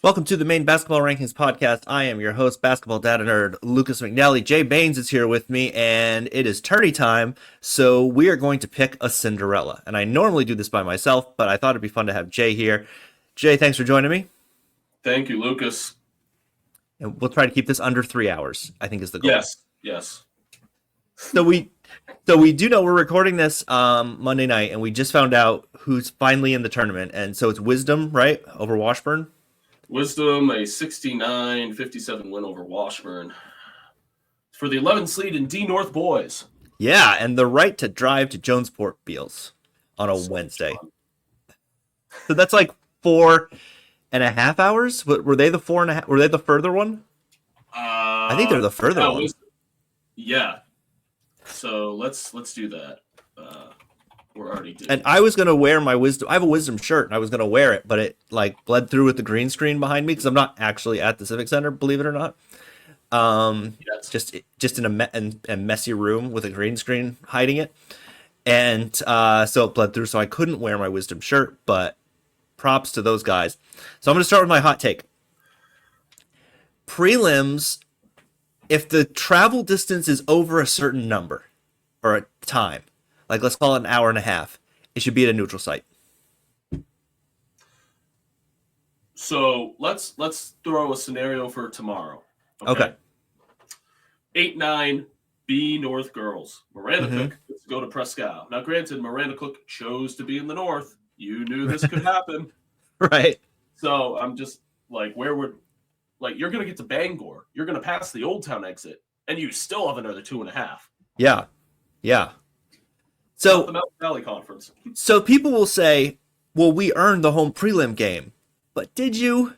Welcome to the main basketball rankings podcast. I am your host, basketball data nerd Lucas McNally. Jay Baines is here with me, and it is tourney time. So we are going to pick a Cinderella. And I normally do this by myself, but I thought it'd be fun to have Jay here. Jay, thanks for joining me. Thank you, Lucas. And we'll try to keep this under 3 hours, I think is the goal. Yes. So we do know we're recording this Monday night, and we just found out who's finally in the tournament. And so it's Wisdom, right, over Washburn. Wisdom, a 69-57 win over Washburn for the 11th seed in D North boys. Yeah, and the right to drive to Jonesport Beals on a Wednesday. So that's like 4.5 hours. Were they the 4.5? Were they the further one? I think they're the further one. Yeah. So let's do that. We're already doing. And I was gonna wear my Wisdom. I have a Wisdom shirt, and I was gonna wear it, but it like bled through with the green screen behind me because I'm not actually at the Civic Center, believe it or not. Just in a messy room with a green screen hiding it, and so it bled through. So I couldn't wear my Wisdom shirt, but props to those guys. So I'm gonna start with my hot take. Prelims, if the travel distance is over a certain number or a time, like let's call it an hour and a half, it should be at a neutral site. So let's throw a scenario for tomorrow. Okay. 8-9 B North girls. Miranda Cook gets to go to Presque. Now, granted, Miranda Cook chose to be in the North. You knew this could happen. Right. So I'm just like, you're going to get to Bangor. You're going to pass the Old Town exit, and you still have another 2.5. Yeah. So the Mountain Valley Conference. So people will say, well, we earned the home prelim game. But did you?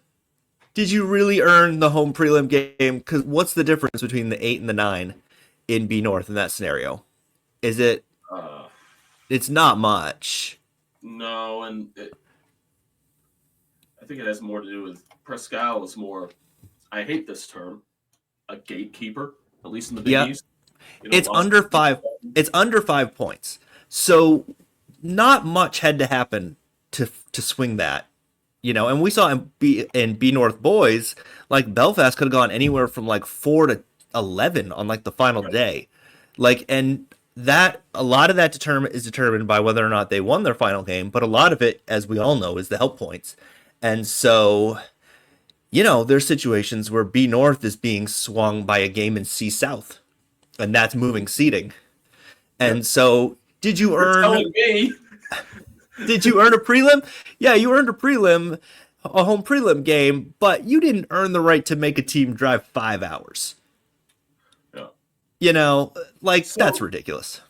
Did you really earn the home prelim game? Because what's the difference between the 8 and the 9 in B North in that scenario? Is it? It's not much. No, and I think it has more to do with Presque is more. I hate this term, a gatekeeper, at least in the Big East. It's under 5. It's under 5 points. So not much had to happen to swing that. And we saw in B North boys, like Belfast could have gone anywhere from like 4 to 11 on like the final day, and that a lot of that is determined by whether or not they won their final game, but a lot of it, as we all know, is the help points, and so there's situations where B North is being swung by a game in C South, and that's moving seeding, and so did you earn? Did you earn a prelim? Yeah, you earned a home prelim game, but you didn't earn the right to make a team drive 5 hours. Yeah. That's ridiculous.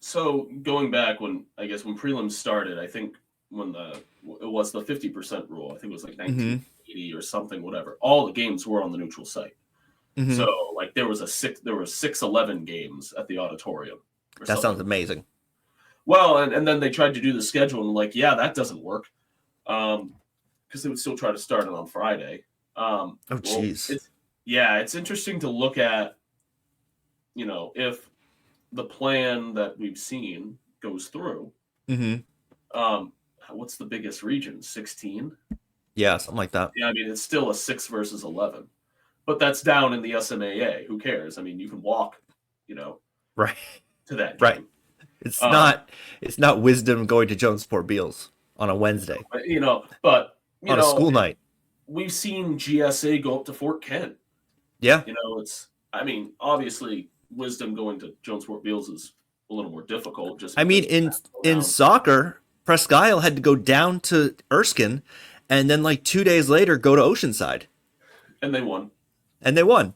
So going back when prelims started, I think when it was the 50% rule, I think it was like 1980 or something, whatever. All the games were on the neutral site. Mm-hmm. So there were 6-11 games at the auditorium. That sounds amazing. Well, and then they tried to do the schedule and that doesn't work because they would still try to start it on Friday. Jeez. It's interesting to look at, if the plan that we've seen goes through. Mm-hmm. What's the biggest region? 16? Yeah, something like that. Yeah, I mean, it's still a 6 versus 11. But that's down in the SMAA. Who cares? I mean, you can walk, right to that game. Right. It's not Wisdom going to Jonesport Beals on a Wednesday. But on a school night. We've seen GSA go up to Fort Kent. Yeah. Obviously Wisdom going to Jonesport Beals is a little more difficult. In soccer, Presque Isle had to go down to Erskine and then 2 days later go to Oceanside. And they won.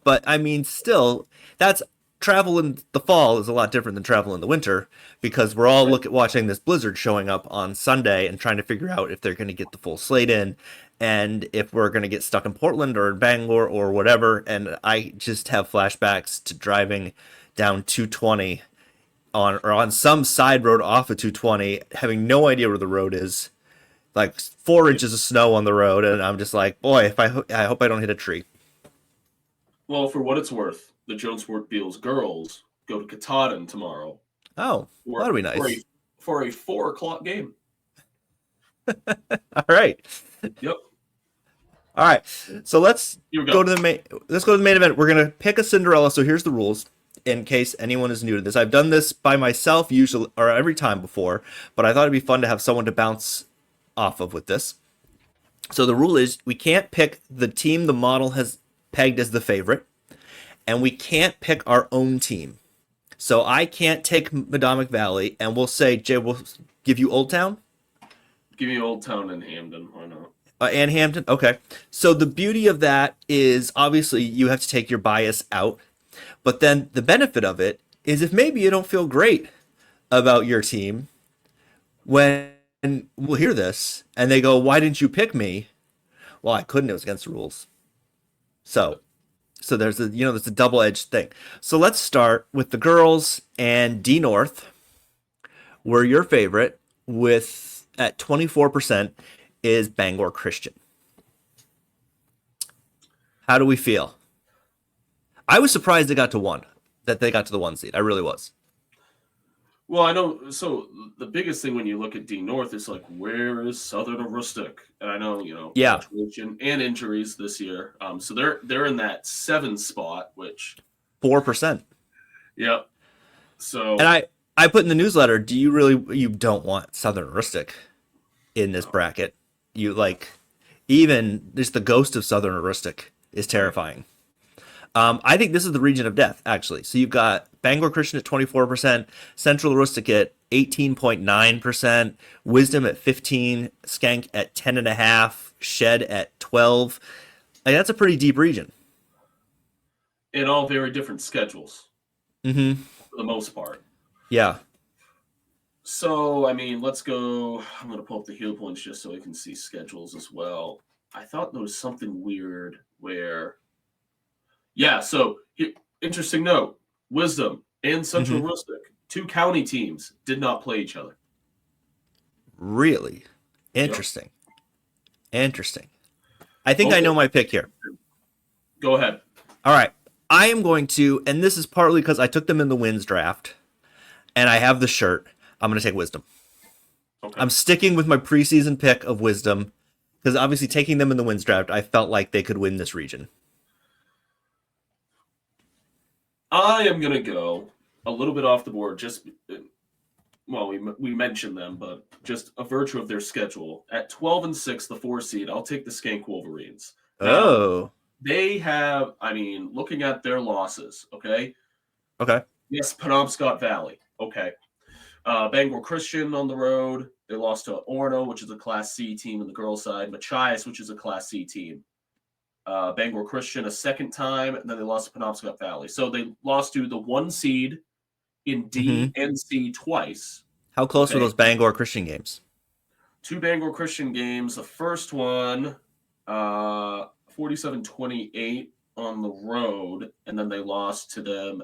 But still, that's travel in the fall is a lot different than travel in the winter because we're all watching this blizzard showing up on Sunday and trying to figure out if they're going to get the full slate in and if we're going to get stuck in Portland or in Bangor or whatever. And I just have flashbacks to driving down 220 on some side road off of 220, having no idea where the road is, 4 inches of snow on the road, and I'm just like, boy, I hope I don't hit a tree. Well, for what it's worth, the Jonesport Beals girls go to Katahdin tomorrow. Oh, that'll be nice. For a 4 o'clock game. All right. Yep. All right, so Here we go go. to the main. Let's go to the main event. We're gonna pick a Cinderella. So here's the rules. In case anyone is new to this, I've done this by myself usually or every time before, but I thought it'd be fun to have someone to bounce off of with this. So the rule is we can't pick the team the model has pegged as the favorite, and we can't pick our own team. So I can't take Madomic Valley, and we'll say Jay will give you Old Town. Give me Old Town and Hamden. Why not? And Hampton. Okay. So the beauty of that is obviously you have to take your bias out, but then the benefit of it is if maybe you don't feel great about your team when we'll hear this and they go, "Why didn't you pick me?" Well, I couldn't. It was against the rules. So there's a there's a double edged thing. So let's start with the girls and D North were your favorite with at 24% is Bangor Christian. How do we feel? I was surprised they got to one, that they got to the 1 seed. I really was. Well, I know. So the biggest thing when you look at D North is like, where is Southern Rustic? And I know, Yeah, graduation and injuries this year. So they're in that 7 spot, which 4%. yep. And So I put in the newsletter, you don't want Southern Rustic in this bracket. You like even just the ghost of Southern Rustic is terrifying. I think this is the region of death, actually. So you've got Bangor Christian at 24%, Central Rustic at 18.9%, Wisdom at 15, Skank at 10.5, Shed at 12. Like, that's a pretty deep region. in all very different schedules Mm-hmm. for the most part. Yeah. So I mean, let's go. I'm going to pull up the heel points just so I can see schedules as well. I thought there was something weird where, yeah. So interesting note: Wisdom and Central Mm-hmm. Rustic, 2 county teams, did not play each other. Really Yep. interesting. Interesting. I think I Okay, know my pick here. go ahead. All right. I am going to, and this is partly because I took them in the wins draft and I have the shirt. I'm going to take Wisdom. Okay. I'm sticking with my preseason pick of Wisdom because obviously taking them in the wins draft, I felt like they could win this region. I am going to go a little bit off the board. Just well, we mentioned them, but just a virtue of their schedule at 12-6, the 4 seed. I'll take the Skank Wolverines. Now Oh, they have. I mean, looking at their losses, okay. okay. Yes, Penobscot Valley. Okay. Bangor Christian on the road. They lost to Orono, which is a Class C team in the girls' side. Machias, which is a Class C team. Bangor Christian a second time, and then they lost to Penobscot Valley. So they lost to the 1 seed in Mm-hmm. D and C twice. How close were Okay. those Bangor Christian games? 2 Bangor Christian games. The first one, 47-28 on the road, and then they lost to them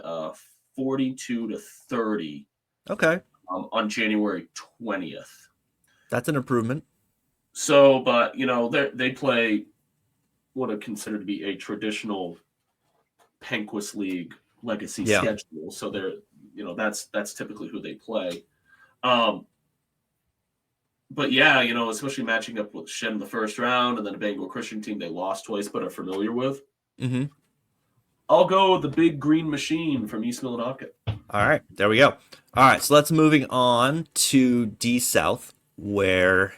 42-30 Okay. on January 20th. That's an improvement. So, but they play what are considered to be a traditional Penquist League legacy Yeah. schedule. So that's typically who they play. Um, but yeah, especially matching up with Shen in the first round and then a Bangor Christian team they lost twice but are familiar with. Mm-hmm. I'll go with the big green machine from East Millinocket. All right. There we go. All right. So let's moving on to D South, where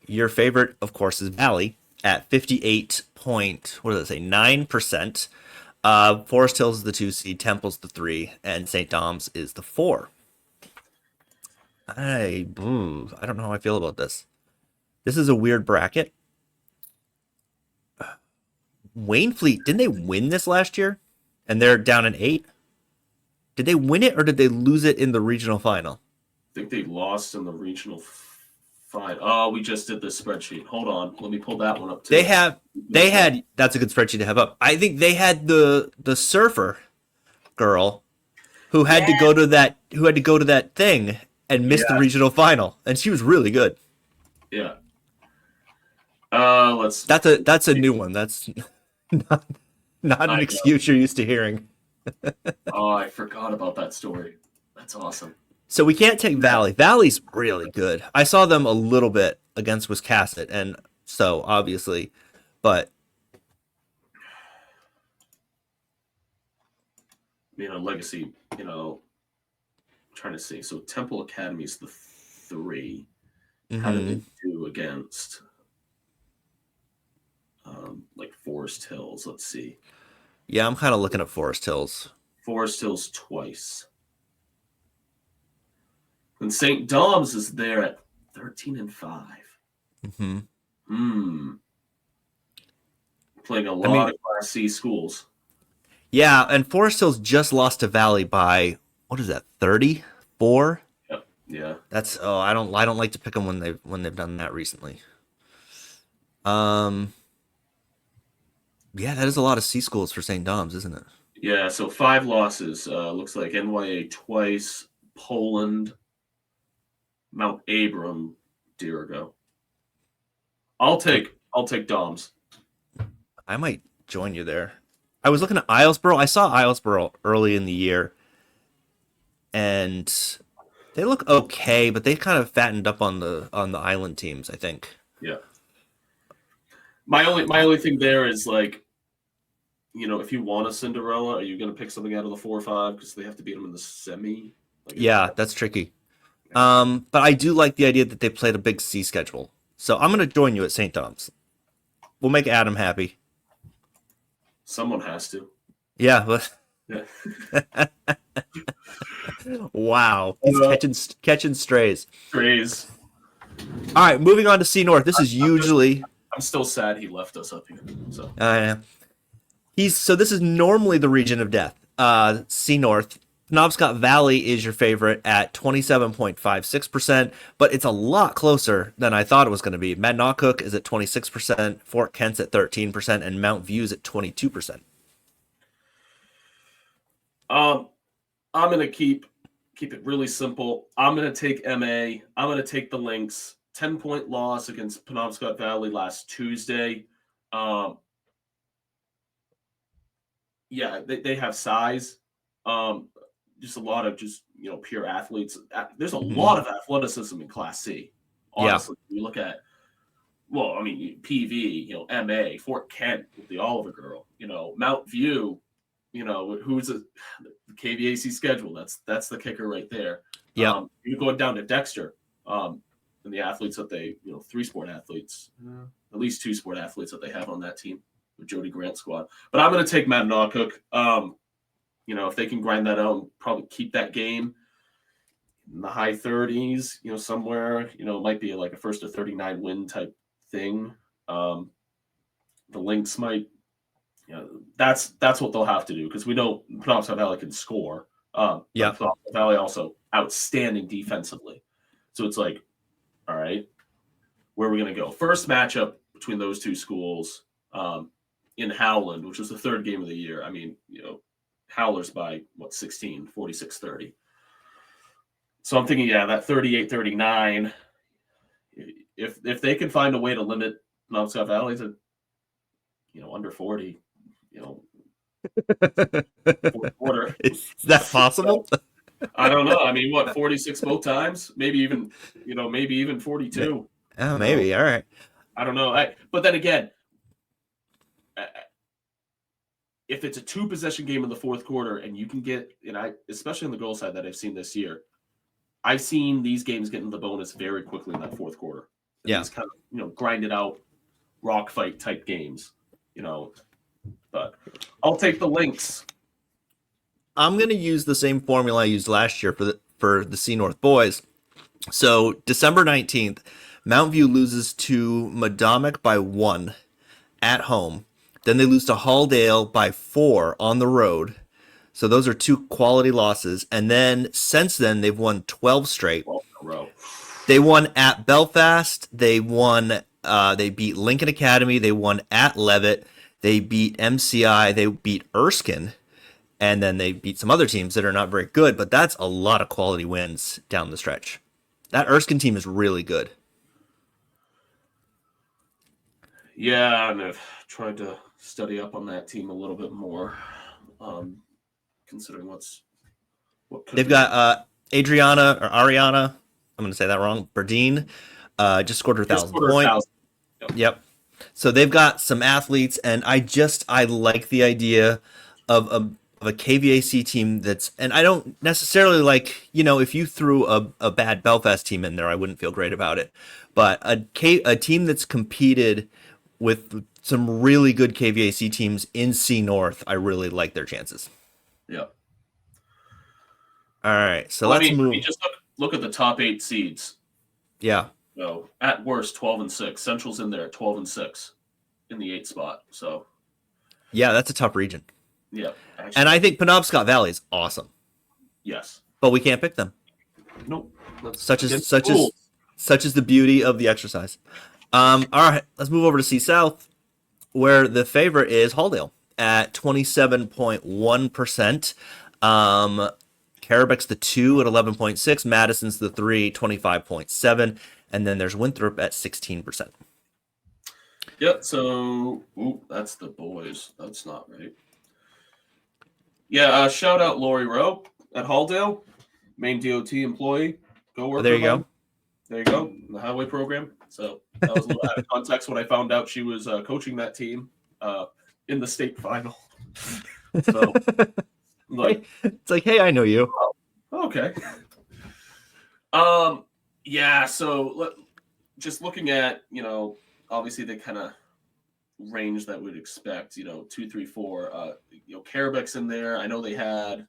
your favorite, of course, is Valley at 58 point, what does it say, 9%. Forest Hills is the 2 seed, Temple's the 3, and St. Dom's is the 4. I don't know how I feel about this. This is a weird bracket. Waynfleet, didn't they win this last year? And they're down an 8? Did they win it or did they lose it in the regional final? I think they lost in the regional final. Oh, we just did this spreadsheet. Hold on. Let me pull that one up too. They had that's a good spreadsheet to have up. I think they had the surfer girl who had to go to that thing and miss the Yeah. regional final, and she was really good. Yeah. Let's. That's a new one. That's not not an I excuse you're used to hearing. Oh, I forgot about that story. That's awesome. So we can't take Valley. Valley's really good. I saw them a little bit against Wiscasset, and so obviously, But Legacy, trying to see. So Temple Academy is the 3. How did they do against like Forest Hills? Let's see. yeah, I'm kind of looking at Forest Hills. Forest Hills twice. And St. Dom's is there at 13-5. Playing a lot of Class C schools. Yeah, and Forest Hills just lost to Valley by what is that, 34? Yep. Yeah. That's I don't like to pick them when they've done that recently. Yeah, that is a lot of C schools for St. Dom's, isn't it? Yeah, so 5 losses. Looks like NYA twice, Poland, Mount Abram, dear ago. I'll take Dom's. I might join you there. I was looking at Islesboro. I saw Islesboro early in the year, and they look okay, but they kind of fattened up on the island teams, I think. Yeah. My only thing there is like, if you want a Cinderella, are you going to pick something out of the 4 or 5 because they have to beat them in the semi? Yeah, that's tricky. But I do like the idea that they played a big C schedule. So I'm going to join you at St. Dom's. We'll make Adam happy. Someone has to. Yeah. Yeah. Wow. He's catching strays. Strays. All right, moving on to C North. This is usually. I'm still sad he left us up here. So. So this is normally the region of death. C North. Penobscot Valley is your favorite at 27.56%, but it's a lot closer than I thought it was going to be. Madnockhook is at 26%, Fort Kent's at 13%, and Mount View's at 22%. I'm going to keep it really simple. I'm going to take MA. I'm going to take the Lynx. 10-point loss against Penobscot Valley last Tuesday. Yeah, they have size. Just a lot of pure athletes. There's a lot of athleticism in Class C. Honestly, you look at, PV, MA, Fort Kent with the Oliver girl, Mount View, who's the KVAC schedule. That's the kicker right there. Yeah. You go down to Dexter, and the athletes that they, 3 sport athletes, at least 2 sport athletes that they have on that team, the Jody Grant squad. But I'm going to take Madnockhook. If they can grind that out and probably keep that game in the high 30s, somewhere, it might be like a first to 39 win type thing. The Lynx might, that's what they'll have to do because we know Penobscot Valley can score. Penobscot Valley also outstanding defensively. So it's like, all right, where are we going to go? First matchup between those 2 schools in Howland, which was the 3rd game of the year. Howlers by 16, 46-30. So I'm thinking, that 38-39. If they can find a way to limit Penobscot Valley to, under 40, fourth quarter. Is that possible? I don't know. 46 both times? Maybe even 42. Oh, maybe. All right. I don't know. But then again, if it's a 2-possession game in the 4th quarter and you can get, especially on the girls' side that I've seen this year, I've seen these games get in the bonus very quickly in that 4th quarter. These kind of, grinded out rock fight type games, but I'll take the Lynx. I'm going to use the same formula I used last year for the C North boys. So December 19th, Mount View loses to Madomic by 1 at home. Then they lose to Halldale by 4 on the road. So those are 2 quality losses. And then since then, they've won 12 straight. 12 in a row. They won at Belfast. They won. They beat Lincoln Academy. They won at Levitt. They beat MCI. They beat Erskine. And then they beat some other teams that are not very good. But that's a lot of quality wins down the stretch. That Erskine team is really good. Yeah, and I've tried to study up on that team a little bit more, considering what they've got Ariana. I'm going to say that wrong. Berdine just scored her 1,000 point. Yep. So they've got some athletes, and I like the idea of a KVAC team that's, and I don't necessarily like, if you threw a bad Belfast team in there, I wouldn't feel great about it. But a team that's competed with some really good KVAC teams in C North, I really like their chances. Yeah. All right, so Well, let's I mean, move. just look at the top 8 seeds. Yeah, So at worst, 12-6. Central's in there at 12-6 in the 8th spot. So yeah, that's a tough region, yeah, and actually, I think Penobscot Valley is awesome, yes. but we can't pick them. Nope. That's Such as against the such as rules. such is the beauty of the exercise. All right, let's move over to C South, where the favorite is Halldale at 27.1%. Carrick's the 2 at 11.6. Madison's the 3, 25.7. And then there's Winthrop at 16%. Yep. So, that's the boys. That's not right. Yeah. Shout out Lori Rowe at Halldale, main DOT employee. Go work. There you go. There you go. The highway program. So that was a little out of context when I found out she was coaching that team in the state final. So, like, It's like, hey, I know you. okay. Yeah. So just looking at, obviously the kind of range that we'd expect, 2, 3, 4. Carrick's in there. I know they had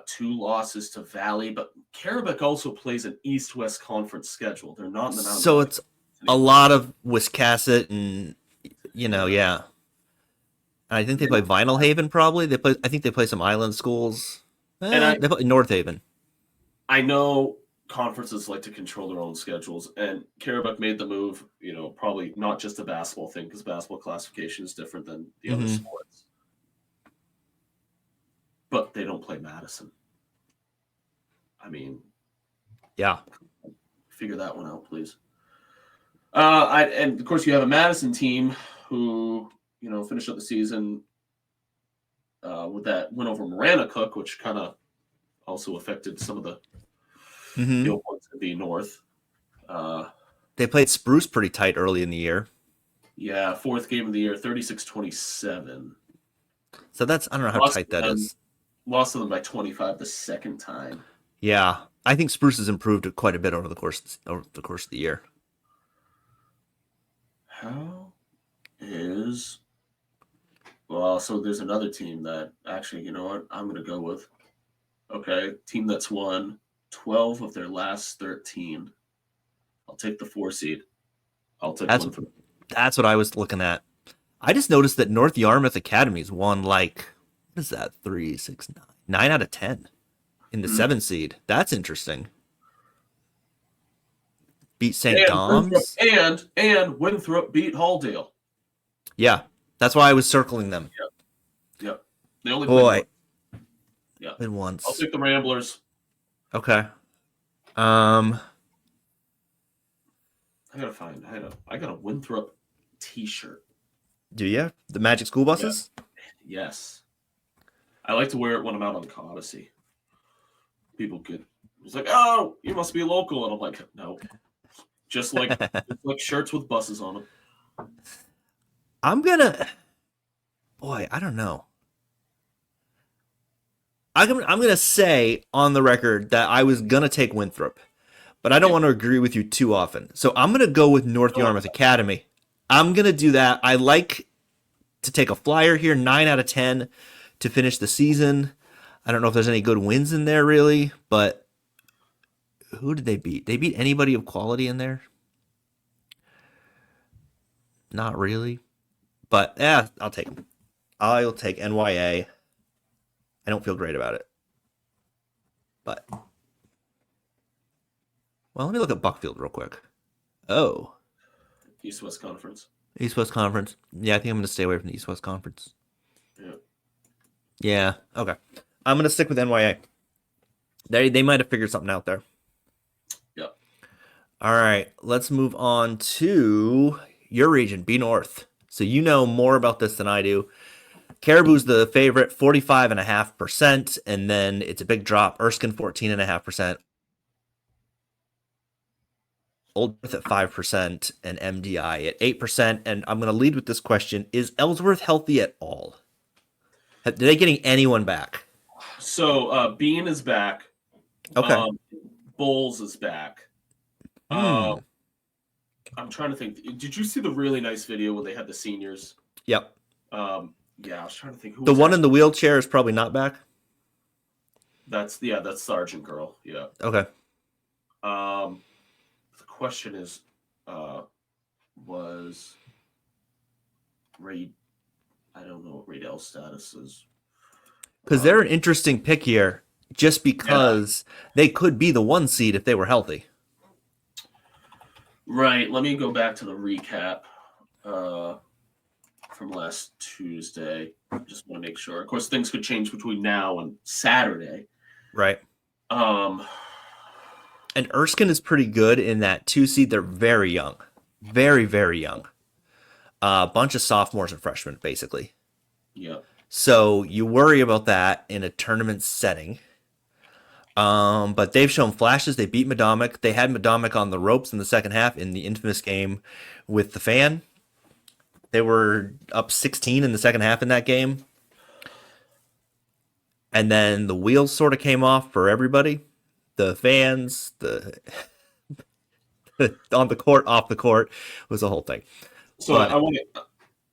2 losses to Valley, but Carrick also plays an East-West conference schedule. They're not in the Mountain So West it's a anymore. lot of Wiscasset and, yeah. I think they play Vinyl Haven probably. I think they play some island schools. And They play North Haven. I know conferences like to control their own schedules, and Carrick made the move, probably not just a basketball thing, because basketball classification is different than the other sports. But they don't play Madison. I mean, Yeah. figure that one out, please. And of course you have a Madison team who, finished up the season with that win over Marana Cook, which kind of also affected some of the points to be north. They played Spruce pretty tight early in the year. Yeah, 4th game of the year, 36-27. So that's, I don't know how tight that is. Lost to them by 25 the second time. Yeah, I think Spruce has improved quite a bit over the course of the year. How is well? So there's another team that actually, you know what? I'm going to go with. Okay, team that's won 12 of their last 13. I'll take the 4 seed. I'll take Winthrop. That's what I was looking at. I just noticed that North Yarmouth Academy's won what is that? 3, 6, 9 out of 10 in the 7 seed. That's interesting. Beat St. Dom's and Winthrop beat Halldale. Yeah, that's why I was circling them. Yep. They only played played once. I'll take the Ramblers. Okay. I got a Winthrop T-shirt. Do you? The Magic School Buses? Yeah. Yes. I like to wear it when I'm out on the Odyssey. People it's like, oh, you must be local, and I'm like, no. Just like shirts with buses on them. I don't know. I'm gonna say on the record that I was gonna take Winthrop, but I don't want to agree with you too often. So I'm gonna go with North Yarmouth Academy. I'm gonna do that. I like to take a flyer here, 9 out of 10 to finish the season. I don't know if there's any good wins in there really, but who did they beat? They beat anybody of quality in there? Not really. But yeah, I'll take them. I'll take NYA. I don't feel great about it. But well, let me look at Buckfield real quick. Oh. East-West Conference. East-West Conference. Yeah, I think I'm going to stay away from the East-West Conference. Yeah. Yeah, okay. I'm going to stick with NYA. They might have figured something out there. Yep. All right, let's move on to your region, B North. So you know more about this than I do. Caribou's the favorite, 45.5%, and then it's a big drop. Erskine, 14.5%. Oldworth at 5%, and MDI at 8%. And I'm going to lead with this question: is Ellsworth healthy at all? Are they getting anyone back? So Bean is back. Okay. Bowles is back. Hmm. I'm trying to think. Did you see the really nice video when they had the seniors? Yep. Yeah, I was trying to think who The was one in the wheelchair is probably not back. That's Sergeant Girl. Yeah. Okay. The question is, was Ray? I don't know what Raydell's status is. Because they're an interesting pick here, just because they could be the 1 seed if they were healthy. Right. Let me go back to the recap from last Tuesday. Just want to make sure. Of course, things could change between now and Saturday. Right. Um, And Erskine is pretty good in that 2 seed. They're very young. Very, very young. A bunch of sophomores and freshmen, basically. yeah. So you worry about that in a tournament setting. But they've shown flashes. They beat Madomic. They had Madomic on the ropes in the second half in the infamous game with the fan. They were up 16 in the second half in that game. And then the wheels sort of came off for everybody. The fans, the on the court, off the court, was the whole thing. So But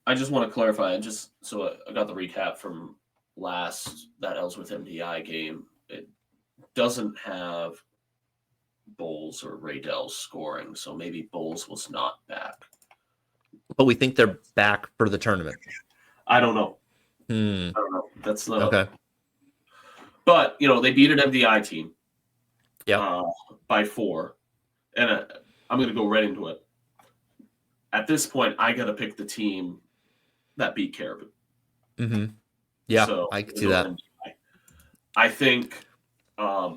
I just want to clarify, just so I got the recap from that Ellsworth MDI game. It doesn't have Bowles or Raydell scoring, so maybe Bowles was not back. we think they're back for the tournament. I don't know. I don't know. That's not okay. But they beat an MDI team. Yeah. By 4, and I'm going to go right into it. At this point, I got to pick the team that beat Caribou. Mm-hmm. Yeah, so I can see that. MDI. I think, I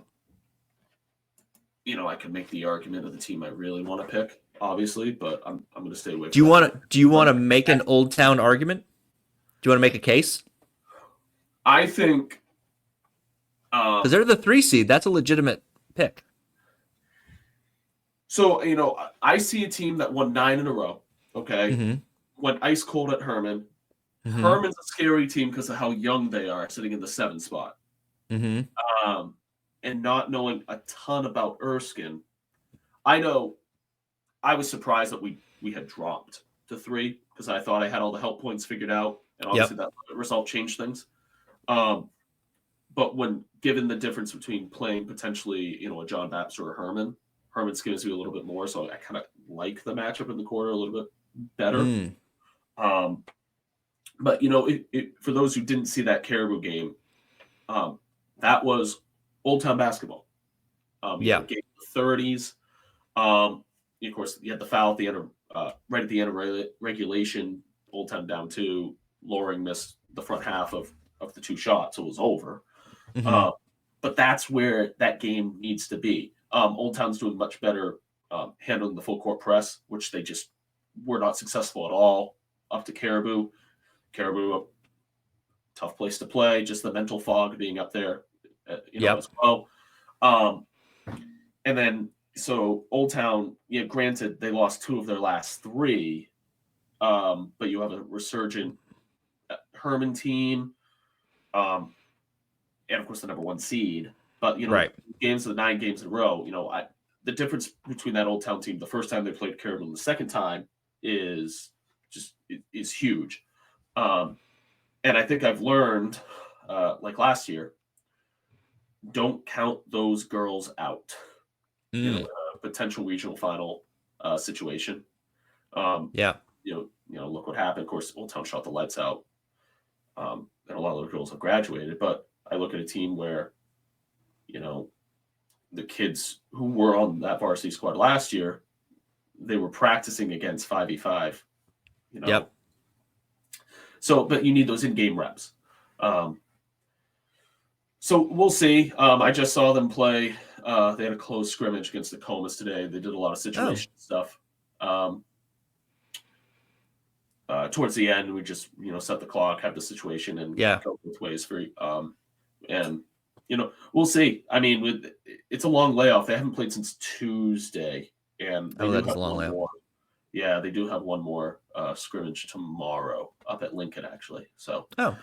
could make the argument of the team I really want to pick, obviously, but I'm going to stay away. Do you want to make an Old Town argument? Do you want to make a case? I think because they're the 3 seed. That's a legitimate pick. So I see a team that won 9 in a row. Okay, went ice cold at Herman. Herman's a scary team because of how young they are, sitting in the 7th spot. And not knowing a ton about Erskine, I know I was surprised that we had dropped to 3 because I thought I had all the help points figured out, and obviously that result changed things. But when given the difference between playing potentially, a John Baptist or a Herman scares me a little bit more, so I kind of like the matchup in the quarter a little bit better. But for those who didn't see that Caribou game, that was Old Town basketball. Game 30s. Of course, you had the foul at the end of right at the end of regulation. Old Town down 2. Loring missed the front half of the 2 shots, so it was over. But that's where that game needs to be. Old Town's doing much better handling the full court press, which they just were not successful at all up to Caribou. Caribou, a tough place to play, just the mental fog being up there, as well. And then, so Old Town, granted, they lost 2 of their last 3, but you have a resurgent Herman team, and of course the number 1 seed. But games of the 9 games in a row, the difference between that Old Town team the first time they played Caribou and the second time is huge. And I think I've learned, like last year, don't count those girls out. A potential regional final situation. Look what happened. Of course, Old Town shot the lights out, and a lot of the girls have graduated. But I look at a team where, the kids who were on that varsity squad last year, they were practicing against 5v5. So, but you need those in-game reps. So we'll see. I just saw them play. They had a close scrimmage against the Comas today. They did a lot of situation stuff. Towards the end, we just set the clock, have the situation, and go both ways for. And we'll see. I mean, it's a long layoff. They haven't played since Tuesday. and they Oh, do that is have a long one way. more. Yeah, they do have one more scrimmage tomorrow up at Lincoln, actually. So Oh,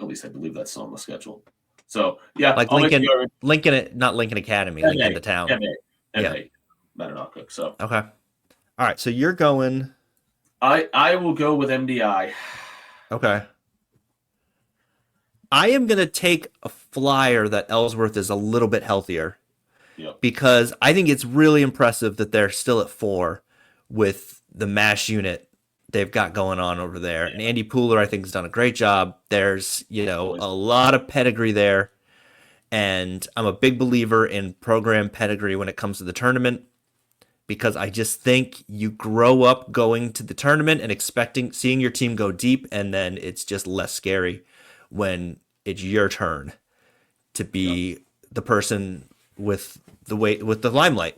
at least I believe that's still on the schedule. So yeah, like I'll make Lincoln, sure. Lincoln, not Lincoln Academy, Lincoln the MA, town. MA, Yeah. MA, Mattanock Cook. So Okay. All right. So you're going. I will go with MDI. Okay. I am going to take a flyer that Ellsworth is a little bit healthier Yep. because I think it's really impressive that they're still at 4 with the MASH unit they've got going on over there. And Yeah. Andy Pooler, I think, has done a great job. There's, Always. a lot of pedigree there. And I'm a big believer in program pedigree when it comes to the tournament because I just think you grow up going to the tournament and seeing your team go deep, and then it's just less scary when it's your turn to Yep. be the person with the limelight,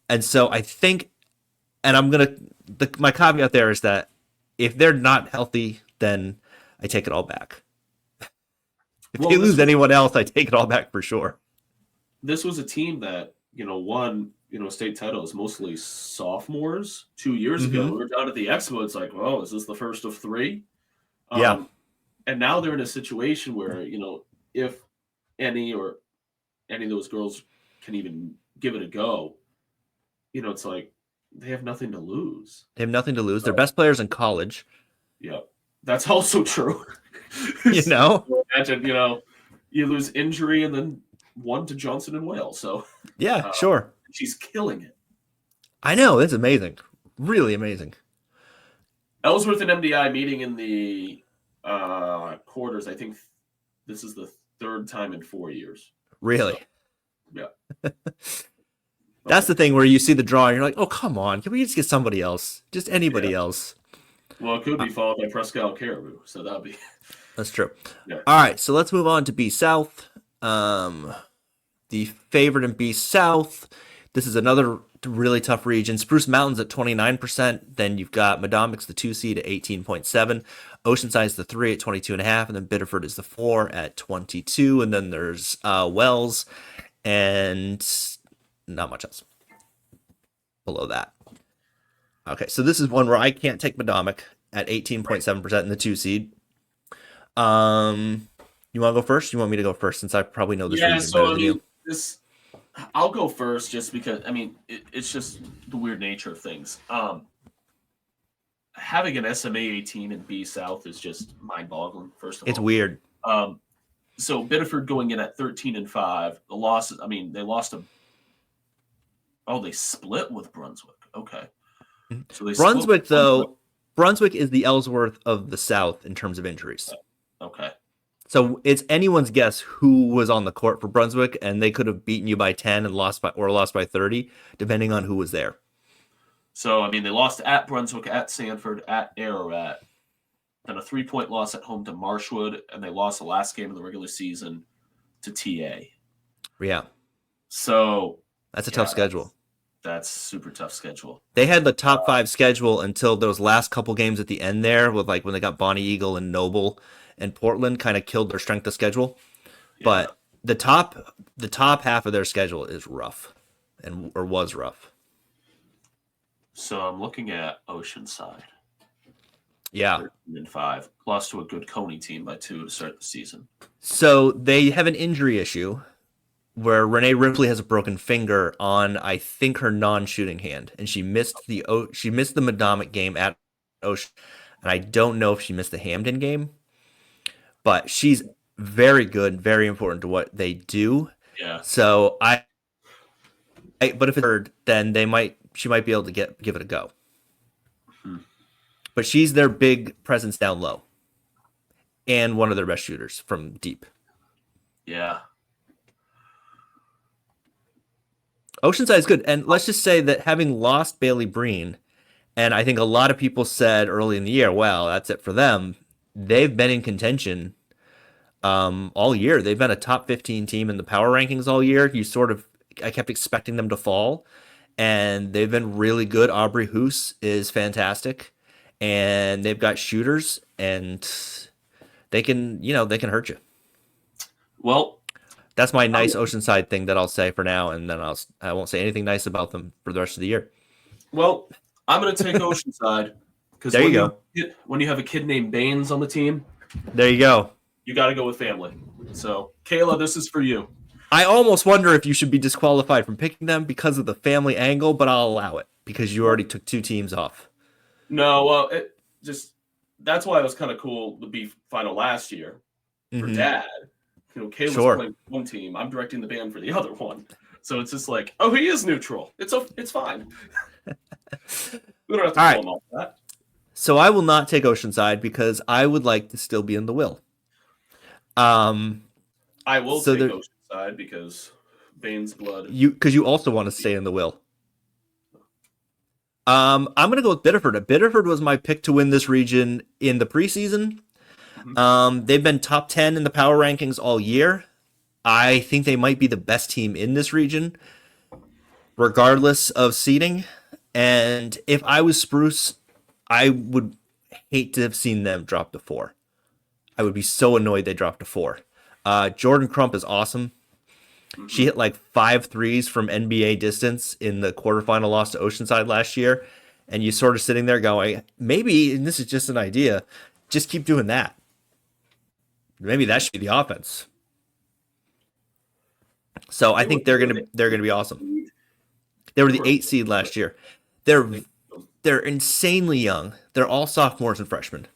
And so I think, and my caveat there is that if they're not healthy, then I take it all back. If Well, they lose anyone else, I take it all back for sure. this was a team that won state titles mostly sophomores 2 years ago. Mm-hmm. We were down at the expo. It's like, well, is this the first of 3? Yeah. And now they're in a situation where if any of those girls can even give it a go, it's like they have nothing to lose. They have nothing to lose. So, They're best players in college. yeah, that's also true. Imagine, you lose injury and then 1 to Johnson and Wales. So Yeah, sure. she's killing it. I know. It's amazing. Really amazing. Ellsworth and MDI meeting in the quarters. I think this is the 3rd time in 4 years. Really. So, yeah. That's the thing where you see the drawing, you're like, oh, come on. Can we just get somebody else? Just anybody else. Well, it could be followed by Prescott Caribou, so that'd be. That's true. Yeah. All right, so let's move on to B South. The favorite in B South. This is another really tough region. Spruce Mountains at 29%. Then you've got Madomic's the 2 seed at 18.7. Oceanside's the 3 at 22.5. And then Biddeford is the 4 at 22. And then there's Wells and not much else below that. Okay, so this is one where I can't take Madomic at 18.7% in the 2 seed. You want to go first? You want me to go first since I probably know this region better than you? I'll go first just because, it's just the weird nature of things. Having an SMA 18 in B South is just mind-boggling, first of all. It's weird. So Biddeford going in at 13-5. The losses, they lost they split with Brunswick. Okay. So Brunswick, though, Brunswick is the Ellsworth of the South in terms of injuries. Okay. So it's anyone's guess who was on the court for Brunswick, and they could have beaten you by 10 and lost by 30, depending on who was there. So, they lost at Brunswick, at Sanford, at Ararat, then a 3-point loss at home to Marshwood, and they lost the last game of the regular season to TA. Yeah. So that's a tough schedule. That's super tough schedule. They had the top 5 schedule until those last couple games at the end there, with like when they got Bonnie Eagle and Noble and Portland, kind of killed their strength of schedule. Yeah. But the top half of their schedule is rough, or was rough. So I'm looking at Oceanside. Yeah. 13-5. Lost to a good Coney team by 2 to start the season. So they have an injury issue where Renee Ripley has a broken finger on, I think, her non-shooting hand, and she missed the Madomic game at Ocean, and I don't know if she missed the Hamden game, but she's very good, very important to what they do. Yeah. So but if it's her, then she might be able to give it a go. But she's their big presence down low, and one of their best shooters from deep. Yeah. Oceanside is good. And let's just say that having lost Bailey Breen, and I think a lot of people said early in the year, well, that's it for them. They've been in contention all year. They've been a top 15 team in the power rankings all year. I kept expecting them to fall, and they've been really good. Aubrey Hoos is fantastic, and they've got shooters, and they can hurt you. Well, That's my Oh, nice yeah. Oceanside thing that I'll say for now, and then I won't say anything nice about them for the rest of the year. Well, I'm going to take Oceanside because There you go. when you have a kid named Baines on the team, There you go. you got to go with family. So, Kayla, this is for you. I almost wonder if you should be disqualified from picking them because of the family angle, but I'll allow it because you already took two teams off. No, it just that's why it was kind of cool the B final last year for Dad. Kayla's Sure. playing one team. I'm directing the band for the other one. So it's just like, oh, he is neutral. It's fine. We don't have to All call right. him all that. So I will not take Oceanside because I would like to still be in the will. I will So take there, Oceanside because Baines blood. because you also want to stay in the will. I'm gonna go with Biddeford. Biddeford was my pick to win this region in the preseason. They've been top 10 in the power rankings all year. I think they might be the best team in this region, regardless of seeding. And if I was Spruce, I would hate to have seen them drop to 4. I would be so annoyed they dropped to 4. Jordan Crump is awesome. She hit like 5 threes from NBA distance in the quarterfinal loss to Oceanside last year. And you sort of sitting there going, maybe, and this is just an idea, just keep doing that. Maybe that should be the offense. So I think they're gonna be awesome. They were the 8 seed last year. They're insanely young. They're all sophomores and freshmen.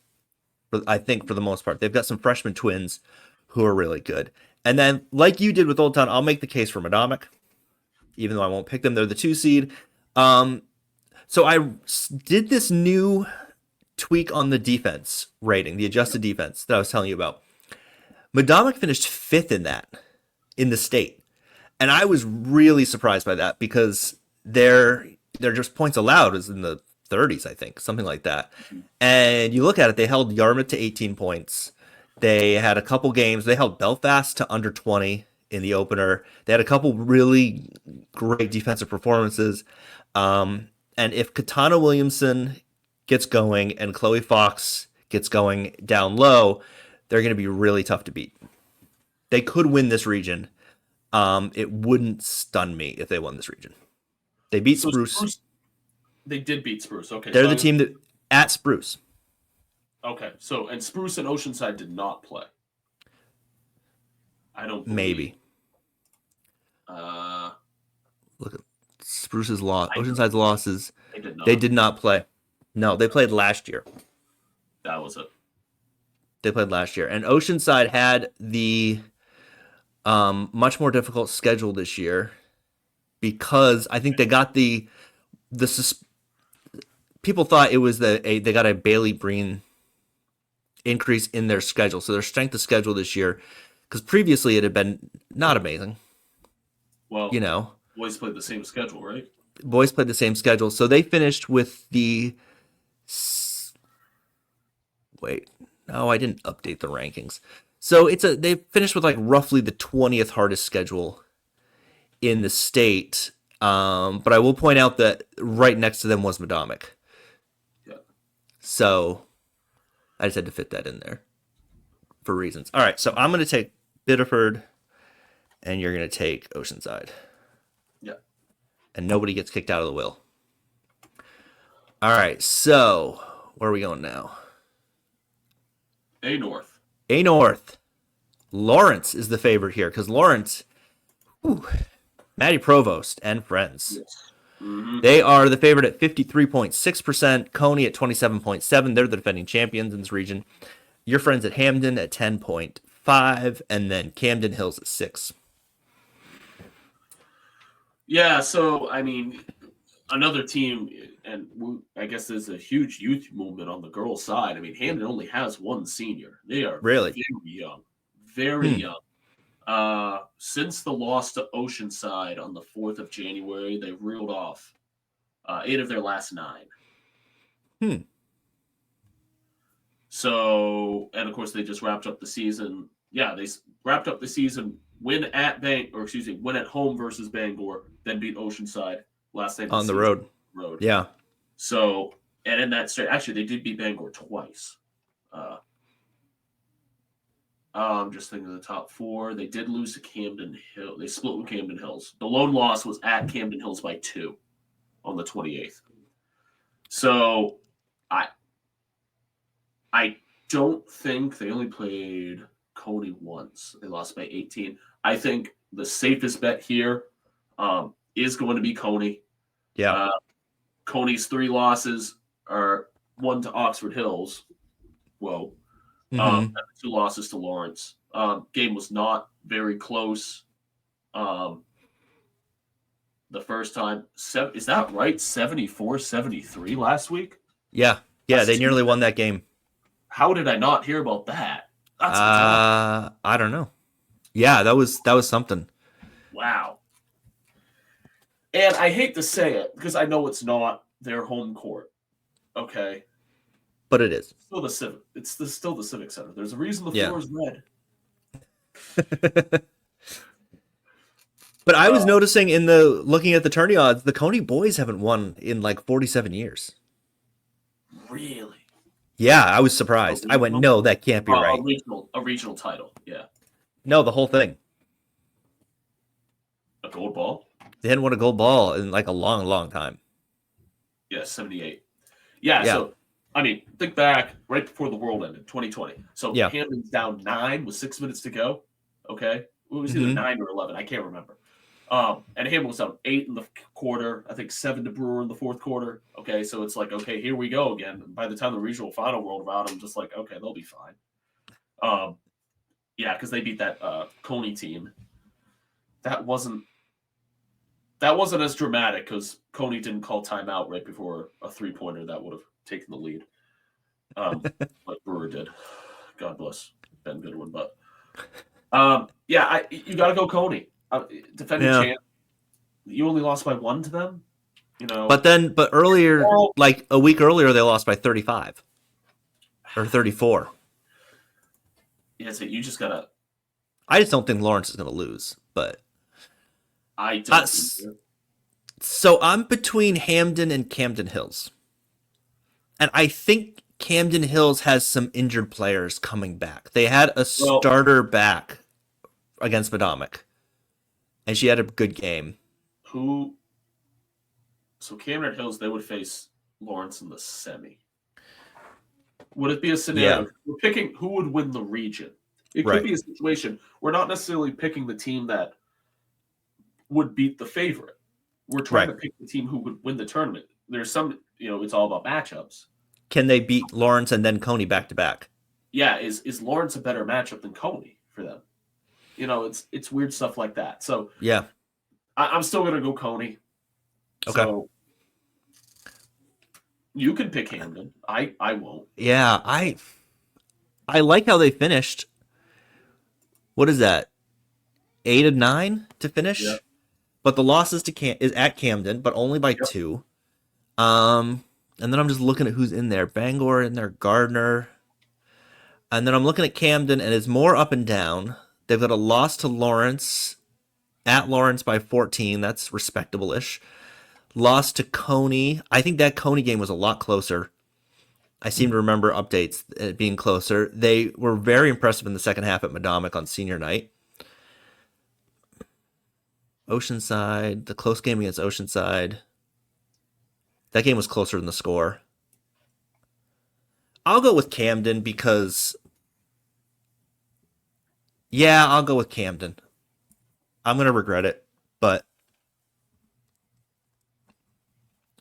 I think for the most part, they've got some freshman twins who are really good. And then, like you did with Old Town, I'll make the case for Madomic, even though I won't pick them. They're the 2 seed. So I did this new tweak on the defense rating, the adjusted defense that I was telling you about. Madomic finished 5th in that in the state. And I was really surprised by that because their just points allowed is in the 30s, I think, something like that. And you look at it, they held Yarmouth to 18 points. They had a couple games. They held Belfast to under 20 in the opener. They had a couple really great defensive performances. And if Katana Williamson gets going and Chloe Fox gets going down low, they're going to be really tough to beat. They could win this region. It wouldn't stun me if they won this region. They beat Spruce. They did beat Spruce. Okay, They're the team that at Spruce. Okay, so and Spruce and Oceanside did not play. I don't believe. Maybe. Look at Spruce's loss. Oceanside's losses. They did not play. No, they played last year. That was it. They played last year, and Oceanside had the much more difficult schedule this year because I think they got the people thought it was they got a Bailey Breen increase in their schedule, so their strength of schedule this year, because previously it had been not amazing. Well, boys played the same schedule, right? Boys played the same schedule, so they finished with the wait. No, I didn't update the rankings. So they finished with like roughly the 20th hardest schedule in the state. But I will point out that right next to them was Madomic. Yeah. So I just had to fit that in there for reasons. All right, so I'm going to take Biddeford, and you're going to take Oceanside. Yeah. And nobody gets kicked out of the will. All right, so where are we going now? A North. A North. Lawrence is the favorite here because Lawrence, Maddie Provost and friends. Yes. Mm-hmm. They are the favorite at 53.6%. Coney at 27.7%. They're the defending champions in this region. Your friends at Hamden at 10.5%, and then Camden Hills at 6%. Yeah, so I mean, another team, and I guess there's a huge youth movement on the girls' side. I mean, Hamden only has one senior. They are really very young. Since the loss to Oceanside on the 4th of January, they've reeled off 8 of their last 9. So, and of course, they just wrapped up the season. Yeah, they wrapped up the season. Win at home versus Bangor, then beat Oceanside last night on the road. Yeah. So, and in that straight, actually, they did beat Bangor twice. Just thinking of the top four. They did lose to Camden Hill. They split with Camden Hills. The lone loss was at Camden Hills by 2 on the 28th. So I don't think they only played Coney once. They lost by 18. I think the safest bet here is going to be Coney. Yeah. Coney's 3 losses are 1 to Oxford Hills. Whoa. And 2 losses to Lawrence. Game was not very close. The first time, is that right? 74-73 last week? Yeah. They nearly won that game. How did I not hear about that? That's I don't know. Yeah, that was something. wow. And I hate to say it because I know it's not their home court. Okay. But it is. Still the Civic. Still the Civic Center. There's a reason the floor is red. But I was noticing looking at the tourney odds, the Coney boys haven't won in like 47 years. Really? Yeah, I was surprised. I went, no, that can't be right. A regional title, yeah. No, the whole thing. A gold ball? They hadn't won a gold ball in like a long, long time. Yeah, 78. Yeah. So, I mean, think back right before the world ended, 2020. So Camden's down 9 with 6 minutes to go. Okay. It was either 9 or 11. I can't remember. And Hamilton was down 8 in the quarter. I think 7 to Brewer in the fourth quarter. Okay. So it's like, okay, here we go again. And by the time the regional final rolled around, I'm just like, okay, they'll be fine. Yeah, because they beat that Coney team. That wasn't as dramatic because Coney didn't call timeout right before a 3-pointer that would have taken the lead. Like Brewer did. God bless Ben Goodwin. But you got to go Coney. Defending champ. You only lost by 1 to them. You know. But earlier, like a week earlier, they lost by 35 or 34. Yeah, so you just gotta. I just don't think Lawrence is gonna lose, but I don't. So I'm between Hamden and Camden Hills, and I think Camden Hills has some injured players coming back. They had a starter back against Madomic, and she had a good game. So Camden Hills, they would face Lawrence in the semi. Would it be a scenario? Yeah. We're picking who would win the region. It could be a situation. We're not necessarily picking the team that would beat the favorite. We're trying to pick the team who would win the tournament. There's some, it's all about matchups. Can they beat Lawrence and then Coney back to back? Yeah, is Lawrence a better matchup than Coney for them? It's weird stuff like that. So yeah, I'm still gonna go Coney. Okay. So, you can pick Hamden. I won't. Yeah, I like how they finished. What is that? 8 of 9 to finish? Yep. But the losses is at Camden, but only by 2. And then I'm just looking at who's in there. Bangor in there, Gardner. And then I'm looking at Camden, and it's more up and down. They've got a loss to Lawrence, at Lawrence by 14. That's respectable-ish. Lost to Coney. I think that Coney game was a lot closer. I seem to remember updates it being closer. They were very impressive in the second half at Madomic on senior night. Oceanside, the close game against Oceanside. That game was closer than the score. I'll go with Camden because... Yeah, I'll go with Camden. I'm going to regret it, but...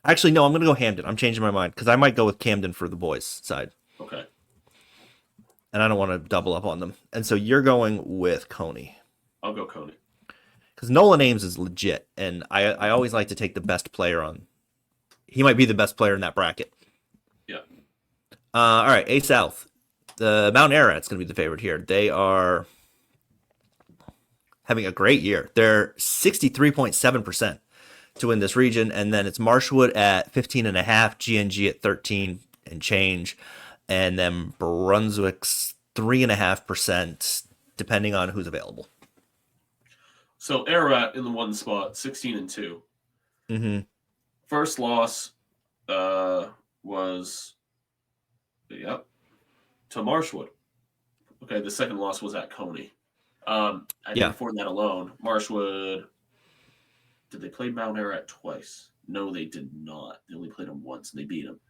Actually, no, I'm going to go Hamden. I'm changing my mind because I might go with Camden for the boys' side. Okay. And I don't want to double up on them. And so you're going with Coney. I'll go Coney. Because Nolan Ames is legit, and I always like to take the best player on. He might be the best player in that bracket. Yeah. All right, A South. The Mount Ararat's going to be the favorite here. They are having a great year. They're 63.7% to win this region, and then it's Marshwood at 15.5, GNG at 13 and change, and then Brunswick's 3.5%, depending on who's available. So Ararat in the 1 spot, 16-2. Mm-hmm. First loss was to Marshwood, Okay, the second loss was at Coney. I Yeah. think for that alone, Marshwood. Did they play Mount Ararat twice? No, they did not. They only played them once, and they beat them.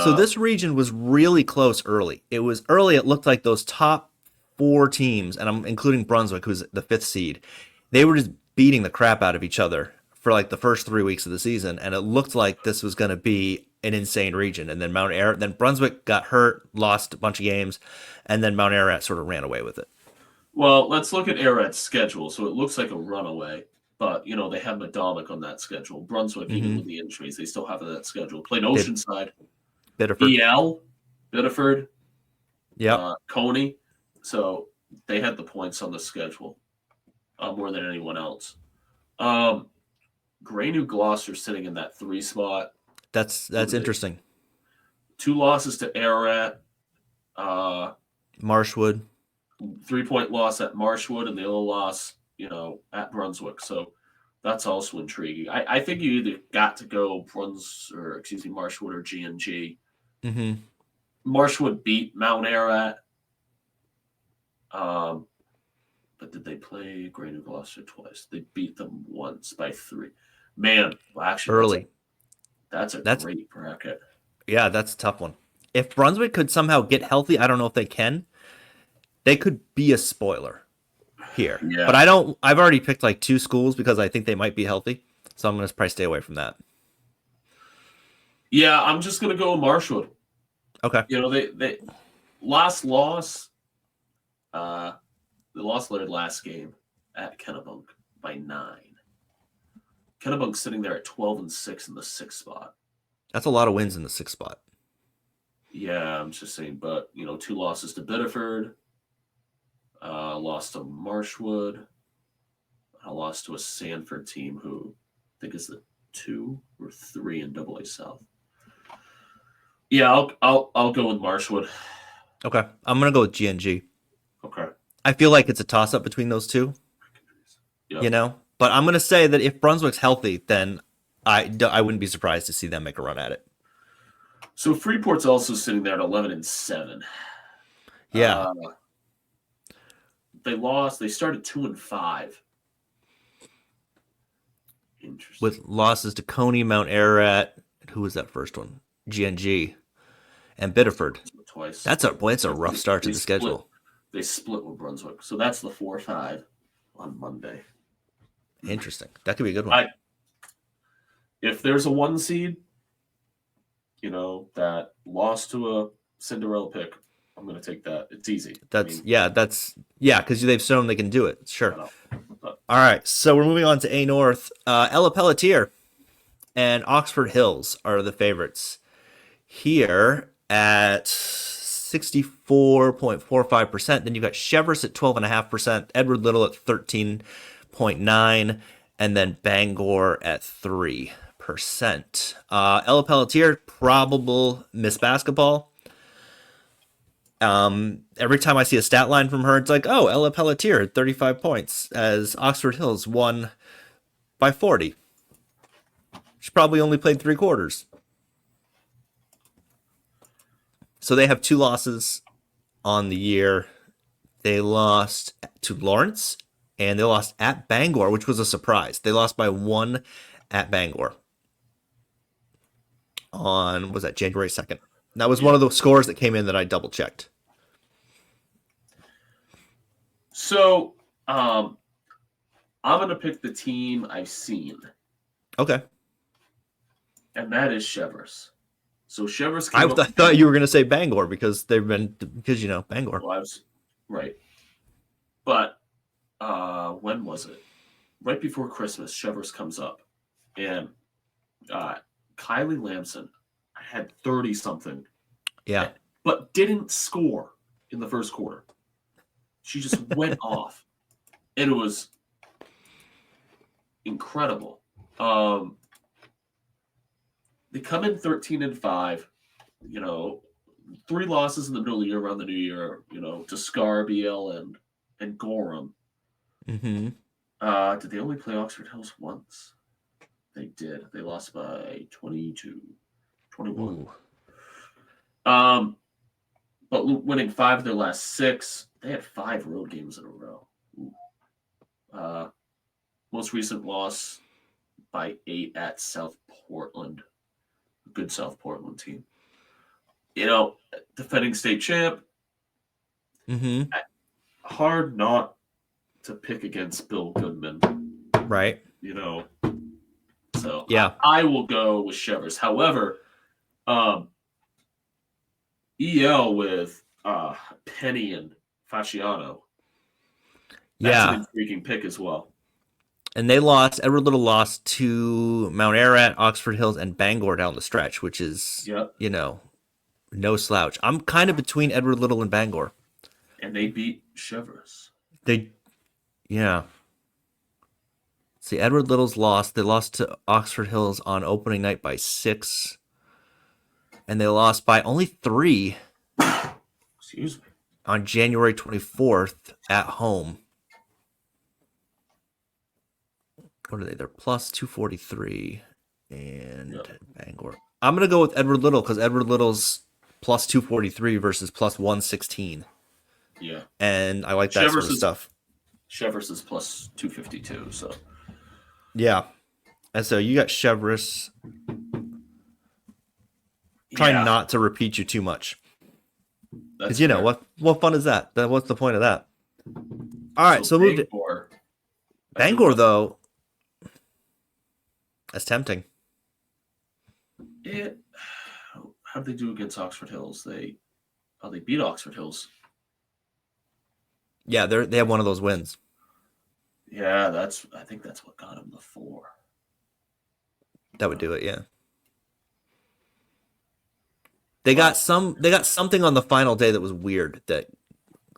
So this region was really close early. It was early. It looked like those top four teams, and I'm including Brunswick, who's the fifth seed, they were just beating the crap out of each other for like the first 3 weeks of the season, and it looked like this was going to be an insane region. And then Mount Ararat, then Brunswick got hurt, lost a bunch of games, and then Mount Ararat sort of ran away with it. Well, let's look at Ararat's schedule. So it looks like a runaway, but they have Madomic on that schedule. Brunswick, even with the injuries, they still have that schedule. Played Oceanside, Biddeford. EL, Biddeford, Yep. Coney. So they had the points on the schedule more than anyone else. Gray New Gloucester sitting in that 3 spot. That's interesting. 2 losses to Ararat. Marshwood. 3-point loss at Marshwood, and the other loss, at Brunswick. So that's also intriguing. I think you either got to go Marshwood or G&G. Mm-hmm. Marshwood beat Mount Ararat. But did they play Gray New Gloucester twice? They beat them once by 3. Man, well, actually, Early. That's a great bracket. Yeah, that's a tough one. If Brunswick could somehow get healthy, I don't know if they can. They could be a spoiler here. Yeah. But I've already picked like 2 schools because I think they might be healthy. So I'm going to probably stay away from that. Yeah, I'm just going to go with Marshwood. Okay. They last loss, they lost their last game at Kennebunk by 9. Kennebunk's sitting there at 12-6 in the 6th spot. That's a lot of wins in the 6th spot. Yeah, I'm just saying. But 2 losses to Biddeford, lost to Marshwood, a loss to a Sanford team who I think is the 2 or 3 in AA South. Yeah, I'll go with Marshwood. Okay, I'm gonna go with G&G. Okay. I feel like it's a toss up between those 2. Yep. But I'm gonna say that if Brunswick's healthy, then I wouldn't be surprised to see them make a run at it. So Freeport's also sitting there at 11-7. Yeah. They lost. They started 2-5. Interesting. With losses to Coney, Mount Ararat, who was that first one? G&G, and Biddeford. Twice. That's a rough start to the schedule. They split with Brunswick, so that's the 4-5 on Monday. Interesting. That could be a good one. If there's a 1 seed, that lost to a Cinderella pick, I'm going to take that. It's easy. Because they've shown they can do it. Sure. But, all right, so we're moving on to A North. Ella Pelletier and Oxford Hills are the favorites here at 64.45%. Then you've got Cheverus at 12.5%, Edward Little at 13.9%, and then Bangor at 3%. Ella Pelletier, probable Miss Basketball. Every time I see a stat line from her, it's like, oh, Ella Pelletier had 35 points as Oxford Hills won by 40. She probably only played 3 quarters. So they have 2 losses on the year. They lost to Lawrence and they lost at Bangor, which was a surprise. They lost by 1 at Bangor on, was that January 2nd? That was one of the scores that came in that I double checked. So, I'm going to pick the team I've seen. Okay. And that is Cheverus. So Cheverus I thought you were going to say Bangor because Bangor. Well, right. But when was it? Right before Christmas, Cheverus comes up. And Kylie Lamson had 30-something. Yeah. But didn't score in the first quarter. She just went off. And it was incredible. They come in 13-5, 3 losses in the middle of the year around the new year, to Scar, BL, and Gorham. Mm-hmm. Did they only play Oxford Hills once? They did. They lost by 22, 21. But winning 5 of their last 6, They had 5 road games in a row. Most recent loss by 8 at South Portland. Good South Portland team. Defending state champ. Mm-hmm. Hard not to pick against Bill Goodman. Right. So yeah, I will go with Chevers. However, EL with Penny and Fasciano. That's an intriguing pick as well. And they lost. Edward Little lost to Mount Ararat, Oxford Hills, and Bangor down the stretch, which is, no slouch. I'm kind of between Edward Little and Bangor. And they beat Chevers. Yeah. See, Edward Little's lost. They lost to Oxford Hills on opening night by 6. And they lost by only 3. Excuse me. On January 24th at home. What are they? They're plus 243 and Bangor. I'm going to go with Edward Little because Edward Little's plus 243 versus plus 116. Yeah. And I like that sort of stuff. Chevers is plus 252, so. Yeah. And so you got Chevers. Trying not to repeat you too much. Because, what fun is that? What's the point of that? All right, so move to Bangor, though. That's tempting. How'd they do against Oxford Hills? They beat Oxford Hills. Yeah, they have one of those wins. Yeah, I think that's what got them the 4. That would do it, yeah. They got something on the final day that was weird, that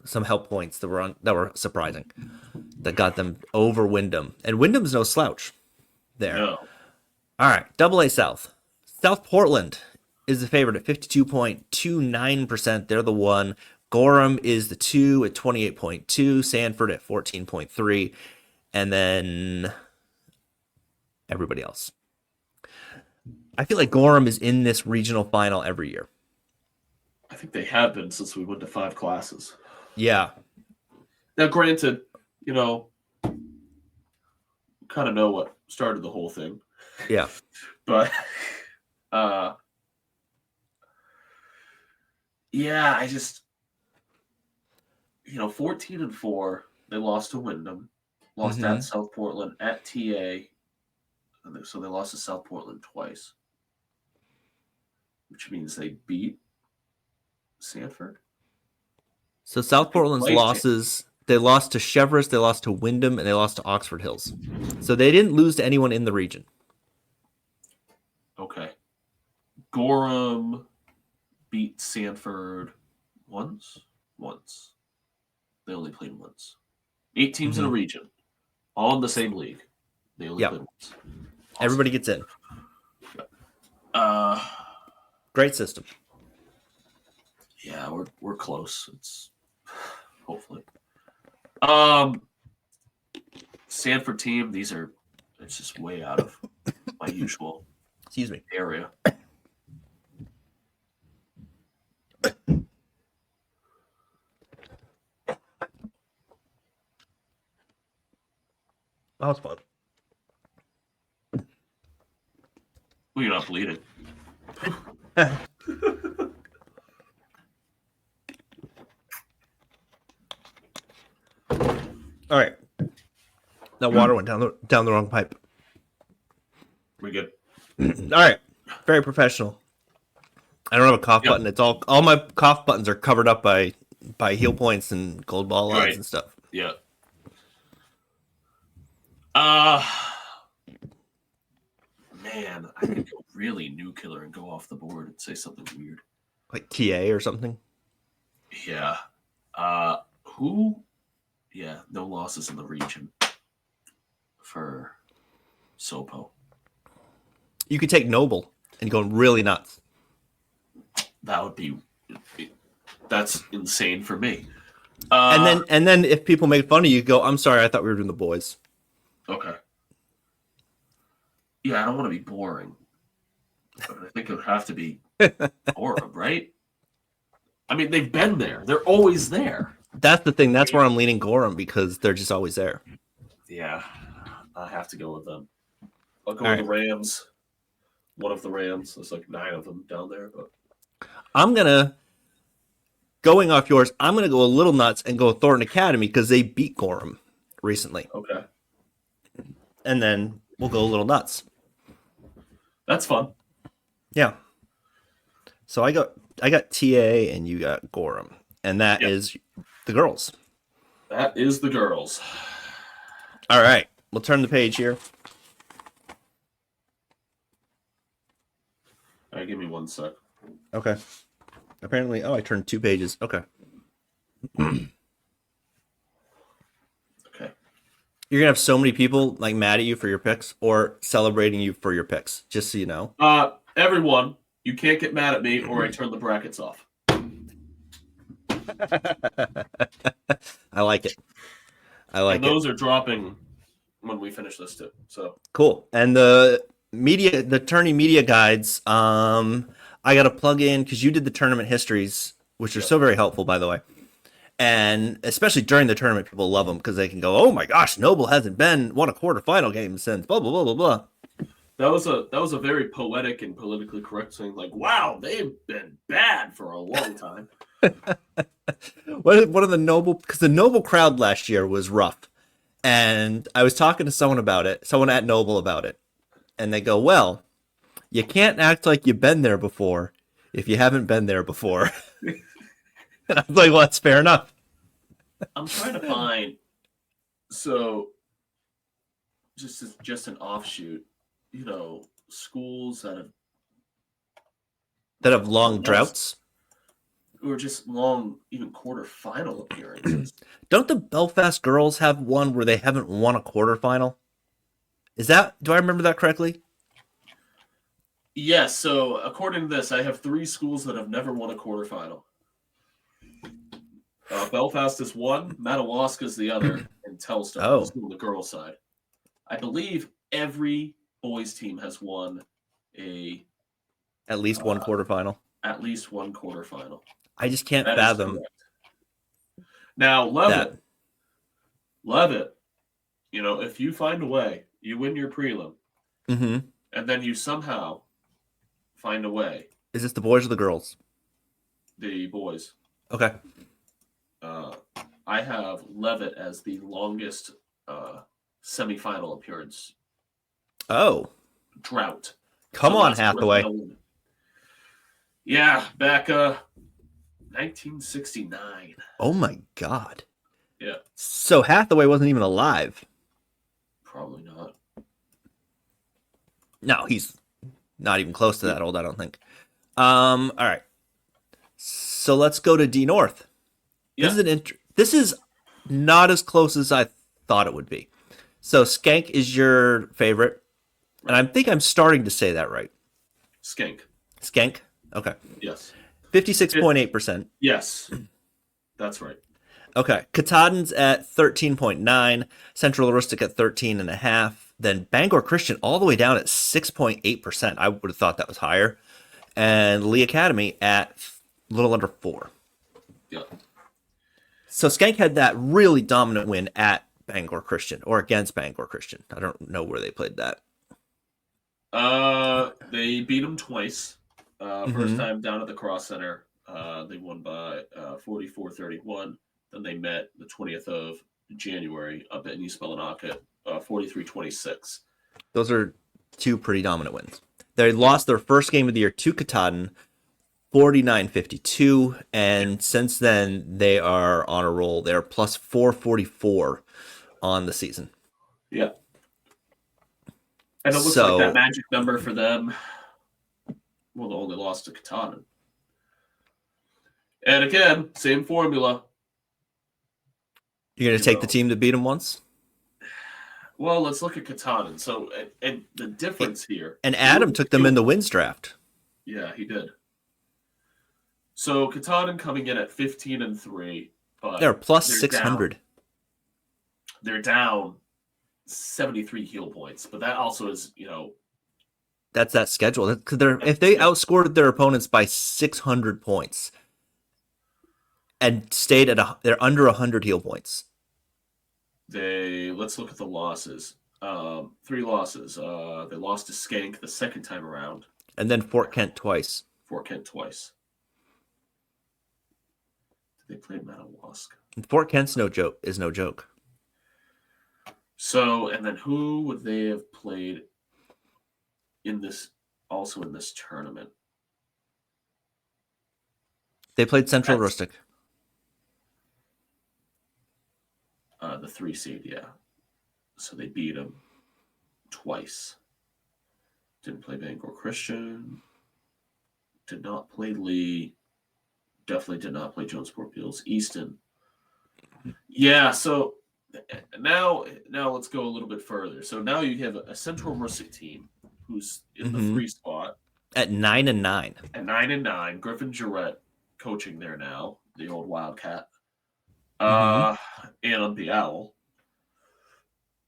some help points that were surprising, that got them over Wyndham. And Wyndham's no slouch there. No. All right, AA South. South Portland is the favorite at 52.29%. They're the 1. Gorham is the 2 at 28.2. Sanford at 14.3. And then everybody else. I feel like Gorham is in this regional final every year. I think they have been since we went to 5 classes. Yeah. Now, granted, kind of know what started the whole thing. Yeah. But, I just, 14-4, they lost to Wyndham, lost at South Portland, at TA, so they lost to South Portland twice, which means they beat Sanford. So South Portland's losses, they lost to Chevers, they lost to Wyndham, and they lost to Oxford Hills. So they didn't lose to anyone in the region. Okay. Gorham beat Sanford once. They only played once. 8 teams in a region, all in the same league. They only played once. Awesome. Everybody gets in. Great system. Yeah, we're close. It's hopefully. Sanford team, it's just way out of my usual area. That was fun. Well, you're not bleeding. All right. That water went down the wrong pipe. We good. All right. Very professional. I don't have a cough button. It's all my cough buttons are covered up by heel points and gold ball lines and stuff. Yeah. Man, I could go really nuclear and go off the board and say something weird. Like TA or something? Yeah. Who? Yeah, no losses in the region for Sopo. You could take Noble and go really nuts. That's insane for me. And then if people make fun of you, go, I'm sorry, I thought we were doing the boys. Okay. Yeah, I don't want to be boring. But I think it would have to be Gorham, right? I mean, they've been there. They're always there. That's the thing. That's where I'm leaning Gorham because they're just always there. Yeah, I have to go with them. I'll go All with right. the Rams. One of the Rams. There's like 9 of them down there, but I'm gonna going off yours. I'm gonna go a little nuts and go with Thornton Academy because they beat Gorham recently, okay, and then we'll go a little nuts. that's fun. Yeah. So I got TA and you got Gorham, and that Yep. is the girls. That is the girls. All right. We'll turn the page here. All right, give me 1 sec. Okay. Apparently, I turned 2 pages. Okay. Okay. You're gonna have so many people like mad at you for your picks or celebrating you for your picks. Just so you know. Everyone, you can't get mad at me or I turn the brackets off. I like it. I like and it. those are dropping when we finish this too. So Cool. And the tourney media guides, I got to plug in because you did the tournament histories, which are so very helpful, by the way. And especially during the tournament, people love them because they can go, "Oh my gosh, Noble hasn't won a quarterfinal game since blah blah blah blah blah." that was a very poetic and politically correct saying, like, wow, they've been bad for a long time. One of the Noble, because the Noble crowd last year was rough, and I was talking to someone about it, someone at Noble about it, and they go, "Well, you can't act like you've been there before if you haven't been there before." And I was like, "Well, that's fair enough." I'm trying to find so just an offshoot, schools That have long lost, droughts. or just long even quarterfinal appearances. Don't the Belfast girls have one where they haven't won a quarterfinal? Do I remember that correctly? Yes, so according to this, I have 3 schools that have never won a quarterfinal. Belfast is one, Madawaska is the other, and Telstar is on the girls' side. I believe every boys' team has won at least one quarterfinal. At least one quarterfinal. I just can't fathom. Now, Levitt, if you find a way, you win your prelim, and then you somehow find a way. Is this the boys or the girls? The boys. Okay. I have Levitt as the longest semifinal appearance. Oh. Drought. Come on, Hathaway. Yeah, back 1969. Oh my God. Yeah. So Hathaway wasn't even alive. Probably not. No, he's not even close to that old, I don't think. All right. So let's go to D North. Yeah. This is not as close as I thought it would be. So Skank is your favorite. And I think I'm starting to say that right. Skank. Okay. Yes. 56.8%. Yes. That's right. Okay. Katahdin's at 13.9, Central Aristic at 13.5, then Bangor Christian all the way down at 6.8%. I would have thought that was higher. And Lee Academy at a little under 4. Yeah. So Skank had that really dominant win at Bangor Christian or against Bangor Christian. I don't know where they played that. They beat them twice. First time down at the Cross Center. They won by 44-31. Then they met the 20th of January up at East Millinocket, 43-26. Those are 2 pretty dominant wins. They lost their first game of the year to Katahdin, 49-52, and since then they are on a roll. They're plus 444 on the season. Yeah. And it looks like that magic number for them, well, they only lost to Katahdin. And again, same formula. You're going to take the team that beat them once? Well, let's look at Katahdin. So, and the difference here. And Adam took them in the wins draft. Yeah, he did. So Katahdin coming in at 15-3, but they're plus 600. They're down 73 heel points, but that also is, that's that schedule. If they outscored their opponents by 600 points, and stayed at they're under 100 heal points. Let's look at the losses. 3 losses. They lost to Skank the second time around. And then Fort Kent twice. Fort Kent twice. Did they play Madawaska? Fort Kent's no joke. Is no joke. So, and then who would they have played in this tournament? They played Central Rustic. The 3 seed, yeah. So they beat them twice. Didn't play Bangor Christian. Did not play Lee. Definitely did not play Jonesport Beals. Easton. Yeah, so now let's go a little bit further. So now you have a Central Rustic team who's in the 3 spot. At 9-9. At 9-9. Griffin Jarrett coaching there now, the old Wildcat. And on the Owl.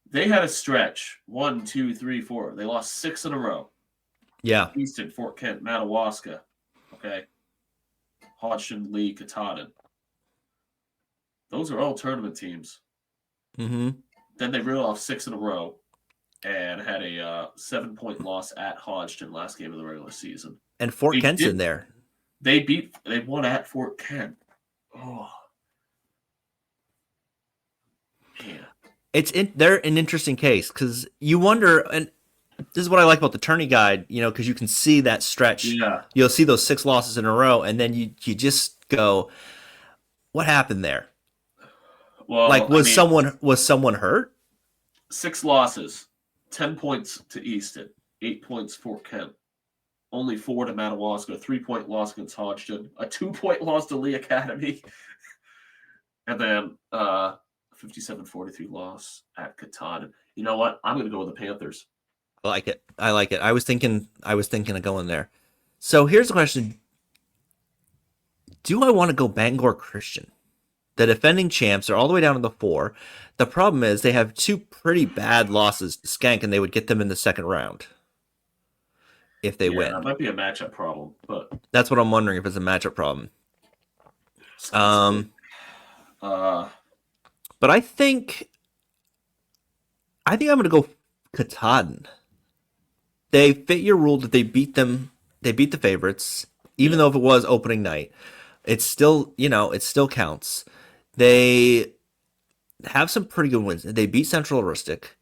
They had a stretch. 1, 2, 3, 4. They lost 6 in a row. Yeah. Easton, Fort Kent, Madawaska. Okay. Hodgson, Lee, Katahdin. Those are all tournament teams. Then they reeled off 6 in a row and had a 7-point loss at Hodgson last game of the regular season. And Fort Kent's in there. They won at Fort Kent. Oh. Man. They're an interesting case because you wonder, and this is what I like about the tourney guide, because you can see that stretch. Yeah. You'll see those 6 losses in a row, and then you just go, what happened there? Well, was someone hurt? 6 losses, 10 points to Easton, 8 points Fort Kent, only 4 to Madawaska, 3-point loss against Hodgson, a 2-point loss to Lee Academy, and then 57-43 loss at Katahdin. You know what? I'm going to go with the Panthers. I like it. I was thinking of going there. So here's the question. Do I want to go Bangor Christian? The defending champs are all the way down to the 4. The problem is they have 2 pretty bad losses to Skank, and they would get them in the second round if they win. That might be a matchup problem, but that's what I'm wondering, if it's a matchup problem. But I think I'm going to go Katahdin. They fit your rule that they beat them. They beat the favorites, even though if it was opening night, it's still, it still counts. They have some pretty good wins. They beat Central Rustic.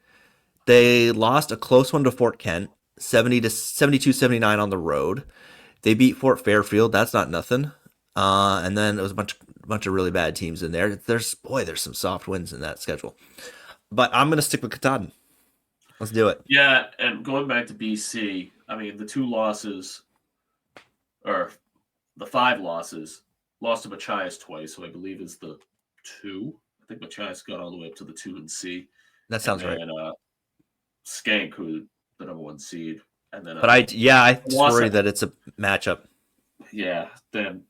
They lost a close one to Fort Kent, 72-79 on the road. They beat Fort Fairfield. That's not nothing. And then it was a bunch of really bad teams in there. There's some soft wins in that schedule. But I'm going to stick with Katahdin. Let's do it. Yeah, and going back to BC, I mean, the 2 losses, or the 5 losses, lost to Machias twice, who I believe is the 2. I think Machias got all the way up to the 2 and C. That sounds right. And Skank, who the number 1 seed. And then, but I worry that it's a matchup. Yeah, then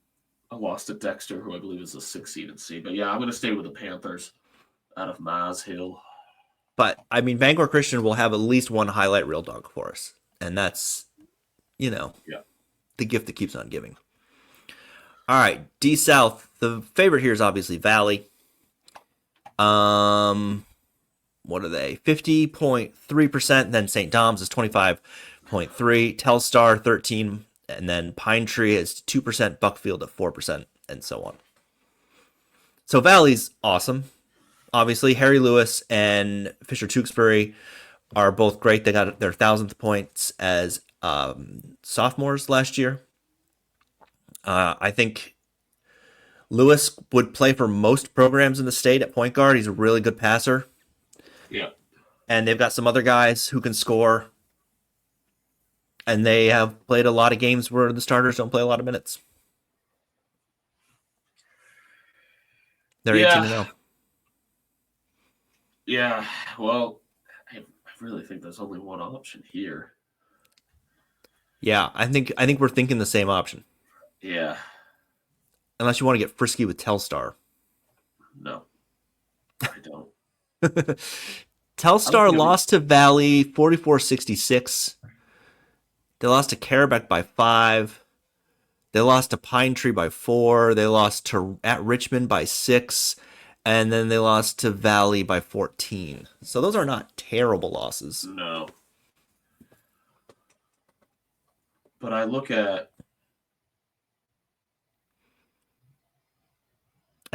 I lost to Dexter, who I believe is a 6 seed in C. But yeah, I'm going to stay with the Panthers out of Maz Hill. But, I mean, Bangor Christian will have at least one highlight reel dog for us. And that's, the gift that keeps on giving. All right, D South. The favorite here is obviously Valley. What are they? 50.3%. Then St. Dom's is 25.3%. Telstar 13%. And then Pine Tree is 2%. Buckfield at 4%. And so on. So Valley's awesome. Obviously, Harry Lewis and Fisher Tewksbury are both great. They got their 1,000th points as sophomores last year. I think Lewis would play for most programs in the state at point guard. He's a really good passer. Yeah. And they've got some other guys who can score. And they have played a lot of games where the starters don't play a lot of minutes. They're 18-0. Yeah, well, I really think there's only one option here. Yeah, I think we're thinking the same option. Yeah. Unless you want to get frisky with Telstar. No, I don't. Telstar lost to Valley 44-66. They lost to Carabec by 5. They lost to Pine Tree by 4. They lost to at Richmond by 6. And then they lost to Valley by 14. So those are not terrible losses. No. But I look at...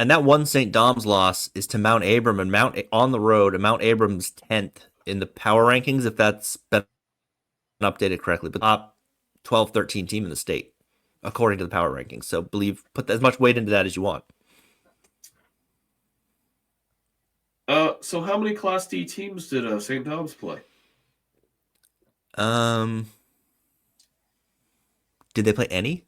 And that one St. Dom's loss is to Mount Abram and on the road, and Mount Abram's 10th in the power rankings, if that's been updated correctly, but top 12, 13 team in the state, according to the power rankings. So put as much weight into that as you want. So how many Class D teams did St. Dom's play? Did they play any?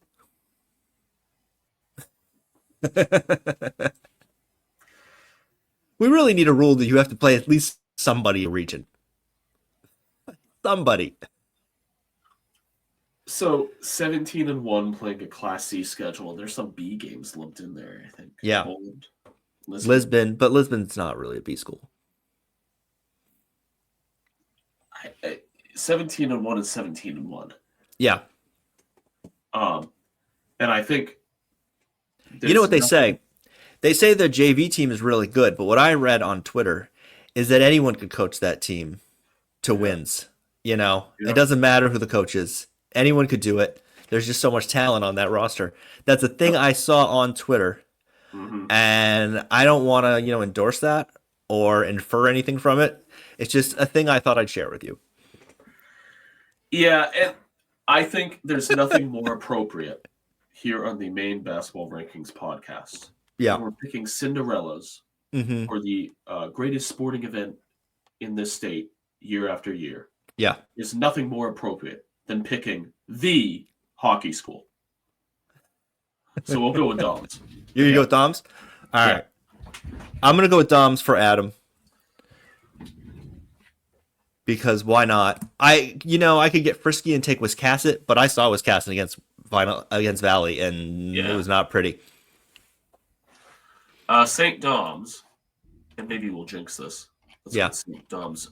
We really need a rule that you have to play at least somebody in region. Somebody. So 17-1 playing a Class C schedule. There's some B games lumped in there, I think. Yeah. Poland, Lisbon, but Lisbon's not really a B school. 17-1 is 17-1. Yeah. And I think you know what they say? They say the JV team is really good, but what I read on Twitter is that anyone could coach that team to wins. You know, It doesn't matter who the coach is. Anyone could do it. There's just so much talent on that roster. That's a thing I saw on Twitter. Mm-hmm. And I don't want to, endorse that or infer anything from it. It's just a thing I thought I'd share with you. Yeah, and I think there's nothing more appropriate here on the main Basketball Rankings podcast. Yeah. We're picking Cinderellas for the greatest sporting event in this state year after year. Yeah. There's nothing more appropriate than picking the hockey school. So we'll go with Dom's. You're going to go with Dom's? All right. I'm going to go with Dom's for Adam. Because why not? I could get frisky and take Wiscasset, but I saw Wiscasset against Valley, and it was not pretty. St. Dom's, and maybe we'll jinx this. Let's look at St. Dom's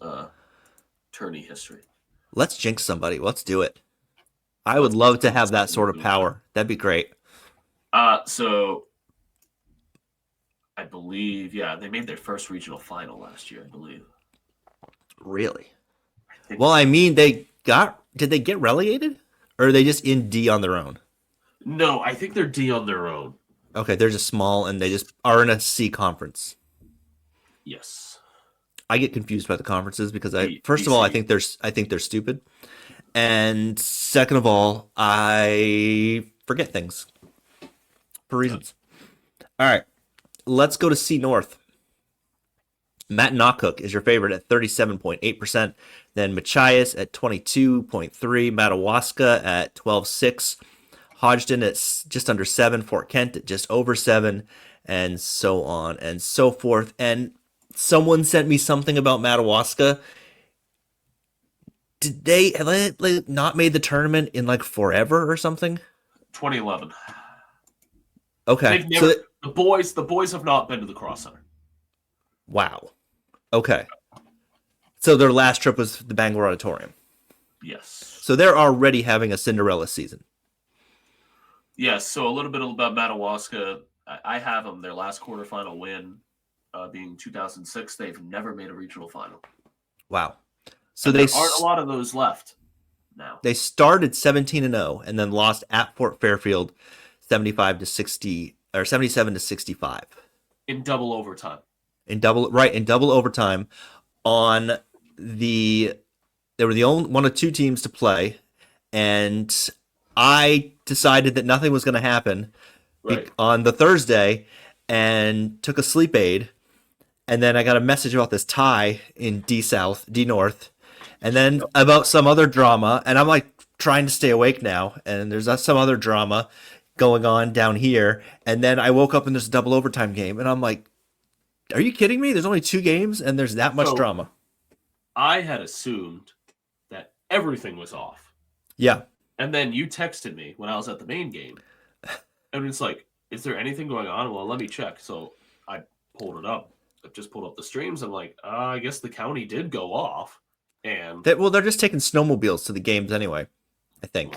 tourney history. Let's jinx somebody. Let's do it. I would love to have that sort of power. That'd be great. So I believe, they made their first regional final last year, I believe. Really? Well, I mean, did they get relegated? Or are they just in D on their own? No, I think they're D on their own. Okay, they're just small and they just are in a C conference. Yes. I get confused by the conferences because first of all, I think they're stupid. And second of all, I forget things for reasons. All right, let's go to C North. Matt Knockhook is your favorite at 37.8%. Then Machias at 22.3%. Madawaska at 12.6%. Hodgdon at just under 7%. Fort Kent at just over 7%. And so on and so forth. And someone sent me something about Madawaska. Have they not made the tournament in like forever or something? 2011. Okay. The boys have not been to the Cross Center. Wow. Okay. So their last trip was the Bangor Auditorium. Yes. So they're already having a Cinderella season. Yes. So a little bit about Madawaska. I have them. Their last quarterfinal win being 2006. They've never made a regional final. Wow. So there aren't a lot of those left now. They started 17-0 and then lost at Fort Fairfield 75-60 or 77-65 in double overtime. In double overtime on they were the only one of two teams to play, and I decided that nothing was going to happen on the Thursday and took a sleep aid, and then I got a message about this tie in D North, and then about some other drama, and I'm like trying to stay awake now, and there's some other drama going on down here, and then I woke up and there's a double overtime game, and I'm like, are you kidding me? There's only 2 games and there's that much drama. I had assumed that everything was off. Yeah. And then you texted me when I was at the main game. And it's like, is there anything going on? Well, let me check. So I pulled it up. I just pulled up the streams. I'm like, I guess the county did go off. And they're just taking snowmobiles to the games anyway. I think.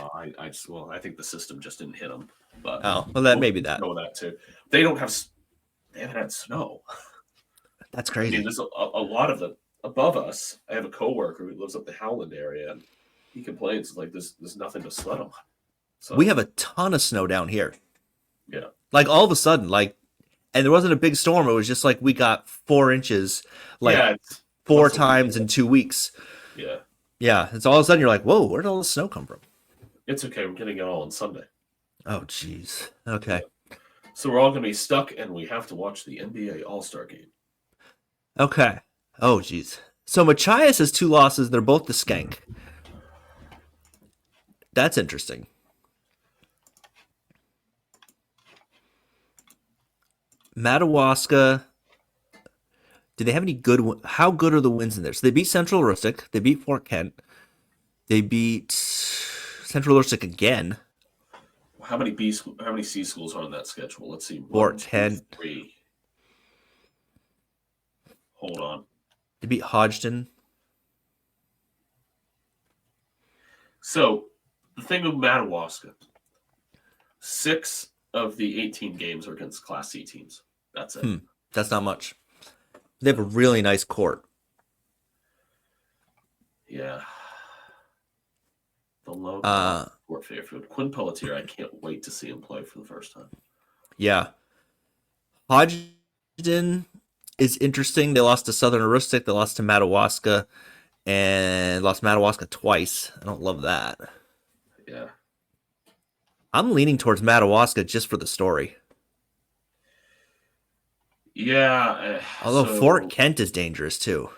Well, I think the system just didn't hit them, but Oh, well, that maybe that. know that too. They don't have. They haven't had snow. That's I mean, crazy. there's a lot of the above us. I have a coworker who lives up the Howland area, and he complains like there's nothing to sled on. We So have a ton of snow down here. yeah, Like all of a sudden, like, and there wasn't a big storm. It was just like we got 4 inches, like yeah, it's four once a week. times in 2 weeks. Yeah, Yeah, it's all of a sudden you're like, whoa, where did all the snow come from? it's okay. We're getting it all on Sunday. Oh, jeez. Yeah. Okay. So we're all going to be stuck, and we have to watch the NBA All Star game. Okay. Oh, jeez. So Machias has 2 losses. They're both the Skank. That's interesting. Madawaska. Do they have any good? How good are the wins in there? So they beat Central Rustic. They beat Fort Kent. They beat Central Rustic again. How many How many C schools are on that schedule? Let's see. Fort One, two, Kent. three. Hold on. They beat Hodgdon. So the thing with Madawaska, 6 of the 18 games are against Class C teams. That's it. That's not much. They have a really nice court. Yeah. The low Fort Fairfield. Quinn Pelletier, I can't wait to see him play for the first time. Yeah. Hodgdon is interesting. They lost to Southern Aroostook. They lost to Madawaska. And lost Madawaska twice. I don't love that. Yeah. I'm leaning towards Madawaska just for the story. Yeah. Although Fort Kent is dangerous too.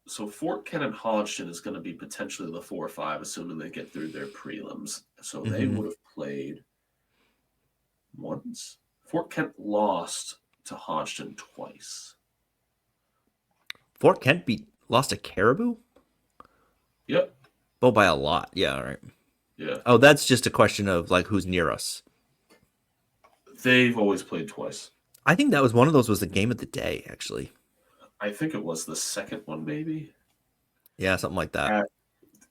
So Fort Kent and Hodgdon is going to be potentially the 4 or 5, assuming they get through their prelims. So they would have played once. Fort Kent lost to Hodgdon twice. Fort Kent lost to Caribou? Yep. Oh, by a lot. Yeah, all right. Yeah. Oh, that's just a question of like who's near us. They've always played twice. I think that was one of those was the game of the day, actually. I think it was the second one, maybe. Yeah, something like that.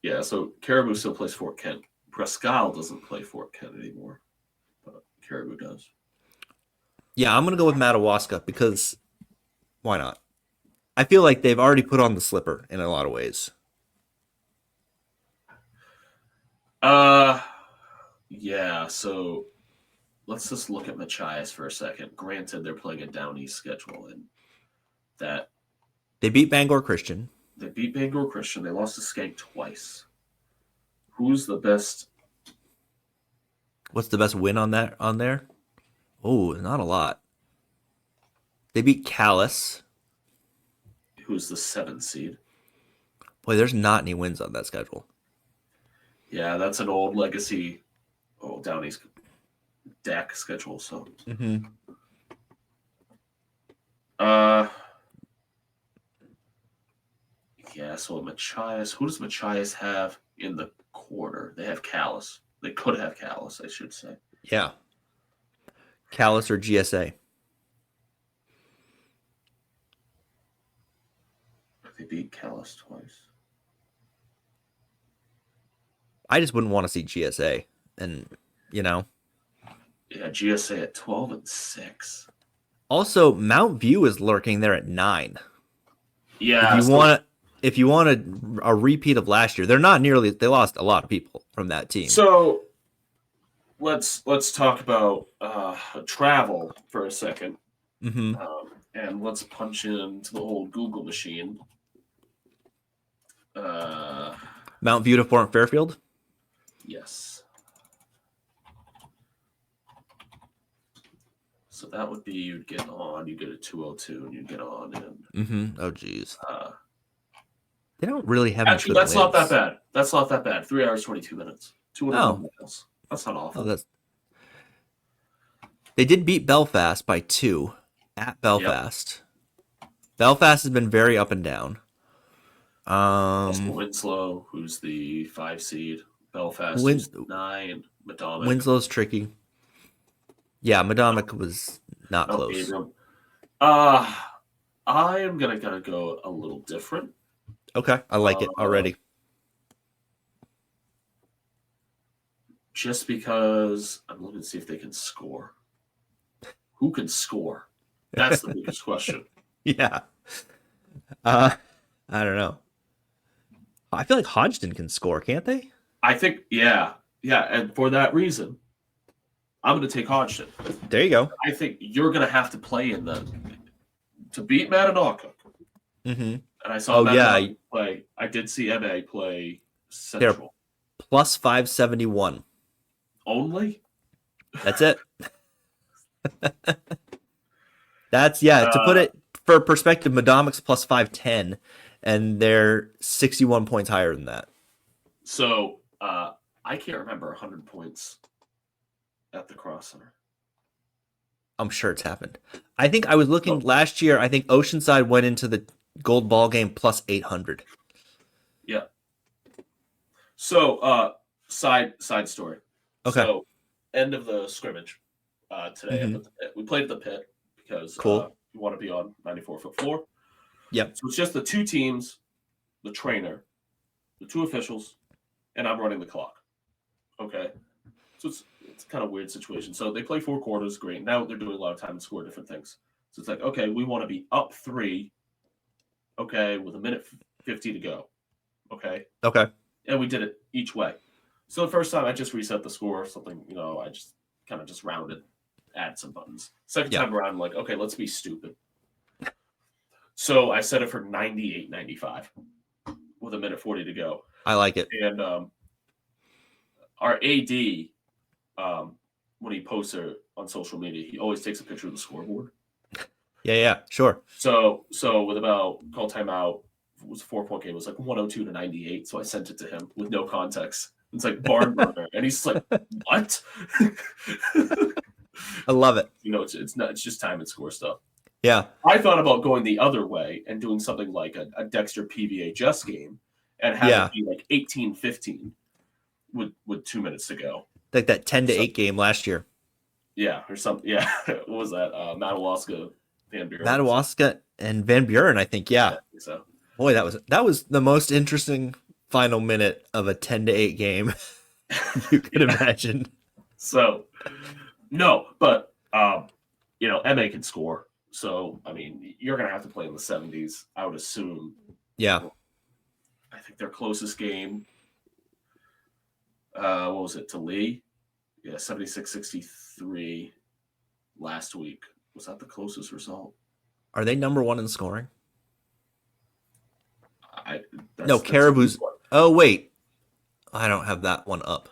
Yeah, so Caribou still plays Fort Kent. Prescal doesn't play Fort Kent anymore, but Caribou does. Yeah, I'm going to go with Madawaska because why not? I feel like they've already put on the slipper in a lot of ways. Yeah, so let's just look at Machias for a second. Granted, they're playing a Down East schedule, and that They beat Bangor Christian. they beat Bangor Christian. They lost to Skank twice. Who's the best? What's the best win on there? Oh, not a lot. They beat Callus. Who's the 7 seed? Boy, there's not any wins on that schedule. Yeah, that's an old legacy, Down East deck schedule. So, yeah. So Machias. Who does Machias have in the quarter? They have Callus. They could have Callus, I should say. Yeah. Callus or GSA. They beat Callus twice. I just wouldn't want to see GSA, and Yeah, GSA at 12-6. Also, Mount View is lurking there at 9. Yeah, if you want a repeat of last year, they're not nearly. They lost a lot of people from that team. So let's talk about travel for a second, and let's punch into the old Google machine. Mount View to Fort Fairfield. Yes. So that would be you get a 202, and you get on in. Oh, geez. They don't really have any Actually, good that's wins. not that bad. That's not that bad. 3 hours, 22 minutes. 201 miles. That's not awful. They did beat Belfast by 2 at Belfast. Yep. Belfast has been very up and down. Winslow, who's the 5 seed. Belfast, who's 9. Madomic. Winslow's tricky. Yeah, Madomic was not close. Abram. I am gonna go a little different. Okay, I like it already. just because I'm looking to see if they can score. Who can score? That's the biggest question. Yeah. Uh, I don't know. I feel like Hodgson can score, can't they? I think, yeah, and for that reason, I'm going to take Hodgson. There you go. I think you're going to have to play in the to beat Matanaka. Mm-hmm. And I saw Oh yeah, Matanaka play. I did see MA play they're Central. plus 571. Only? That's it. That's to put it for perspective, Madomic's plus 510, and they're 61 points higher than that. So I can't remember 100 points at the Cross Center. I'm sure it's happened. I think I was looking last year. I think Oceanside went into the gold ball game plus 800. Yeah. So side story. Okay. So end of the scrimmage today. We played at the pit because we want to be on 94-foot floor. Yep. So it's just the two teams, the trainer, the two officials, and I'm running the clock. Okay. So it's kind of a weird situation. So they play 4 quarters, great. Now they're doing a lot of time and score different things. So it's like, okay, we want to be up 3, okay, with a minute 50 to go. Okay. Okay. And we did it each way. So the first time I just reset the score or something, I just kind of just rounded, add some buttons. Second time around, I'm like, okay, let's be stupid. So I set it for 98-95 with a minute 40 to go. I like it. And our AD, when he posts it on social media, he always takes a picture of the scoreboard. Yeah, sure. So with about call timeout, it was a 4-point game. It was like 102-98. So I sent it to him with no context. It's like barn burner, and he's like, "What?" I love it. It's not. It's just time and score stuff. Yeah. I thought about going the other way and doing something like a Dexter PVHS game and having it be like 18-15 with 2 minutes to go. Like that 10-8 game last year. Yeah, or something. Yeah. What was that? Madawaska, Van Buren. Madawaska and Van Buren, I think. Yeah. I think so. Boy, that was the most interesting final minute of a 10-8 game you could imagine. So, no, but MA can score. So, I mean, you're going to have to play in the 70s, I would assume. Yeah. I think their closest game, what was it, to Lee? Yeah, 76-63 last week. Was that the closest result? Are they number 1 in scoring? No, Caribou's. Oh, wait. I don't have that one up.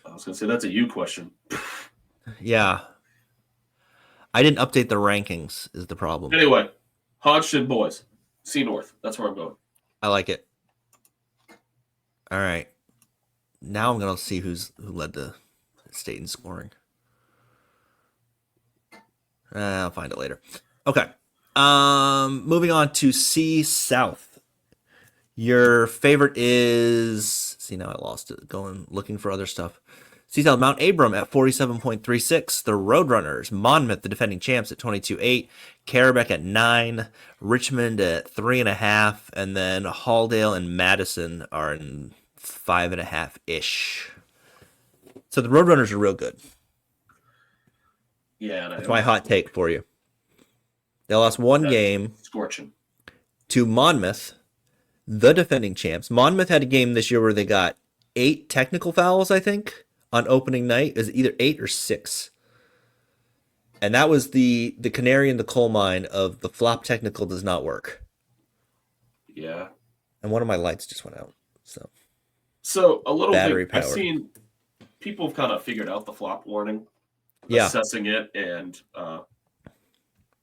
I was going to say, that's a you question. Yeah. I didn't update the rankings is the problem. Anyway, Hodgson boys. C North. That's where I'm going. I like it. All right. Now I'm going to see who led the state in scoring. I'll find it later. Okay. Moving on to C South. Your favorite is... See, now I lost it. Looking for other stuff. C South, Mount Abram at 47.36. The Roadrunners, Monmouth, the defending champs, at 22.8. Carabec at 9. Richmond at 3.5. And then Halldale and Madison are in 5.5-ish. So the Roadrunners are real good. Yeah. That's my hot take for you. They lost one game scorching to Monmouth, the defending champs. Monmouth had a game this year where they got 8 technical fouls, I think, on opening night. Is it either 8 or 6? And that was the canary in the coal mine of the flop technical does not work. Yeah. And one of my lights just went out. So a little battery bit, powered. I've seen people have kind of figured out the flop warning, Yeah. assessing it, and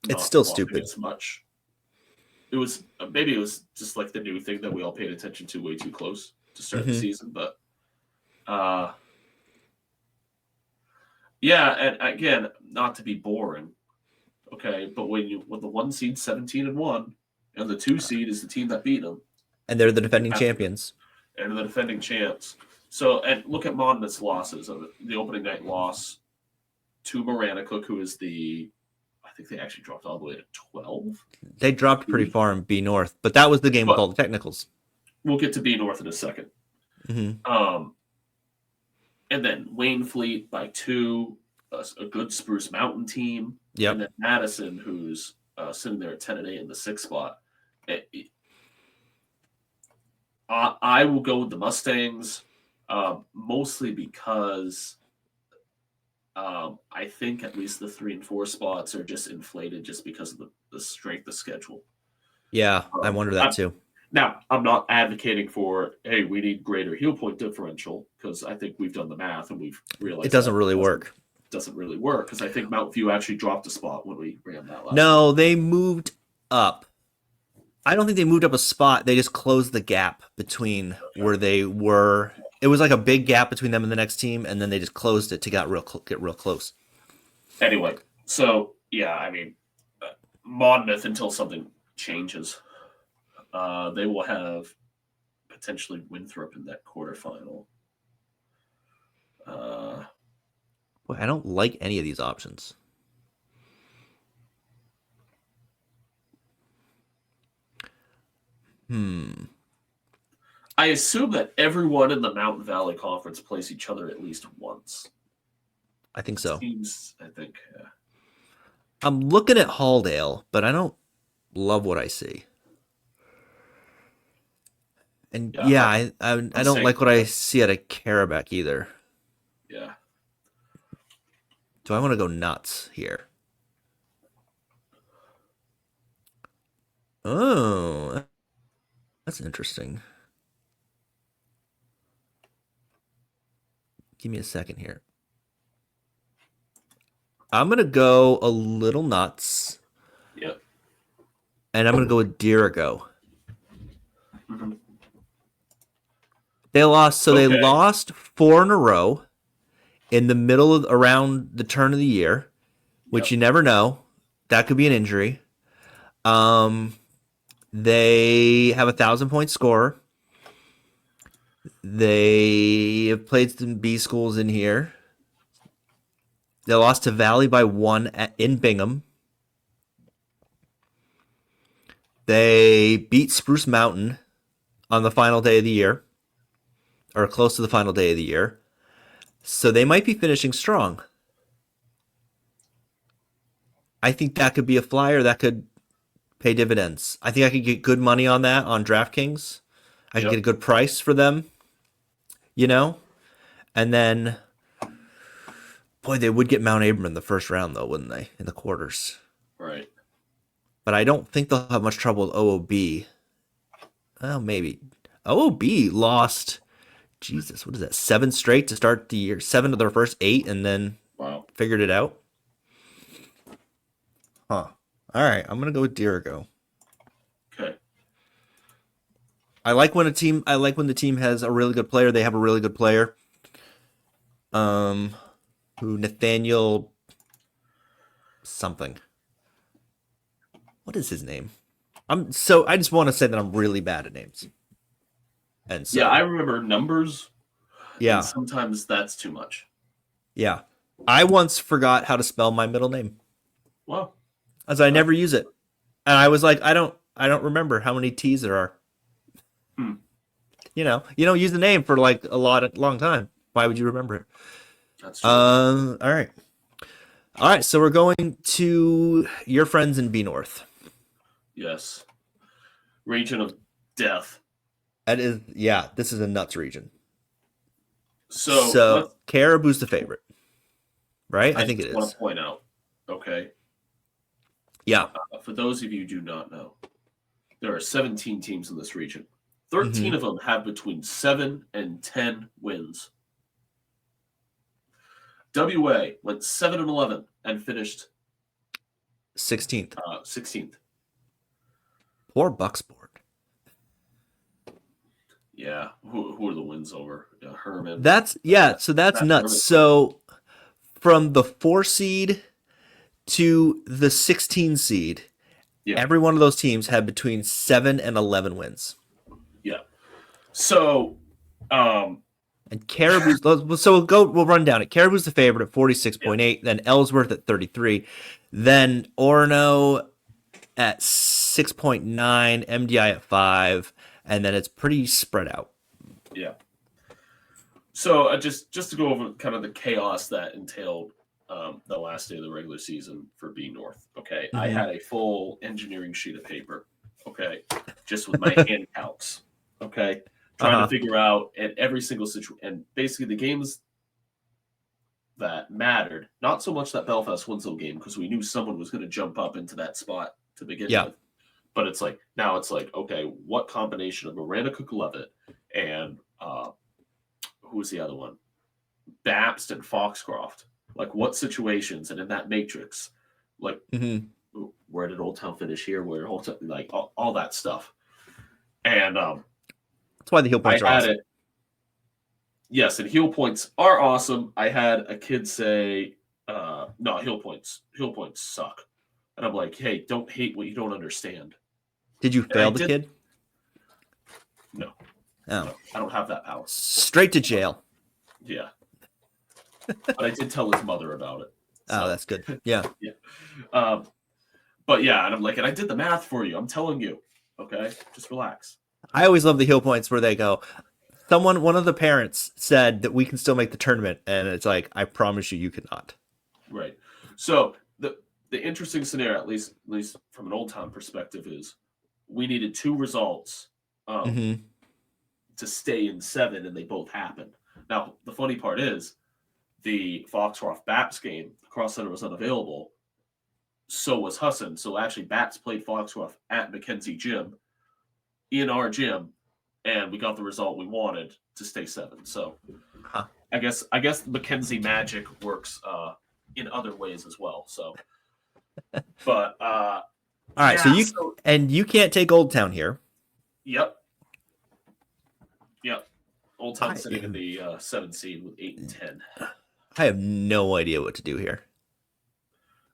It's still stupid. as much. It was maybe it was just like the new thing that we all paid attention to way too close to start the season, but yeah, and again, not to be boring, okay, but when the 1 seed 17-1 and the 2 seed is the team that beat them, And they're the defending champions. And the defending champs. So, and look at Monmouth's losses. The opening night loss to Maranacook, who is I think they actually dropped all the way to 12. They dropped pretty far in B North, but that was the game with all the technicals. We'll get to B North in a second. Mm-hmm. and then Waynefleet by 2, a good Spruce Mountain team, and Yep. then Madison, who's sitting there at 10-8 in the 6th spot. I will go with the Mustangs, mostly because I think at least the 3 and 4 spots are just inflated just because of the strength of schedule. Yeah, I wonder that too. Now, I'm not advocating for, hey, we need greater heel point differential, because I think we've done the math and we've realized It doesn't really work. Doesn't really work, because I think Mountain View actually dropped a spot when we ran that last No, week. they moved up. I don't think they moved up a spot. They just closed the gap between where they were. It was like a big gap between them and the next team, and then they just closed it to get real close. Anyway, so yeah, I mean, Monmouth, until something changes, they will have potentially Winthrop in that quarterfinal. Boy, I don't like any of these options. I assume that everyone in the Mountain Valley Conference plays each other at least once. I think so. Teams, I think. Yeah. I'm looking at Halldale, but I don't love what I see. And yeah, I don't like what I see out of Karabakh either. Yeah. Do I want to go nuts here? Oh, that's interesting. Give me a second here. I'm going to go a little nuts. Yep. And I'm going to go with Dirigo. Mm-hmm. They lost, so they lost 4 in a row in the middle of around the turn of the year, which you never know. That could be an injury. They have 1,000-point scorer. They have played some B schools in here. They lost to Valley by 1 in Bingham. They beat Spruce Mountain on the final day of the year, or close to the final day of the year. So they might be finishing strong. I think that could be a flyer that could pay dividends. I think I could get good money on that on DraftKings. I could get a good price for them, you know? And then, boy, they would get Mount Abram in the first round, though, wouldn't they? In the quarters. Right. But I don't think they'll have much trouble with OOB. Well, maybe. OOB lost, Jesus, what is that? 7 straight to start the year. 7 of their first 8, and then figured it out. Huh. All right, I'm gonna go with Dirigo. Okay. I like when the team has a really good player. They have a really good player. Who Nathaniel something. What is his name? I just want to say that I'm really bad at names. And so, yeah, I remember numbers. Yeah. And sometimes that's too much. Yeah. I once forgot how to spell my middle name. Wow. As I never use it. And I was like, I don't remember how many T's there are. You know, you don't use the name for like a long time. Why would you remember it? That's true. All right. So we're going to your friends in B North. Yes. Region of death. That is, yeah, this is a nuts region. So Caribou's the favorite, right? I think it is. I want to point out, okay? Yeah. For those of you who do not know, there are 17 teams in this region. 13 of them have between 7 and 10 wins. WA went 7-11 and finished 16th. 16th. Poor Bucksport. Yeah, who are the wins over? Herman. So that's nuts. Herman. So from the 4 seed to the 16 seed, every one of those teams had between 7 and 11 wins. Yeah. So, and Caribou's. So we'll run down it. Caribou's the favorite at 46.8. Then Ellsworth at 33. Then Orono at 6.9. MDI at 5. And then it's pretty spread out. Yeah. So just to go over kind of the chaos that entailed the last day of the regular season for B North. Okay, I Mm-hmm. had a full engineering sheet of paper. Okay, just with my hand counts. Okay, trying to Uh-huh. figure out at every single situation, and basically the games that mattered. Not so much that Belfast Winslow game because we knew someone was going to jump up into that spot to begin Yeah. with. But it's like now it's like okay, what combination of Miranda Cook-Levitt and who was the other one? Babst and Foxcroft. Like what situations and in that matrix, like Mm-hmm. where did Old Town finish here? Where Old Town, like all that stuff. And That's why the heel I points are had awesome. it. Yes, and heel points are awesome. I had a kid say, "No, heel points suck," and I'm like, "Hey, don't hate what you don't understand." Did you And I fail the did. kid? No, Oh. no, I don't have that power. Straight to jail. Yeah, but I did tell his mother about it. Oh, So that's good. Yeah. yeah, um, but yeah, and I'm like, and I did the math for you. I'm telling you, okay, just relax. I always love the heel points where they go, one of the parents said that we can still make the tournament, and it's like, I promise you, you cannot. Right. So the interesting scenario, at least from an Old Town perspective, is we needed two results Mm-hmm. to stay in 7, and they both happened. Now the funny part is the Foxcroft Baps game, the cross center was unavailable. So was Husson. So actually, Baps played Foxcroft at Mackenzie Gym in our gym, and we got the result we wanted to stay 7. So Huh. I guess Mackenzie magic works in other ways as well. So, but All right, so yeah, so you can't take Old Town here. yep, yep. Old Town I sitting in the 7 seed with 8 and 10. I have no idea what to do here.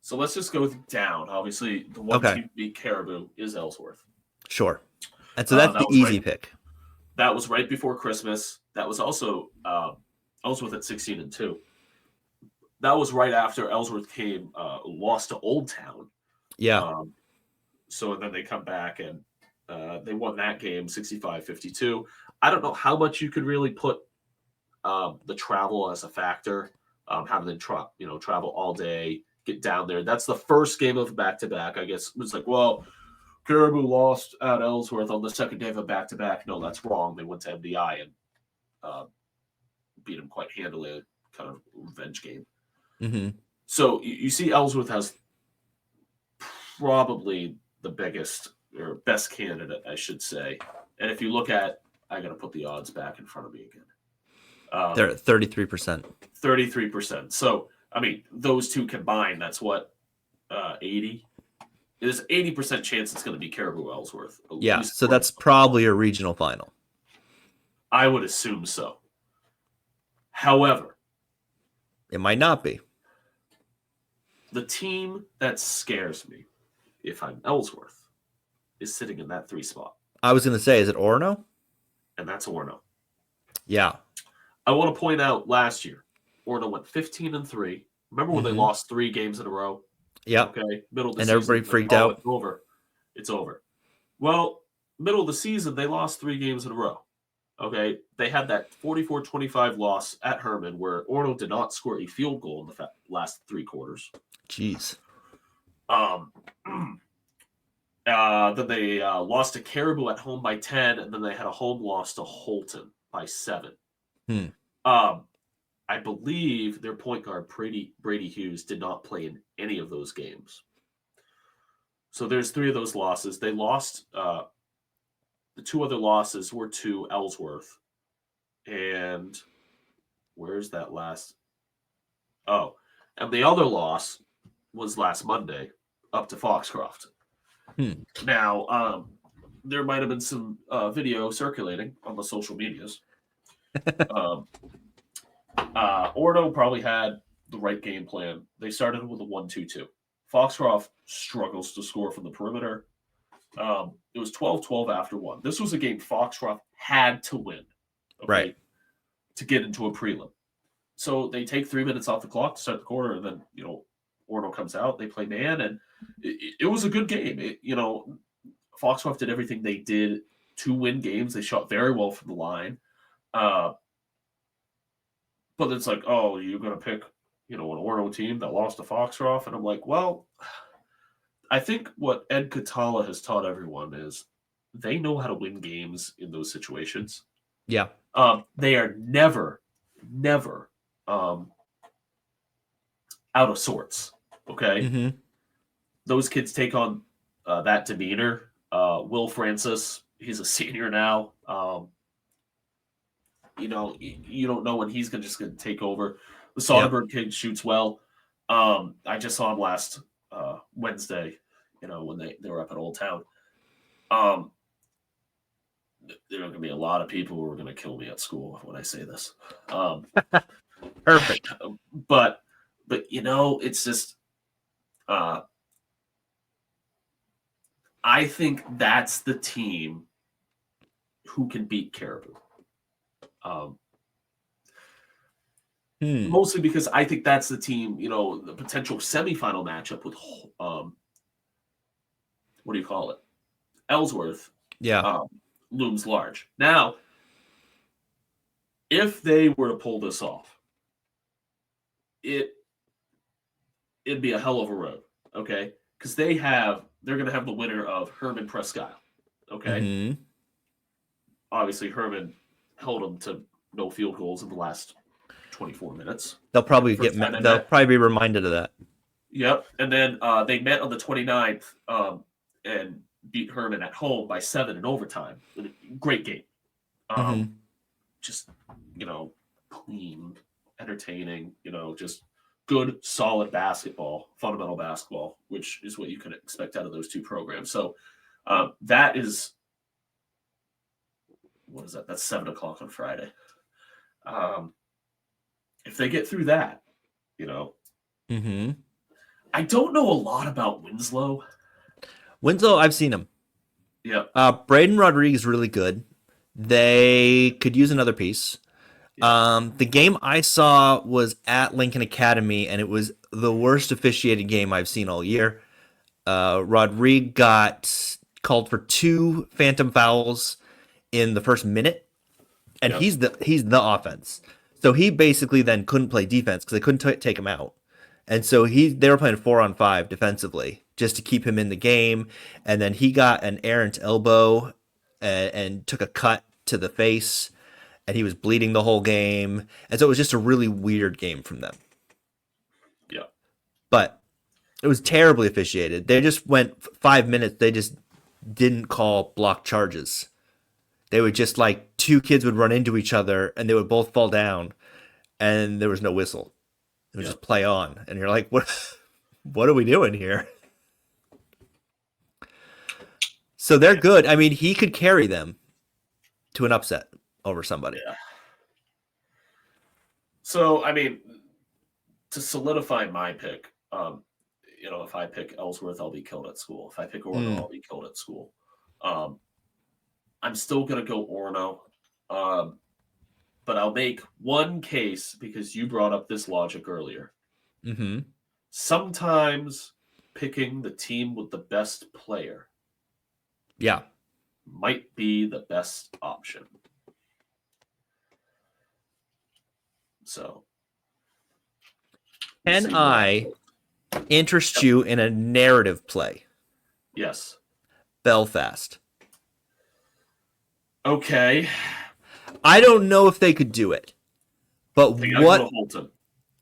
So let's just go down. Obviously, the one Okay, team to beat Caribou is Ellsworth. sure. And so that's That the was easy right. pick. That was right before Christmas. That was also Ellsworth at 16 and 2. That was right after Ellsworth came lost to Old Town. Yeah. So then they come back and they won that game 65-52. I don't know how much you could really put the travel as a factor, having to travel all day, get down there. That's the first game of back to back. I guess it was like, well, Caribou lost at Ellsworth on the second day of a back to back. No, that's wrong. They went to MDI and beat them quite handily, kind of revenge game. Mm-hmm. So you see, Ellsworth has probably the biggest or best candidate, I should say. And if you look at, I got to put the odds back in front of me again. They're at 33%. 33%. So, I mean, those two combined, that's what, 80? There's 80% chance it's going to be Caribou Ellsworth. Yeah, so that's probably a regional final. I would assume so. However, it might not be. The team that scares me, if I'm Ellsworth, is sitting in that 3 spot. I was going to say, is it Orono? And that's Orono. Yeah. I want to point out last year, Orono went 15 and 3. Remember when they lost 3 games in a row? Yeah. Okay. Middle of the and season, everybody freaked out. It's over. It's over. Well, middle of the season, they lost 3 games in a row. Okay. They had that 44-25 loss at Herman where Orono did not score a field goal in the last 3 quarters. Jeez. Then they lost to Caribou at home by 10, and then they had a home loss to Holton by 7. I believe their point guard, Brady Hughes, did not play in any of those games. So there's 3 of those losses. They lost. The 2 other losses were to Ellsworth. And where's that last? Oh, and the other loss was last Monday up to Foxcroft. Now, there might have been some video circulating on the social medias. Ordo probably had the right game plan. They started with a 1-2-2. Foxcroft struggles to score from the perimeter. It was 12-12 after 1. This was a game Foxcroft had to win, okay, right, to get into a prelim. So they take 3 minutes off the clock to start the quarter, and then Ordo comes out. They play man, and it was a good game. Foxcroft did everything they did to win games. They shot very well from the line. But it's like, oh, you're gonna pick, an Orono team that lost to Foxcroft, and I'm like, well, I think what Ed Catala has taught everyone is they know how to win games in those situations. Yeah. They are never um, out of sorts. Okay, Mm-hmm. those kids take on that demeanor. Will Francis, he's a senior now. You don't know when he's just going to take over. The Yep. Soderbergh kid shoots well. I just saw him last Wednesday. When they were up at Old Town. Um, there are going to be a lot of people who are going to kill me at school when I say this. Perfect. But it's just I think that's the team who can beat Caribou. Um, Hmm. Mostly because I think that's the team, the potential semifinal matchup with what do you call it? Ellsworth Yeah. um, looms large. Now, if they were to pull this off, it it'd be a hell of a road, okay? Because they're going to have the winner of Herman Prescott, okay? Mm-hmm. Obviously, Herman held them to no field goals in the last 24 minutes. They'll probably First time they they'll met. probably be reminded of that. Yep. And then they met on the 29th and beat Herman at home by 7 in overtime. Great game. Mm-hmm. Just, clean, entertaining, just good, solid basketball, fundamental basketball, which is what you can expect out of those two programs. So that is, what is that? That's 7 o'clock on Friday. If they get through that, Mm-hmm. I don't know a lot about Winslow. Winslow, I've seen him. Yeah. Braden Rodriguez is really good. They could use another piece. Yeah. The game I saw was at Lincoln Academy, and it was the worst officiated game I've seen all year. Rodriguez got called for 2 phantom fouls in the first minute, and Yep. he's the offense. So he basically then couldn't play defense because they couldn't take him out, and so they were playing 4-on-5 defensively just to keep him in the game. And then he got an errant elbow and took a cut to the face, and he was bleeding the whole game. And so it was just a really weird game from them. Yeah. But it was terribly officiated. They just went 5 minutes. They just didn't call block charges. They would just like 2 kids would run into each other and they would both fall down, and there was no whistle. It would Yeah. just play on, and you're like, what are we doing here? So they're good. I mean, he could carry them to an upset over somebody. Yeah. So, I mean, to solidify my pick, if I pick Ellsworth, I'll be killed at school. If I pick Orono, I'll be killed at school. I'm still going to go Orono, but I'll make one case because you brought up this logic earlier. Mm-hmm. Sometimes picking the team with the best player Yeah. might be the best option. So, we'll Can see where I interest you in a narrative play? Yes. Belfast. Okay. I don't know if they could do it, but They gotta go to Holton.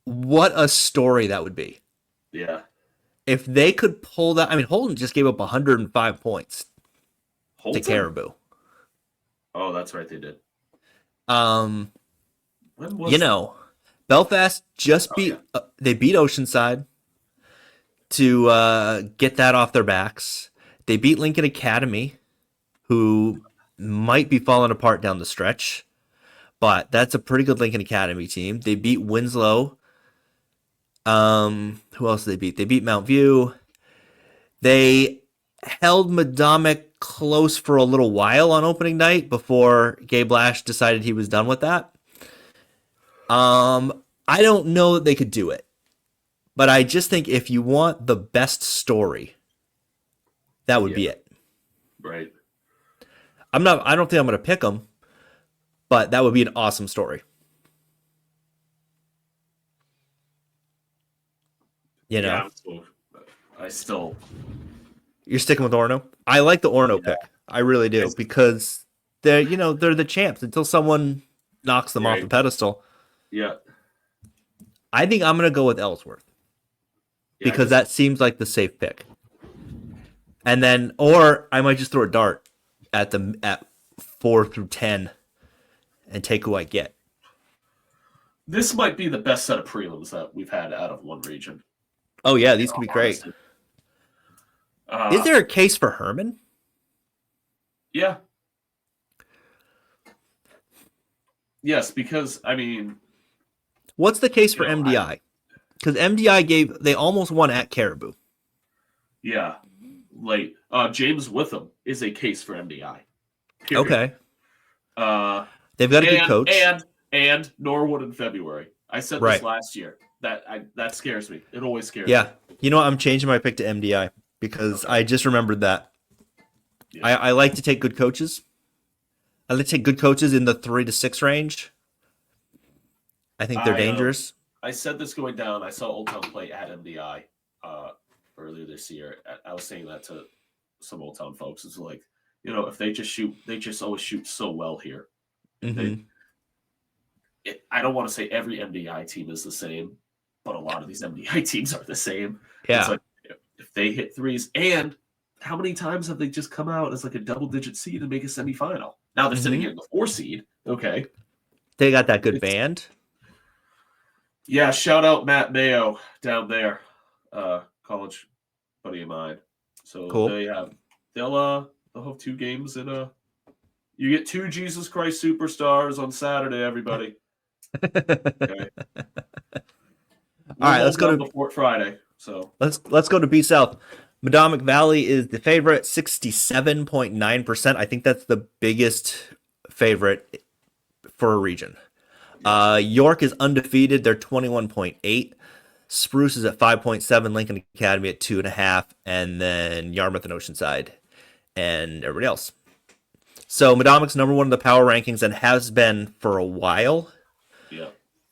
what a story that would be. Yeah. If they could pull that. I mean, Holden just gave up 105 points Holton? to Caribou. Oh, that's right, they did. Um, When was Belfast just beat. They beat Oceanside to get that off their backs. They beat Lincoln Academy, who might be falling apart down the stretch, but that's a pretty good Lincoln Academy team. They beat Winslow. Who else did they beat? They beat Mount View. They held Madomic close for a little while on opening night before Gabe Lash decided he was done with that. I don't know that they could do it, but I just think if you want the best story, that would be it. Right. I don't think I'm going to pick them, but that would be an awesome story. You know, Yeah, I still, you're sticking with Orno. I like the Orno yeah, pick. I really do because they're the champs until someone knocks them off the right, pedestal. yeah, I think I'm gonna go with Ellsworth yeah. I because just that seems like the safe pick. And then, or I might just throw a dart at 4 through 10 and take who I get. this might be the best set of prelims that we've had out of one region. Oh yeah, In these could all be great. honesty, Is uh, there a case for Herman? yeah, yes, because I mean, What's the case you for know, MDI? Because MDI they almost won at Caribou. yeah, like James Witham is a case for MDI. Period. Okay, Uh, they've got a good and coach, and and Norwood in February. I said this right? last year. That scares me. It always scares me. Yeah, you know what? I'm changing my pick to MDI because Okay. I just remembered that Yeah. I like to take good coaches. I like to take good coaches in the 3 to 6 range. I think they're I dangerous. I said this going down. I saw Old Town play at MDI earlier this year. I was saying that to some Old Town folks. It's like, if they just shoot, they just always shoot so well here. Mm-hmm. I don't want to say every MDI team is the same, but a lot of these MDI teams are the same. It's Yeah. like if they hit threes, and how many times have they just come out as like a double-digit seed and make a semifinal? Now they're sitting Mm-hmm. in the 4 seed. Okay, They got that good it's, band. yeah. Shout out Matt Mayo down there, college buddy of mine. So Cool. they'll have 2 games in a. You get 2 Jesus Christ superstars on Saturday, everybody. Okay. All We'll right, let's hold go down to the fort Friday. So let's go to B South. Madomic Valley is the favorite, 67.9%. I think that's the biggest favorite for a region. yes. York is undefeated. They're 21.8. Spruce is at 5.7. Lincoln Academy at 2.5, and then Yarmouth and Oceanside, and everybody else. So Madomic's number one in the power rankings and has been for a while. Yeah.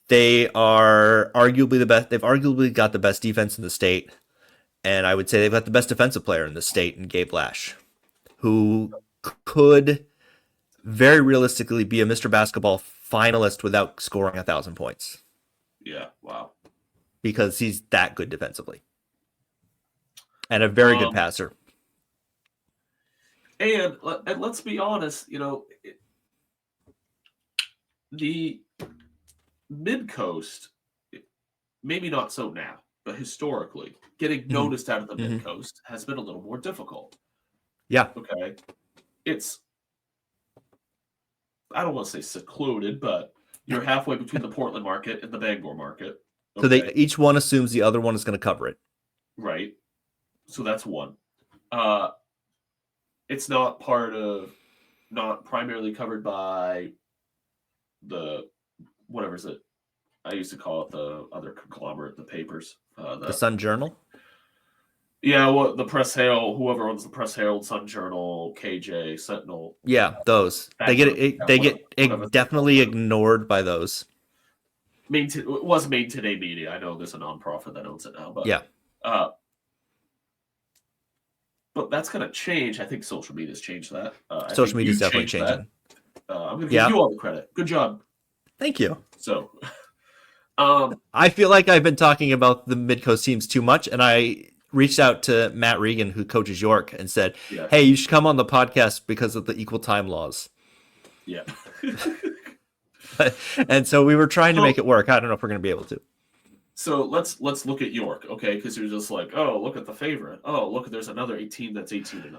They are arguably the best. They've arguably got the best defense in the state, and I would say they've got the best defensive player in the state in Gabe Lash, who could very realistically be a Mr. Basketball finalist without scoring 1,000 points Yeah. Wow. because he's that good defensively and a very good Um, passer. and let's be honest, the mid coast, maybe not so now, but historically, getting Mm-hmm. noticed out of the Mm-hmm. mid coast has been a little more difficult. Yeah. Okay. It's, I don't want to say secluded, but you're halfway between the Portland market and the Bangor market. Okay. So they each one assumes the other one is going to cover it. Right. So that's one. It's not primarily covered by the, whatever is it? I used to call it the other conglomerate, the papers. The Sun Journal? Yeah, well, the Press Herald, whoever owns the Press Herald, Sun Journal, KJ, Sentinel. Yeah, those. They get definitely ignored by those. It was Made Today Media. I know there's a nonprofit that owns it now, but yeah. But that's going to change. I think social media's changed that. Social media's definitely changing. I'm going to give you all the credit. Good job. Thank you. So, I feel like I've been talking about the Midcoast teams too much, and I reached out to Matt Regan, who coaches York, and said, yeah. "Hey, you should come on the podcast because of the equal time laws." Yeah. And so we were trying to make it work. I don't know if we're going to be able to. So let's look at York, okay? Because you're just like, oh, look at the favorite. Oh, look, there's another team that's 18-0.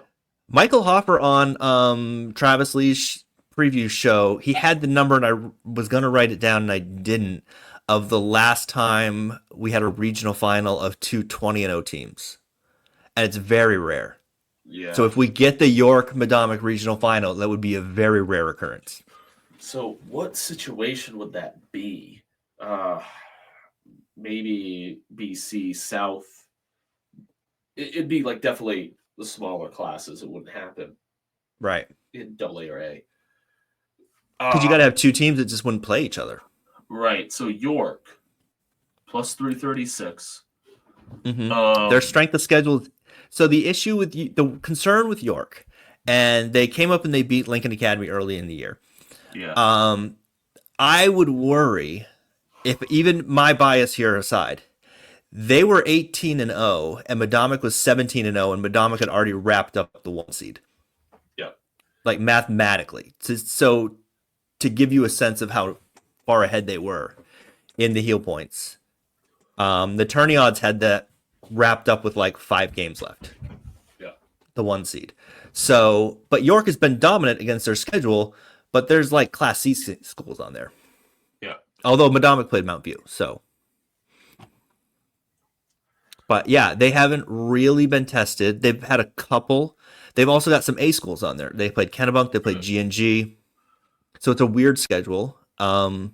Michael Hoffer on Travis Lee's preview show, he had the number, and I was going to write it down, and I didn't, of the last time we had a regional final of 2 20-0 teams. And it's very rare. Yeah. So if we get the York Madomic regional final, that would be a very rare occurrence. So what situation would that be? Maybe BC South. It'd be like definitely the smaller classes. It wouldn't happen. Right. In AA or A. Because you got to have 2 teams that just wouldn't play each other. Right. So York plus 336. Their Um, strength of schedule. So the issue with the concern with York, and they came up and they beat Lincoln Academy early in the year. yeah, Um, I would worry if even my bias here aside, they were 18-0 and Madomic was 17-0 and Madomic had already wrapped up the 1 seed, yeah. like mathematically. So to give you a sense of how far ahead they were in the heel points, the tourney odds had that wrapped up with like 5 games left, Yeah. the 1 seed. So, but York has been dominant against their schedule, but there's like Class C schools on there. Yeah. Although Madomic played Mount View, so. But yeah, they haven't really been tested. They've had a couple. They've also got some A schools on there. They played Kennebunk, they played Good. G&G. So it's a weird schedule. But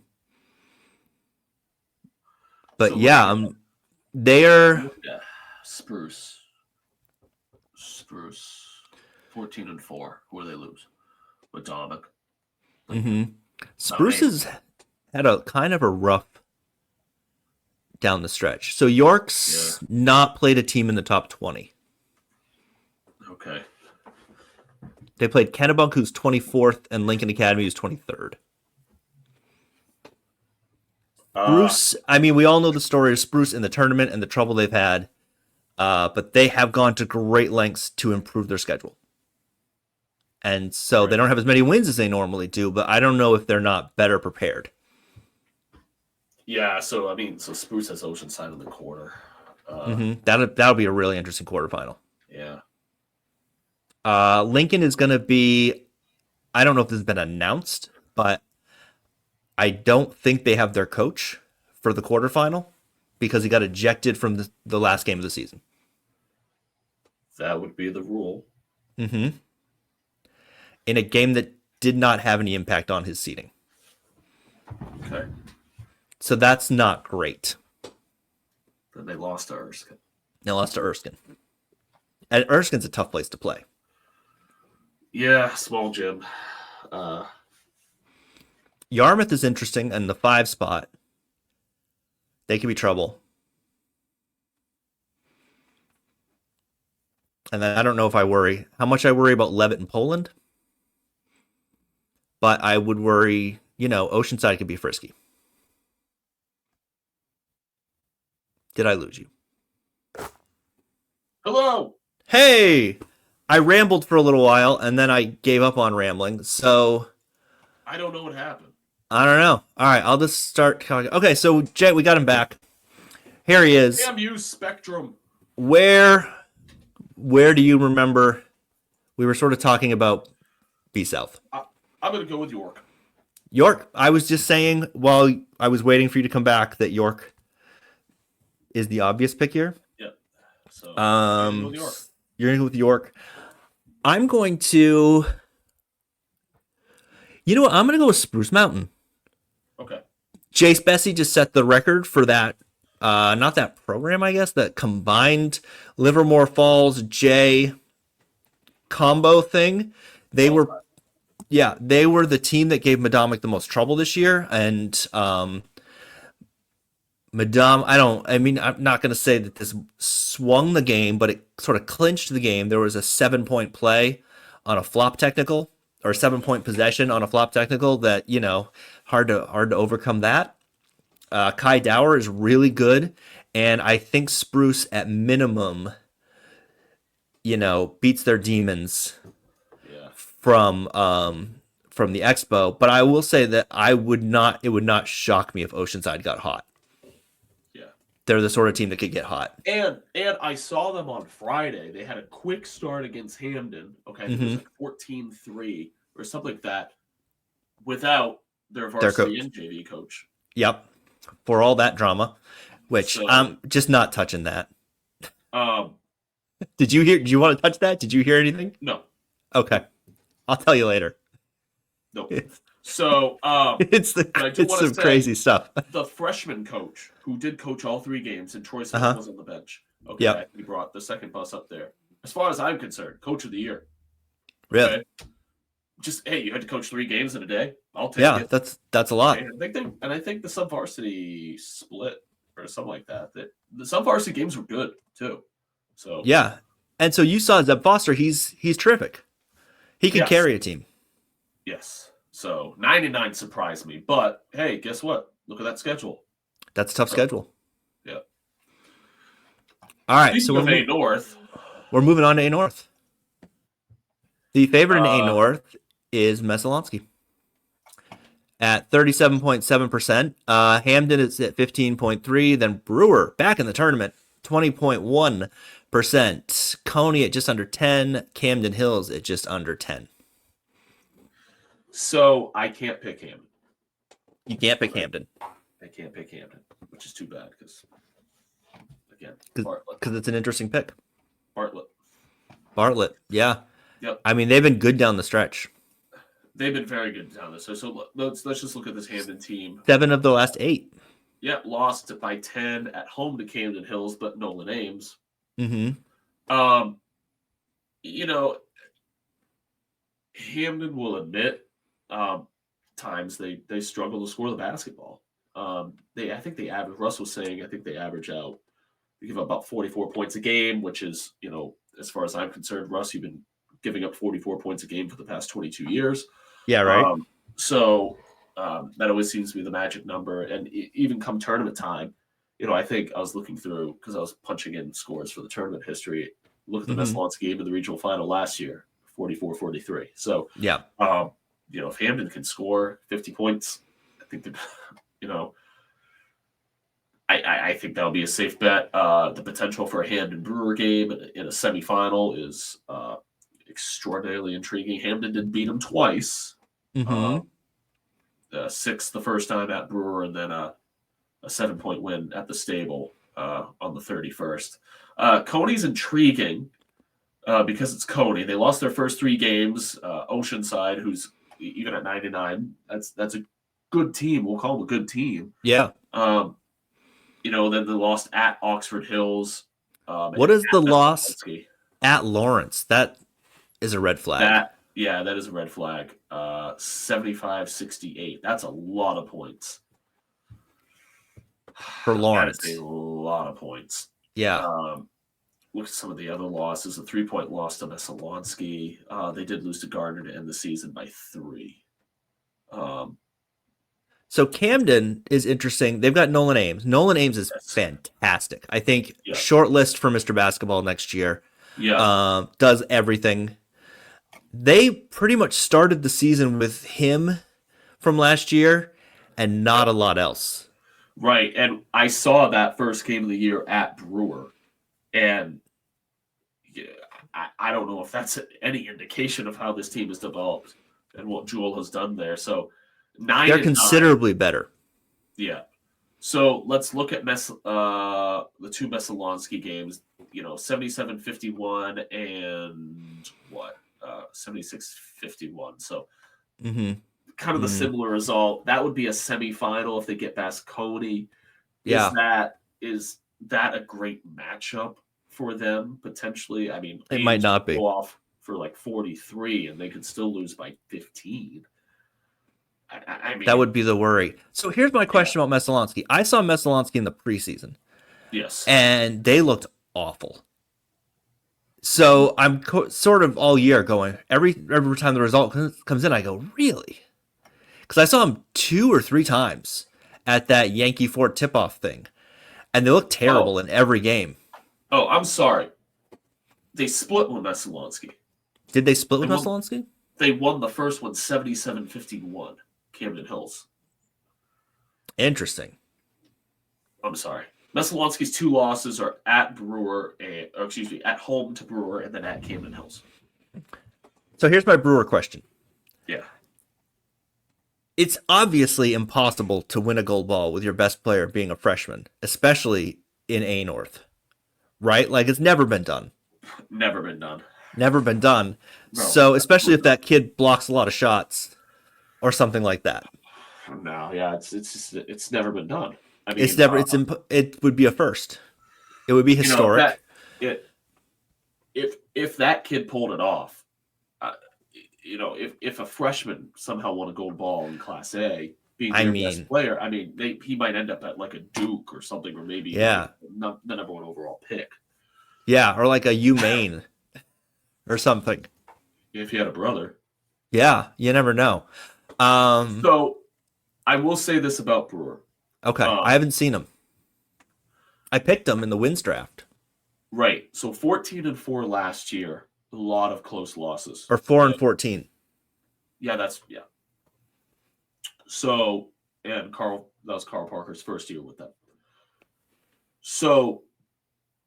So looking yeah, at they're yeah, Spruce, Spruce, 14-4. Who do they lose? Atomic. Spruce has had a kind of a rough down the stretch. So York's Yeah. not played a team in the top 20. Okay. They played Kennebunk, who's 24th, and Lincoln Academy, who's 23rd. Spruce, I mean, we all know the story of Spruce in the tournament and the trouble they've had, but they have gone to great lengths to improve their schedule. And so Right. they don't have as many wins as they normally do, but I don't know if they're not better prepared. Yeah. So I mean, so Spruce has Oceanside in the quarter. That'll be a really interesting quarterfinal. Yeah. Lincoln is going to be, I don't know if this has been announced, but I don't think they have their coach for the quarterfinal because he got ejected from the last game of the season. That would be the rule. In a game that did not have any impact on his seeding. Okay. So that's not great. Then they lost to Erskine. They lost to Erskine. And Erskine's a tough place to play. Yeah, small gym. Yarmouth is interesting in the 5 spot. They could be trouble. And then I don't know if I worry how much I worry about Levitt in Poland. But I would worry, Oceanside could be frisky. Did I lose you? Hello. Hey! I rambled for a little while and then I gave up on rambling. So I don't know what happened. I don't know. All right, I'll just start talking. Okay, so Jay, we got him back. Here he is. Damn you, Spectrum. Where do you remember we were sort of talking about B South? I'm going to go with York. York, I was just saying while I was waiting for you to come back that York is the obvious pick here. Yeah. So I'm going to go with York. You're going to go with York. I'm going to. You know what? I'm going to go with Spruce Mountain. Okay. Jace Bessie just set the record for that. Not that program, I guess, that combined Livermore Falls J combo thing. They were the team that gave Madomic the most trouble this year. And I'm not going to say that this swung the game, but it sort of clinched the game. There was a 7-point play on a flop technical, or a 7-point possession on a flop technical that, hard to overcome that. Kai Dower is really good, and I think Spruce at minimum, beats their demons from the Expo. But I will say that it would not shock me if Oceanside got hot. Yeah. They're the sort of team that could get hot. And I saw them on Friday. They had a quick start against Hamden. Okay, it was like 14-3 or something like that, without their varsity and JV coach. Yep. For all that drama, which I'm just not touching that. Did you want to touch that? Did you hear anything? No. Okay. I'll tell you later. No. So it's some crazy stuff. The freshman coach who did coach all 3 games, and Troy Smith was on the bench. Okay. Yep. He brought the second bus up there. As far as I'm concerned, coach of the year. Really? Okay? Just you had to coach 3 games in a day. I'll take it. Yeah, that's a lot. And I think the sub varsity split. or something like that. That some varsity games were good too. So Yeah. And so you saw Zeb Foster, he's terrific. He can yes, carry a team. yes. So 99 surprised me, but hey, guess what? Look at that schedule. That's a tough schedule. Yeah. All right, so Speaking of A North, we're moving on to A North. The favorite in A uh, North is Messalonsky at 37.7%. Hamden is at 15.3%. Then Brewer back in the tournament, 20.1%. Coney at just under 10. Camden Hills at just under 10. so I can't pick Hamden. You can't pick Hamden I can't pick Hamden, which is too bad because again, because it's an interesting pick. Bartlett. Yeah. Yep. I mean, they've been good down the stretch. They've been very good down this. So let's just look at this Hamden team. 7 of the last 8. Yeah, lost by 10 at home to Camden Hills, but Nolan Ames. Mm-hmm. You know, Hamden will admit times they struggle to score the basketball. I think they average. Russ was saying I think they average out. They give up about 44 points a game, which is, as far as I'm concerned, Russ, you've been giving up 44 points a game for the past 22 years. Yeah, right. So that always seems to be the magic number. And even come tournament time, I think I was looking through because I was punching in scores for the tournament history. Look at the Messalonsky game in the regional final last year, 44-43. So, yeah. If Hamden can score 50 points, I think that, I think that'll be a safe bet. The potential for a Hamden Brewer game in a semifinal is extraordinarily intriguing. Hamden did beat them twice. Mm-hmm. 6 the first time at Brewer, and then a 7-point win at the Stable on the 31st. Coney's intriguing because it's Coney. They lost their first 3 games. Oceanside, who's even at 99, that's a good team. We'll call them a good team. Yeah. Then they lost at Oxford Hills. What is the loss at Lawrence? That is a red flag. That is a red flag. 75-68. That's a lot of points. For Lawrence. That is a lot of points. Yeah. Look at some of the other losses. A 3-point loss to Messalonsky. They did lose to Gardner to end the season by 3. So Camden is interesting. They've got Nolan Ames. Nolan Ames is fantastic. I think short list for Mr. Basketball next year. Yeah. Does everything. They pretty much started the season with him from last year and not a lot else. Right. And I saw that first game of the year at Brewer. And I don't know if that's any indication of how this team has developed and what Jewel has done there. So 9 they're considerably better. Yeah. So let's look at the 2 Messalonsky games, 77-51 and 76-51. So kind of the similar result. That would be a semifinal if they get past Coney. Is that a great matchup for them potentially? I mean, it might not be. Go off for like 43 and they could still lose by 15. I mean, that would be the worry. So here's my question about Messalonsky. I saw Messalonsky in the preseason. Yes. And they looked awful. So I'm sort of all year going, every time the result comes in, I go, really? Because I saw him 2 or 3 times at that Yankee Fort tip-off thing. And they look terrible in every game. Oh, I'm sorry. They split with Messalonsky. Did they split with Messalonsky? They won the first one 77-51. Camden Hills. Interesting. I'm sorry. Messalonsky's 2 losses are at Brewer, at home to Brewer, and then at Camden Hills. So here's my Brewer question. Yeah. It's obviously impossible to win a gold ball with your best player being a freshman, especially in A North. Right? Like, it's never been done. Never been done. Never been done. No. So, especially if that kid blocks a lot of shots or something like that. No, yeah, it's never been done. I mean, it would be a first. It would be historic. If that kid pulled it off, if a freshman somehow won a gold ball in Class A, being I their best mean, player. I mean, he might end up at like a Duke or something, or maybe yeah, like the number one overall pick yeah, or like a UMaine or something. if he had a brother. Yeah, you never know. Um, So I will say this about Brewer. okay, I Um, haven't seen him. I picked him in the wins draft, right. So 14-4 last year, a lot of close losses. or 4-14. Yeah, yeah. So and that was Carl Parker's first year with them. So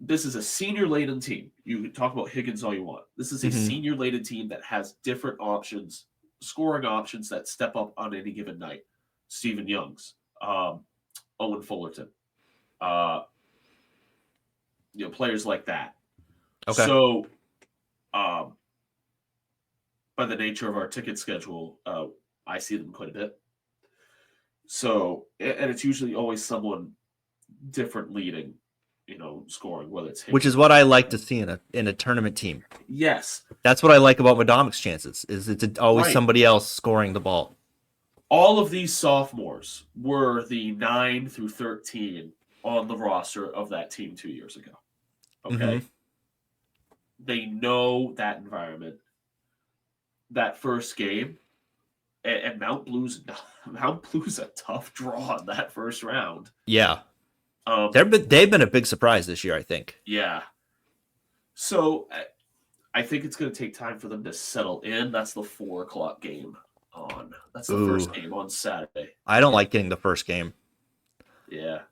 this is a senior laden team. You can talk about Higgins all you want. This is a Mm-hmm. senior laden team that has different options, scoring options that step up on any given night. Stephen Youngs, Owen Fullerton, uh, players like that. Okay, So, by the nature of our ticket schedule, I see them quite a bit. So, and it's usually always someone different leading, scoring, whether it's which Higgins. is what I like to see in a tournament team. Yes. That's what I like about Madomic's chances. Is it's always Right. somebody else scoring the ball. All of these sophomores were the 9 through 13 on the roster of that team 2 years ago. Okay. Mm-hmm. They know that environment, that first game, and Mount Blue's a tough draw in that first round. Yeah, they've been a big surprise this year, I think. Yeah. So I think it's going to take time for them to settle in. That's the 4:00 game on. That's the first game on Saturday. I don't like getting the first game. Yeah.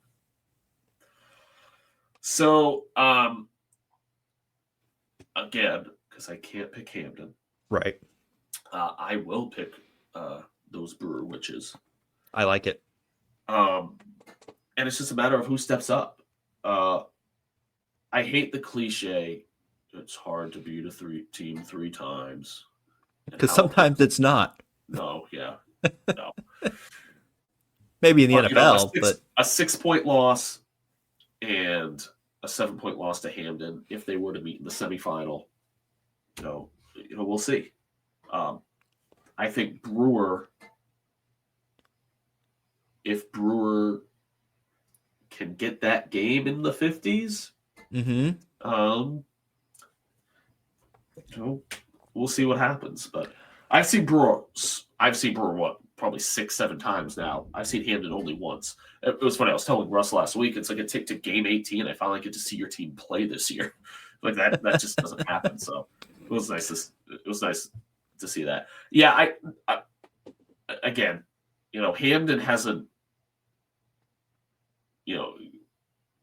So, again, because I can't pick Hamden, Right. I will pick those Brewer Witches. I like it. And it's just a matter of who steps up. I hate the cliche. It's hard to beat a team 3 times. Because sometimes it's not. No, yeah. No. Maybe in the NFL, but a 6-point loss and a 7-point loss to Hamden, if they were to meet in the semifinal, we'll see. I think if Brewer can get that game in the 50s, we'll see what happens. But I've seen Brewer probably 6-7 times now. I've seen Hamden only once. It was funny. I was telling Russ last week. It's like a tick to game 18. I finally get to see your team play this year. Like that just doesn't happen. So it was nice. It was nice to see that. Yeah. I again, Hamden hasn't,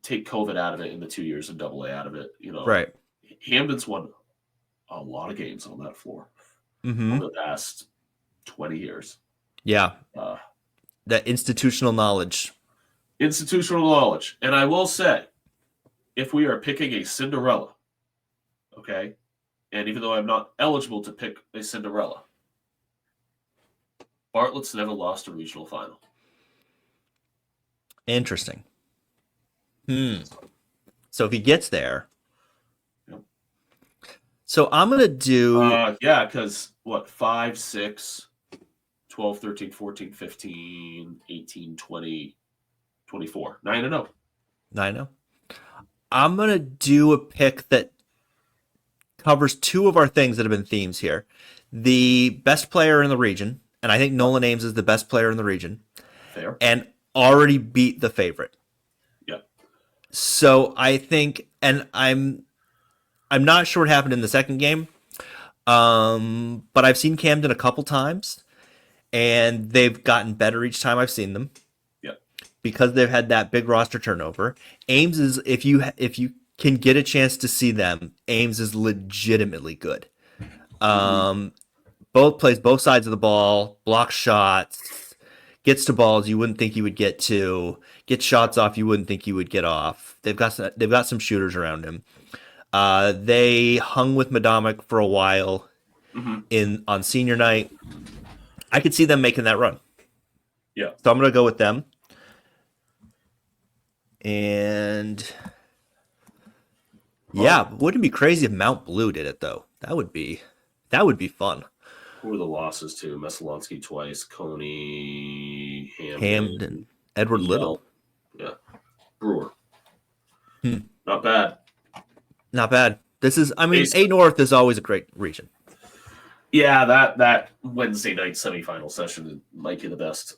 take COVID out of it in the 2 years and AA out of it. right. Hamden's won a lot of games on that floor over the past 20 years. Yeah. That institutional knowledge. And I will say, if we are picking a Cinderella, okay, and even though I'm not eligible to pick a Cinderella, Bartlett's never lost a regional final. Interesting. So if he gets there. Yep. So I'm going to do... because 5, 6, 12, 13, 14, 15, 18, 20, 24. 9-0. 9-0. I'm going to do a pick that covers 2 of our things that have been themes here. The best player in the region, and I think Nolan Ames is the best player in the region. Fair. And already beat the favorite. Yeah. So I think, and I'm not sure what happened in the second game, but I've seen Camden a couple times, and they've gotten better each time I've seen them. Yeah. Because they've had that big roster turnover. Ames is, if you can get a chance to see them, Ames is legitimately good. Plays both sides of the ball, blocks shots, gets to balls you wouldn't think he would get to, gets shots off you wouldn't think he would get off. They've got some shooters around him. They hung with Madomic for a while on senior night. I could see them making that run. Yeah. So I'm going to go with them. And yeah, wouldn't it be crazy if Mount Blue did it though? That would be fun. Who are the losses to? Mesalonsky twice, Coney, Hamden, Edward Little. Yeah. Brewer. Hmm. Not bad. Not bad. This is, I mean, A North is always a great region. Yeah, that Wednesday night semifinal session might be the best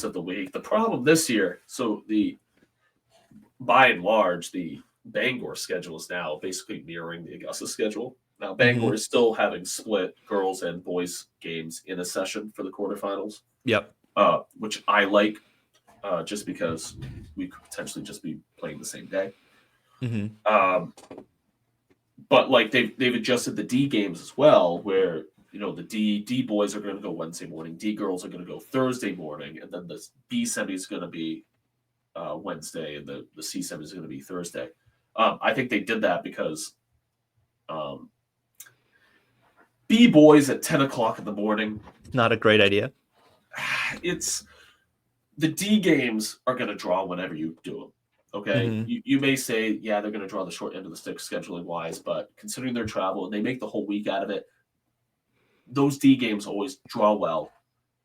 of the week. The problem this year, so by and large, the Bangor schedule is now basically mirroring the Augusta schedule. Now, Bangor is still having split girls and boys games in a session for the quarterfinals. Yep. Which I like, just because we could potentially just be playing the same day. But like they've adjusted the D games as well, where the D boys are going to go Wednesday morning, D girls are going to go Thursday morning, and then the B semi is going to be Wednesday, and the C semi is going to be Thursday. I think they did that because B boys at 10 o'clock in the morning. Not a great idea. It's the D games are going to draw whenever you do them. Okay, you may say, yeah, they're going to draw the short end of the stick scheduling wise, but considering their travel and they make the whole week out of it, those D games always draw well,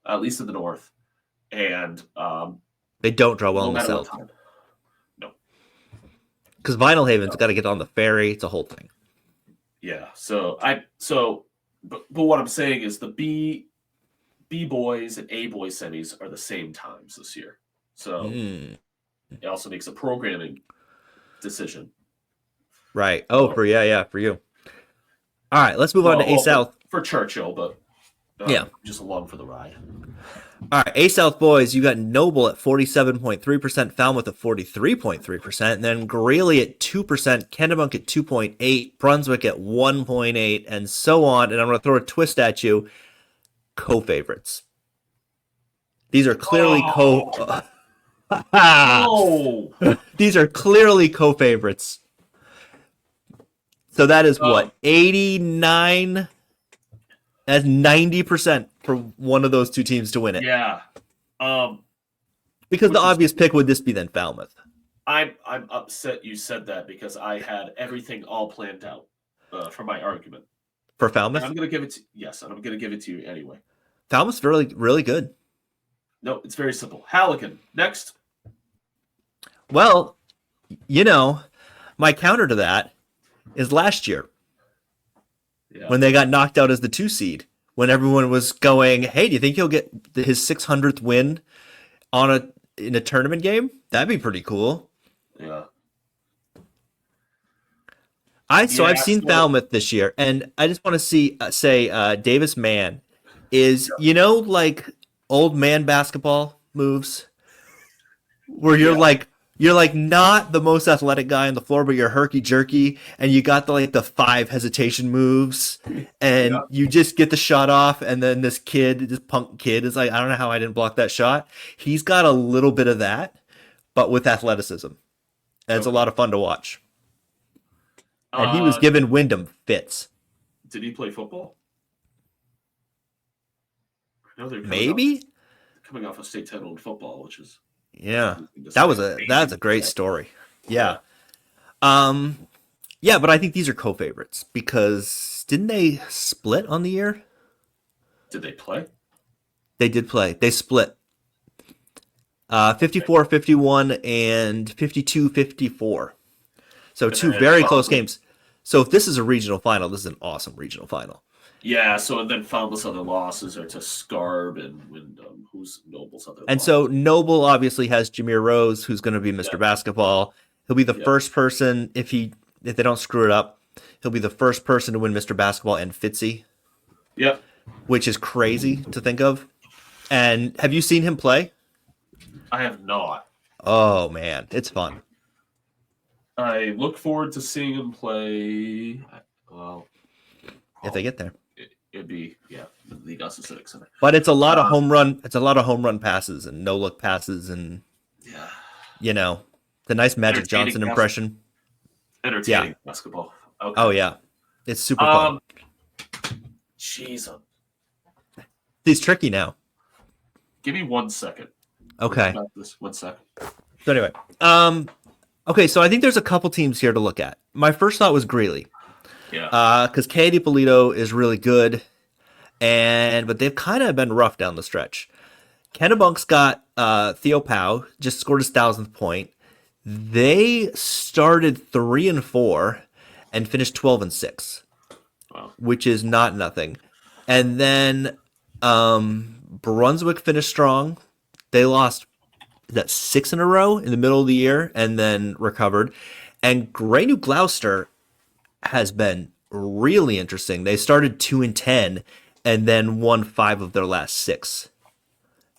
at least in the north, and they don't draw well in the south. No, because Vinyl Haven's got to get on the ferry. It's a whole thing. Yeah. But what I'm saying is the B boys and A boys semis are the same times this year, so. It also makes a programming decision. Right. Oh, for you. All right, let's move on to A South. For Churchill, but just along for the ride. All right, A South boys, you got Noble at 47.3%, Falmouth at 43.3%, and then Greeley at 2%, Kennebunk at 2.8%, Brunswick at 1.8%, and so on. And I'm going to throw a twist at you. Co-favorites. These are clearly These are clearly co-favorites. So that is what? 89? That's 90% for one of those two teams to win it. Yeah. Because the obvious pick would this be then Falmouth. I'm upset you said that because I had everything all planned out for my argument. For Falmouth? And I'm going to give it to you anyway. Falmouth's really, really good. No, it's very simple. Halligan, next. Well, my counter to that is last year when they got knocked out as the 2 seed, when everyone was going, hey, do you think he'll get his 600th win in a tournament game? That'd be pretty cool. Yeah. I've seen Falmouth this year, and I just want to say Davis Mann is, like old man basketball moves where you're like not the most athletic guy on the floor, but you're herky jerky, and you got the 5 hesitation moves, and you just get the shot off, and then this punk kid is like, I don't know how I didn't block that shot. He's got a little bit of that, but with athleticism. And it's a lot of fun to watch. And he was giving Wyndham fits. Did he play football? Maybe coming off a state title in football, which is that's a great story. Yeah. But I think these are co-favorites because didn't they split on the year? Did they play? They did play. They split. 54-51 and 52-54. So 2 very close games. So if this is a regional final, this is an awesome regional final. Yeah, so then Falmouth's other losses are to Scarb and Wyndham, who's Noble's other And losses. so Noble obviously has Jameer Rose, who's going to be Mr. Basketball. He'll be the first person, if they don't screw it up, he'll be the first person to win Mr. Basketball and Fitzy. Yep. Which is crazy to think of. And have you seen him play? I have not. Oh, man. It's fun. I look forward to seeing him play. Well, if they get there. It'd be the Augusta Civic Center. But it's a lot of home run. It's a lot of home run passes and no look passes and the nice Magic Johnson impression. Entertaining basketball. Okay. Oh yeah, it's super fun. Jeez, he's tricky now. Give me 1 second. Okay. 1 second. So anyway, okay. So I think there's a couple teams here to look at. My first thought was Greeley. Yeah. Because Katie Polito is really good, but they've kind of been rough down the stretch. Kennebunk's got Theo Pau, just scored his 1,000th point. They started 3-4 and finished 12-6, Wow. which is not nothing. And then Brunswick finished strong. They lost that 6 in a row in the middle of the year and then recovered. And Grey New Gloucester has been really interesting. They started 2-10 and then won 5 of their last 6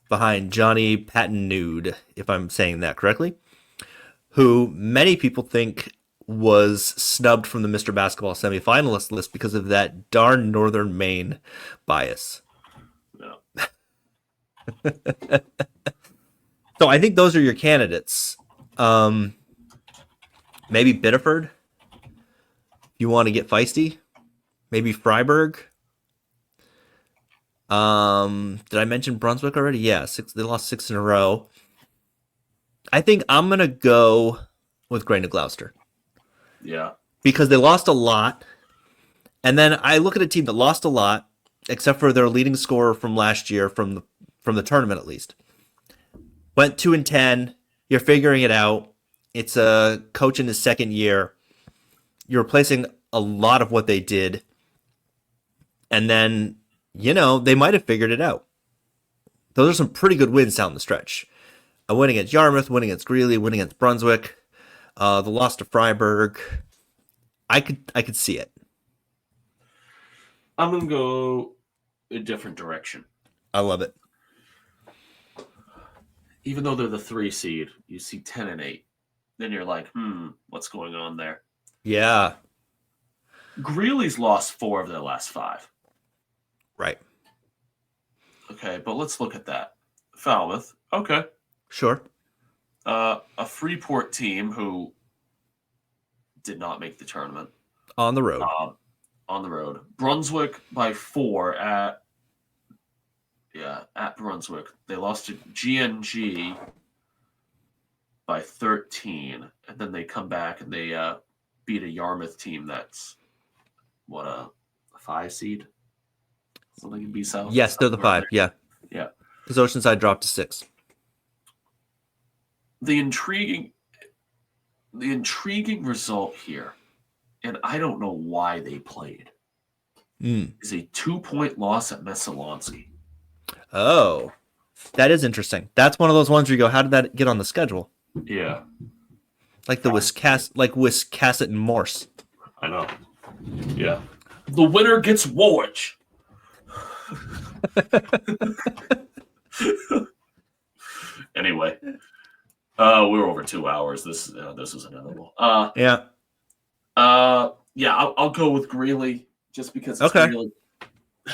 behind Johnny Patton Nude, if I'm saying that correctly, who many people think was snubbed from the Mr. Basketball semifinalist list because of that darn Northern Maine bias. No. So I think those are your candidates. Maybe Biddeford. You want to get feisty? Maybe Freiburg. Did I mention Brunswick already? Yeah, they lost 6 in a row. I think I'm gonna go with Grey New Gloucester. Yeah. Because they lost a lot. And then I look at a team that lost a lot, except for their leading scorer from last year, from the tournament at least. Went 2-10. You're figuring it out. It's a coach in his second year. You're replacing a lot of what they did. And then, they might have figured it out. Those are some pretty good wins down the stretch. A win against Yarmouth, win against Greeley, win against Brunswick, the loss to Freiburg. I could see it. I'm gonna go a different direction. I love it. Even though they're the 3 seed, you see 10-8. Then you're like, what's going on there? Yeah. Greeley's lost 4 of their last 5. Right. Okay, but let's look at that. Falmouth, okay. Sure. A Freeport team who did not make the tournament. On the road. On the road. Brunswick by 4 at Brunswick. They lost to GNG by 13, and then they come back and they beat a Yarmouth team that's a 5 seed. Something in B South. Yes, they're the 5. Yeah. Yeah. Because Oceanside dropped to 6. The intriguing result here, and I don't know why they played, is a 2-point loss at Messalonskee. Oh, that is interesting. That's one of those ones where you go, how did that get on the schedule? Yeah. Like Wiscasset and Morse. I know. Yeah. The winner gets Woolwich. Anyway, we're over 2 hours. This is inevitable. Yeah. I'll go with Greeley just because it's Greeley.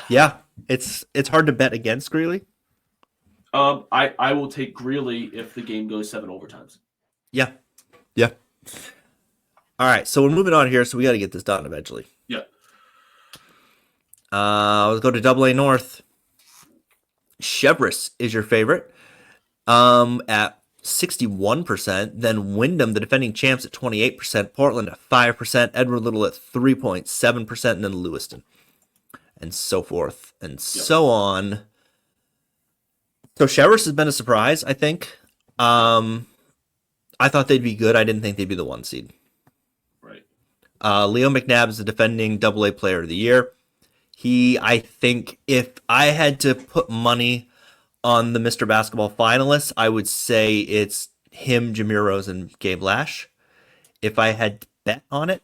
Yeah, it's hard to bet against Greeley. I will take Greeley if the game goes 7 overtimes. Yeah. All right, so we're moving on here, so we got to get this done eventually. Yeah. Let's go to AA North. Cheverus is your favorite at 61%. Then Wyndham, the defending champs, at 28%. Portland at 5%. Edward Little at 3.7%. And then Lewiston. And so forth and so on. So Cheverus has been a surprise, I think. I thought they'd be good. I didn't think they'd be the 1 seed. Right. Leo McNabb is the defending AA Player of the Year. I think if I had to put money on the Mr. Basketball finalists, I would say it's him, Jameer Rose, and Gabe Lash. If I had to bet on it,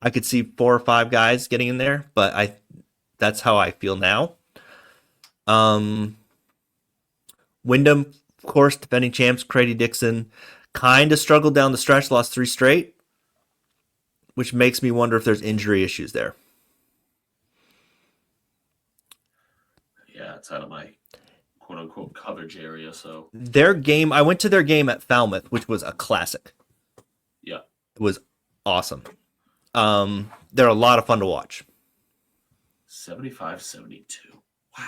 I could see 4 or 5 guys getting in there, but that's how I feel now. Wyndham, of course, defending champs, Crady Dixon, kind of struggled down the stretch, lost 3 straight, which makes me wonder if there's injury issues there. Yeah, it's out of my quote-unquote coverage area, so... Their game, I went to their game at Falmouth, which was a classic. Yeah. It was awesome. They're a lot of fun to watch. 75-72. Wow.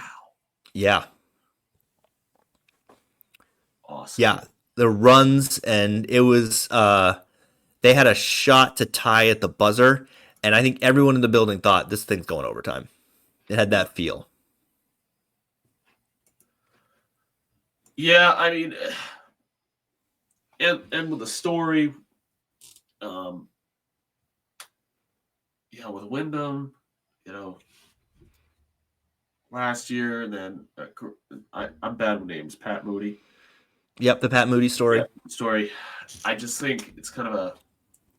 Yeah. Awesome. Yeah. The runs, and it was, they had a shot to tie at the buzzer, and I think everyone in the building thought this thing's going overtime. It had that feel. Yeah, I mean, and with the story, um, yeah, with Wyndham, you know, last year, and then I'm bad with names. Pat Moody. Yep, the Pat Moody Yeah, story. story. I just think it's kind of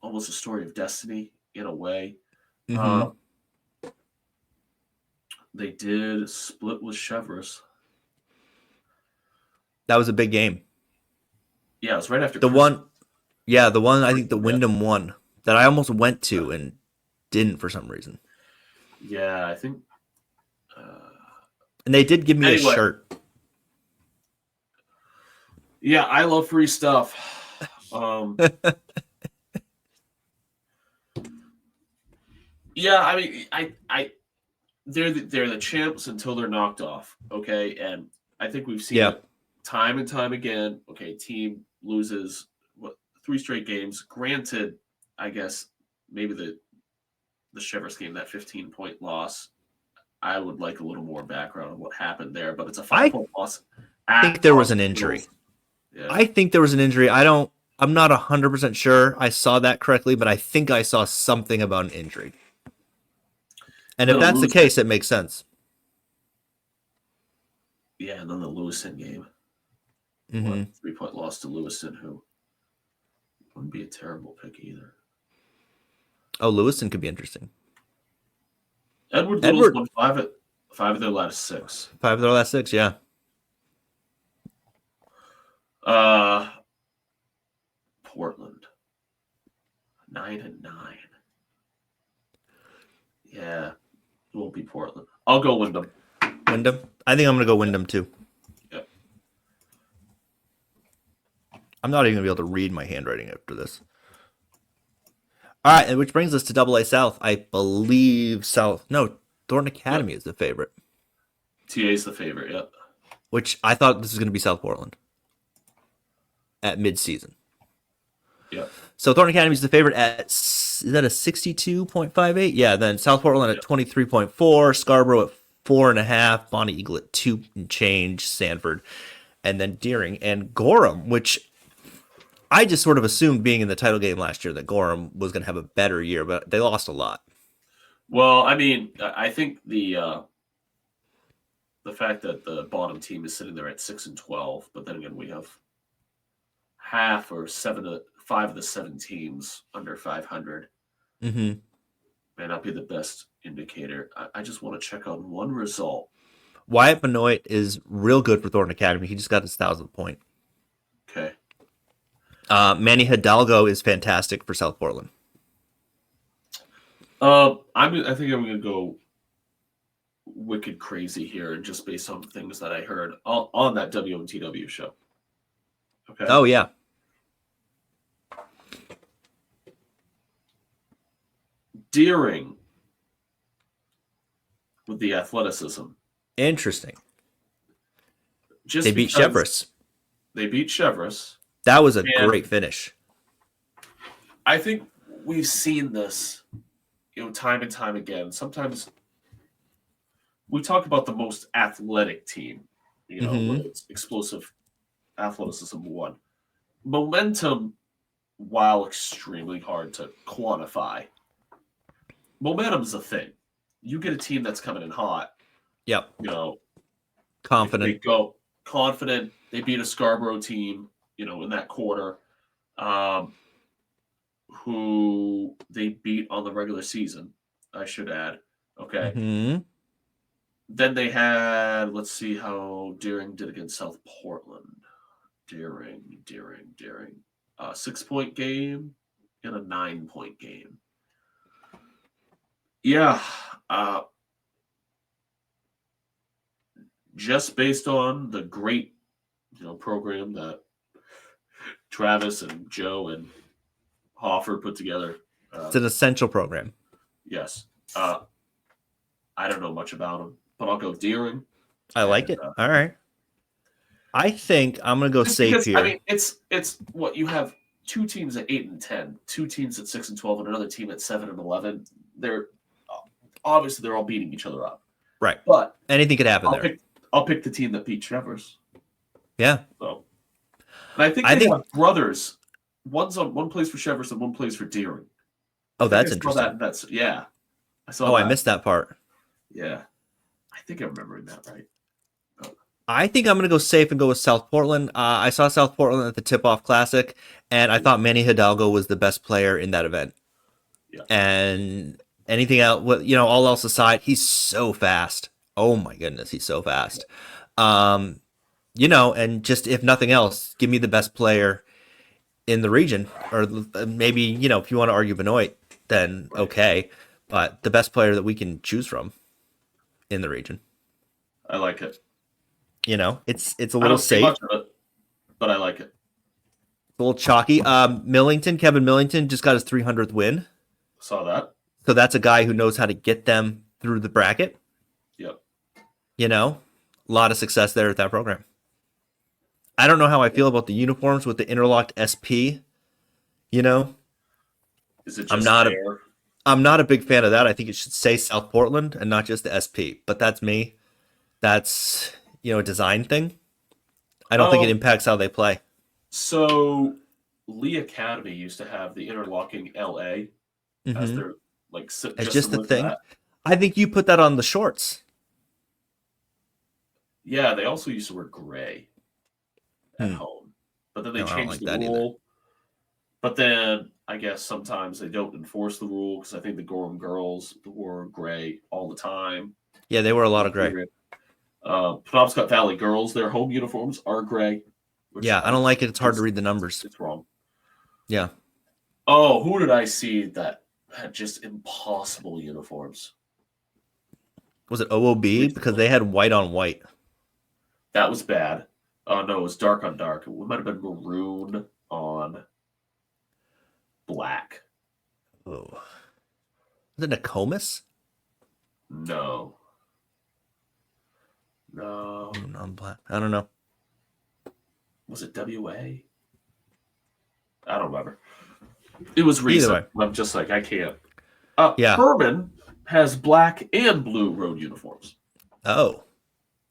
almost a story of destiny in a way. Mm-hmm. Uh, they did split with Chevrolet. That was a big game. Yeah, it was right after The Christmas. one, yeah, the one I think the Yeah, Wyndham one that I almost went to and didn't for some reason. yeah, I think. Uh, And they did give me a anyway, shirt. yeah, I love free stuff. Yeah, I mean, they're the champs until they're knocked off. Okay, and I think we've seen Yeah. it time and time again. Okay, team loses what 3 straight games. Granted, I guess maybe the Chevrolet game, that 15-point loss. I would like a little more background on what happened there, but it's a five I point loss at think there was an Austin injury. Hills. Yeah, I think there was an injury. I'm not 100% sure I saw that correctly, but I think I saw something about an injury. And if then a that's the lose. case, it makes sense. Yeah, and then the Lewiston game. What Mm-hmm. 3-point loss to Lewiston, who wouldn't be a terrible pick either. Oh, Lewiston could be interesting. Edward Little's Edward, won five of their last 6. 5 of their last 6, yeah. Uh, Portland 9-9. Yeah, it won't be Portland. I'll go Wyndham. Wyndham. I think I'm going to go Wyndham too. Yeah. I'm not even going to be able to read my handwriting after this. All right, and which brings us to Double A South. I believe South. No, Thornton Academy is the favorite, TA's the favorite. Yeah. which I thought this was going to be South Portland at midseason. Yeah. So Thornton Academy is the favorite at, is that a 62.58? Yeah, then South Portland at 23.4, Scarborough at 4.5, Bonnie Eagle at 2 and change, Sanford, and then Deering and Gorham, which I just sort of assumed being in the title game last year that Gorham was going to have a better year, but they lost a lot. Well, I mean, I think the fact that the bottom team is sitting there at 6-12, but then again, we have half or 5 of the 7 teams under 500. Mm-hmm. May not be the best indicator. I just want to check on one result. Wyatt Benoit is real good for Thornton Academy. He just got his 1,000th point. Okay. Manny Hidalgo is fantastic for South Portland. I think I'm going to go wicked crazy here, and just based on things that I heard on that WMTW show. Okay. Oh, yeah. Deering with the athleticism. Interesting. Just They beat Chevrolet. They beat Chevrolet. That was a great finish. I think we've seen this, time and time again. Sometimes we talk about the most athletic team, whether it's explosive athleticism one. Momentum, while extremely hard to quantify, momentum's a thing. You get a team that's coming in hot. Yep. Confident. Confident. They go confident. They beat a Scarborough team, in that quarter, who they beat on the regular season, I should add. Okay. Mm-hmm. Then they had, let's see how Deering did against South Portland. Deering. 6-point game and a 9-point game. Yeah. Just based on the great, program that Travis and Joe and Hoffer put together. It's an essential program. Yes. I don't know much about them, but I'll go Deering. I like it. All right. I think I'm going to go safe because, here. I mean, it's what you have: 2 teams at 8-10, 2 teams at 6-12, and another team at 7-11. They're obviously they're all beating each other up. Right. But anything could happen there. I'll pick the team that beat Chevrolet. Yeah. So, and I think I they think, have brothers. One plays for Chevrolet and one plays for Deering. I oh, think I that's saw that. interesting. That's yeah, I saw Oh, I that. missed that part. Yeah, I think I'm remembering that right. Oh, I think I'm going to go safe and go with South Portland. I saw South Portland at the Tip Off Classic, and I thought Manny Hidalgo was the best player in that event. yeah. And anything else, all else aside, he's so fast. Oh my goodness, he's so fast. Um, and just if nothing else, give me the best player in the region, or maybe if you want to argue Benoit, then Right. okay, but the best player that we can choose from in the region. I like it. It's a I little don't see safe, much of it, but I like it. a little chalky. Kevin Millington just got his 300th win, Saw that. so that's a guy who knows how to get them through the bracket. Yep. A lot of success there at that program. I don't know how I feel about the uniforms with the interlocked SP. You know, Is it I'm just not a there? I'm not a big fan of that. I think it should say South Portland and not just the SP. But that's me. That's a design thing. I don't think it Oh, impacts how they play. so Lee Academy used to have the interlocking LA as Mm-hmm. their like It's just just a similar to thing. that. I think you put that on the shorts. Yeah, they also used to wear gray at Hmm. home, but then they No, I don't changed like the that either. rule. But then I guess sometimes they don't enforce the rule because I think the Gorham girls wore gray all the time. Yeah, they wear a lot of gray. Penobscot Valley girls, their home uniforms are gray, which Yeah, I I don't like it. It's hard to just read the numbers. it's wrong. Yeah. Oh, who did I see that had just impossible uniforms Was it OOB? Because recently? they had white on white. That was bad. Oh no, it was dark on dark. It might have been maroon on black. Oh. Was it Nokomis? No, no. On black. I don't know. Was it WA? I don't remember. It was Either recent. way. I'm just like I can't. Yeah. Herman has black and blue road uniforms. Oh.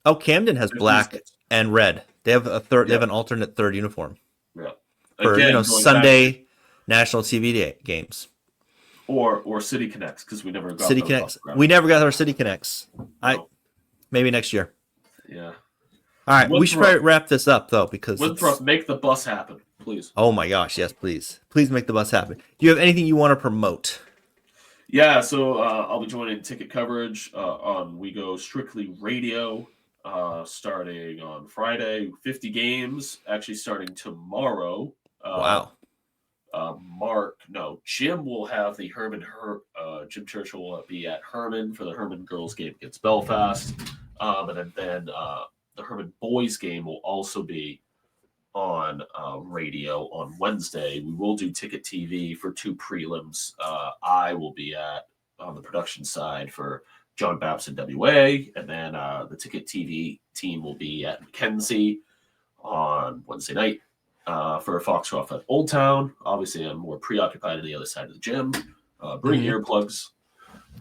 Oh, Camden has black 56. and red. They have a third. They have Yeah, an alternate third uniform yeah. for Again, going back to Sunday national TV games. or City Connects because we never got City those off Connects. the ground. We never got our City Connects. I No, maybe next year. yeah. All right, we should Winthrop, probably wrap this up though because Winthrop, it's. make the bus happen, please. Oh my gosh, yes, please, please make the bus happen. Do you have anything you want to promote? Yeah, so I'll be joining ticket coverage on We Go Strictly Radio starting on Friday. 50 games actually starting tomorrow. Uh, Wow. Jim will have the Jim Churchill will be at Herman for the Herman girls game against Belfast. And then the Herman boys game will also be on radio on Wednesday. We will do ticket TV for two prelims. I will be on the production side for John Babson WA, and then the ticket TV team will be at Mackenzie on Wednesday night for Foxcroft at Old Town. Obviously, I'm more preoccupied on the other side of the gym. Bring Mm-hmm. earplugs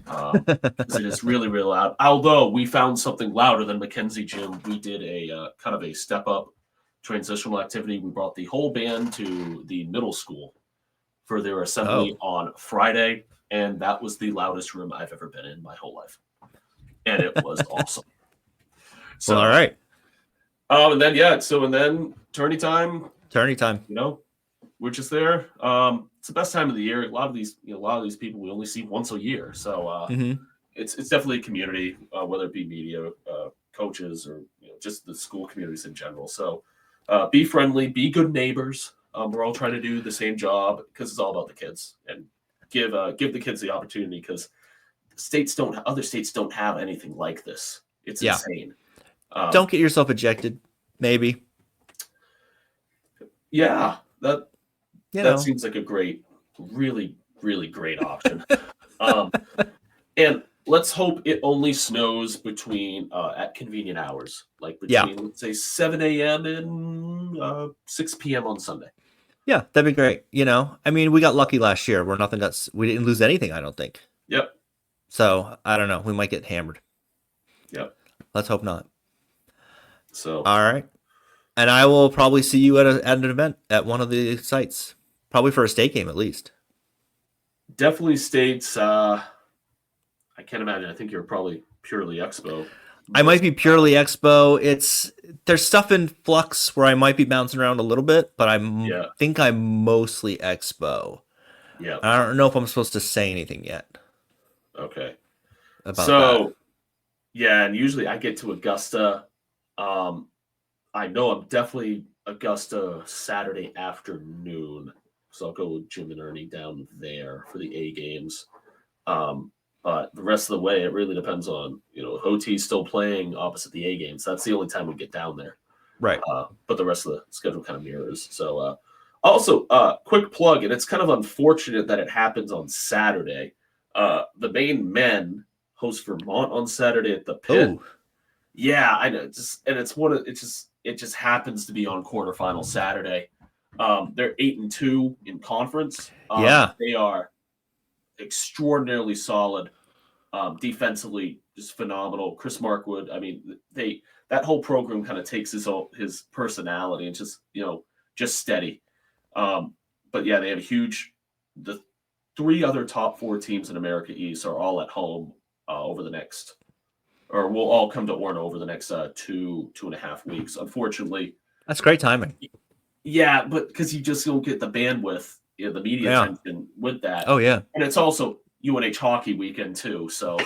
because it is really, really loud. Although we found something louder than Mackenzie Gym, we did a kind of a step up transitional activity. We brought the whole band to the middle school for their assembly Oh, on Friday, and that was the loudest room I've ever been in my whole life, and it was awesome. well, all So, right. and then tourney time. Tourney time. We're just there. It's the best time of the year. A lot of these people we only see once a year, so Mm-hmm. it's definitely a community, whether it be media, coaches, or just the school communities in general. So be friendly, be good neighbors. We're all trying to do the same job because it's all about the kids and give the kids the opportunity because other states don't have anything like this. It's Yeah. insane. Don't get yourself ejected. Maybe. Yeah, that You that know. seems like a really, really great option. And let's hope it only snows between at convenient hours, like Yeah. between let's say 7 a.m. and 6 p.m. on Sunday. Yeah, that'd be great. I mean, we got lucky last year where we didn't lose anything, I don't think. Yep. So I don't know. We might get hammered. Yep. Let's hope not. So All right. And I will probably see you at an event at one of the sites, probably for a state game at least. Definitely states. I can't imagine. I think you're probably purely Expo. I might be purely Expo. There's stuff in flux where I might be bouncing around a little bit, but Yeah, think I'm mostly Expo. yeah. I don't know if I'm supposed to say anything yet Okay. about that. So yeah, and usually I get to Augusta. Um, I know I'm definitely Augusta Saturday afternoon, so I'll go with Jim and Ernie down there for the A games. But the rest of the way, it really depends on OT's still playing opposite the A games. That's the only time we get down there. Right. But the rest of the schedule kind of mirrors. So also, quick plug, and it's kind of unfortunate that it happens on Saturday. The Maine men host Vermont on Saturday at the Pit. Oh, Yeah, I know. It just happens to be on quarterfinal Saturday. They're 8-2 in conference. yeah. They are extraordinarily solid. Defensively, just phenomenal. Chris Markwood. I mean, that whole program kind of takes his personality and just steady. But yeah, they have the three other top four teams in America East are all at home over the next, or will all come to Orno over the next 2.5 weeks. Unfortunately, That's great timing. yeah, but because you just don't get the bandwidth, the media attention with that. Oh, yeah. And it's also UNH hockey weekend too, so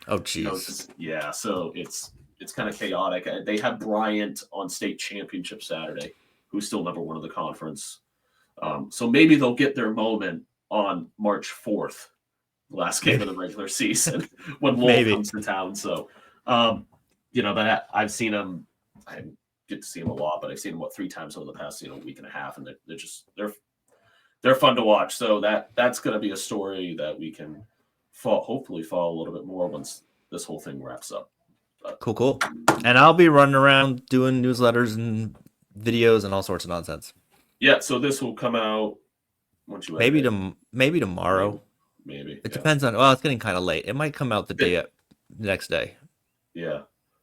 Oh, jeez. so it's kind of chaotic. They have Bryant on state championship Saturday, who's still number one in the conference. So maybe they'll get their moment on March 4th, last game of the regular season, when Lowell comes to town. So, that I've seen them. I get to see them a lot, but I've seen them 3 times over the past week and a half, and they're fun to watch. So that's going to be a story that we can hopefully follow a little bit more once this whole thing wraps up. Cool. And I'll be running around doing newsletters and videos and all sorts of nonsense. Yeah, so this will come out once you maybe tomorrow. Maybe it depends on. Well, it's getting kind of late. It might come out the next day. Yeah,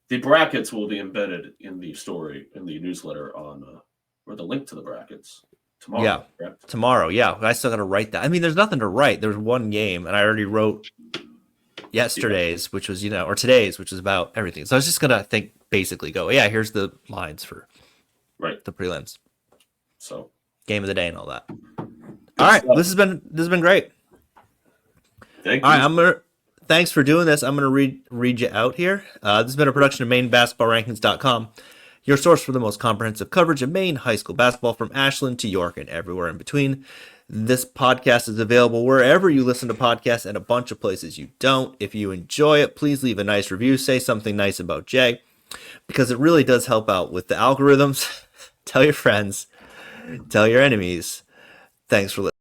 the brackets will be embedded in the story in the newsletter or the link to the brackets tomorrow. Yeah, correct? Tomorrow. Yeah, I still got to write that. I mean, there's nothing to write. There's one game, and I already wrote yesterday's, which was or today's, which was about everything. So I was just gonna basically go. Yeah, here's the lines for the prelims. So game of the day and all that. All right, this has been great. Thank you. All right, thanks for doing this. I'm gonna read you out here. This has been a production of MaineBasketballRankings.com, your source for the most comprehensive coverage of Maine high school basketball from Ashland to York and everywhere in between. This podcast is available wherever you listen to podcasts and a bunch of places you don't. If you enjoy it, please leave a nice review. Say something nice about Jay, because it really does help out with the algorithms. Tell your friends. Tell your enemies. Thanks for listening.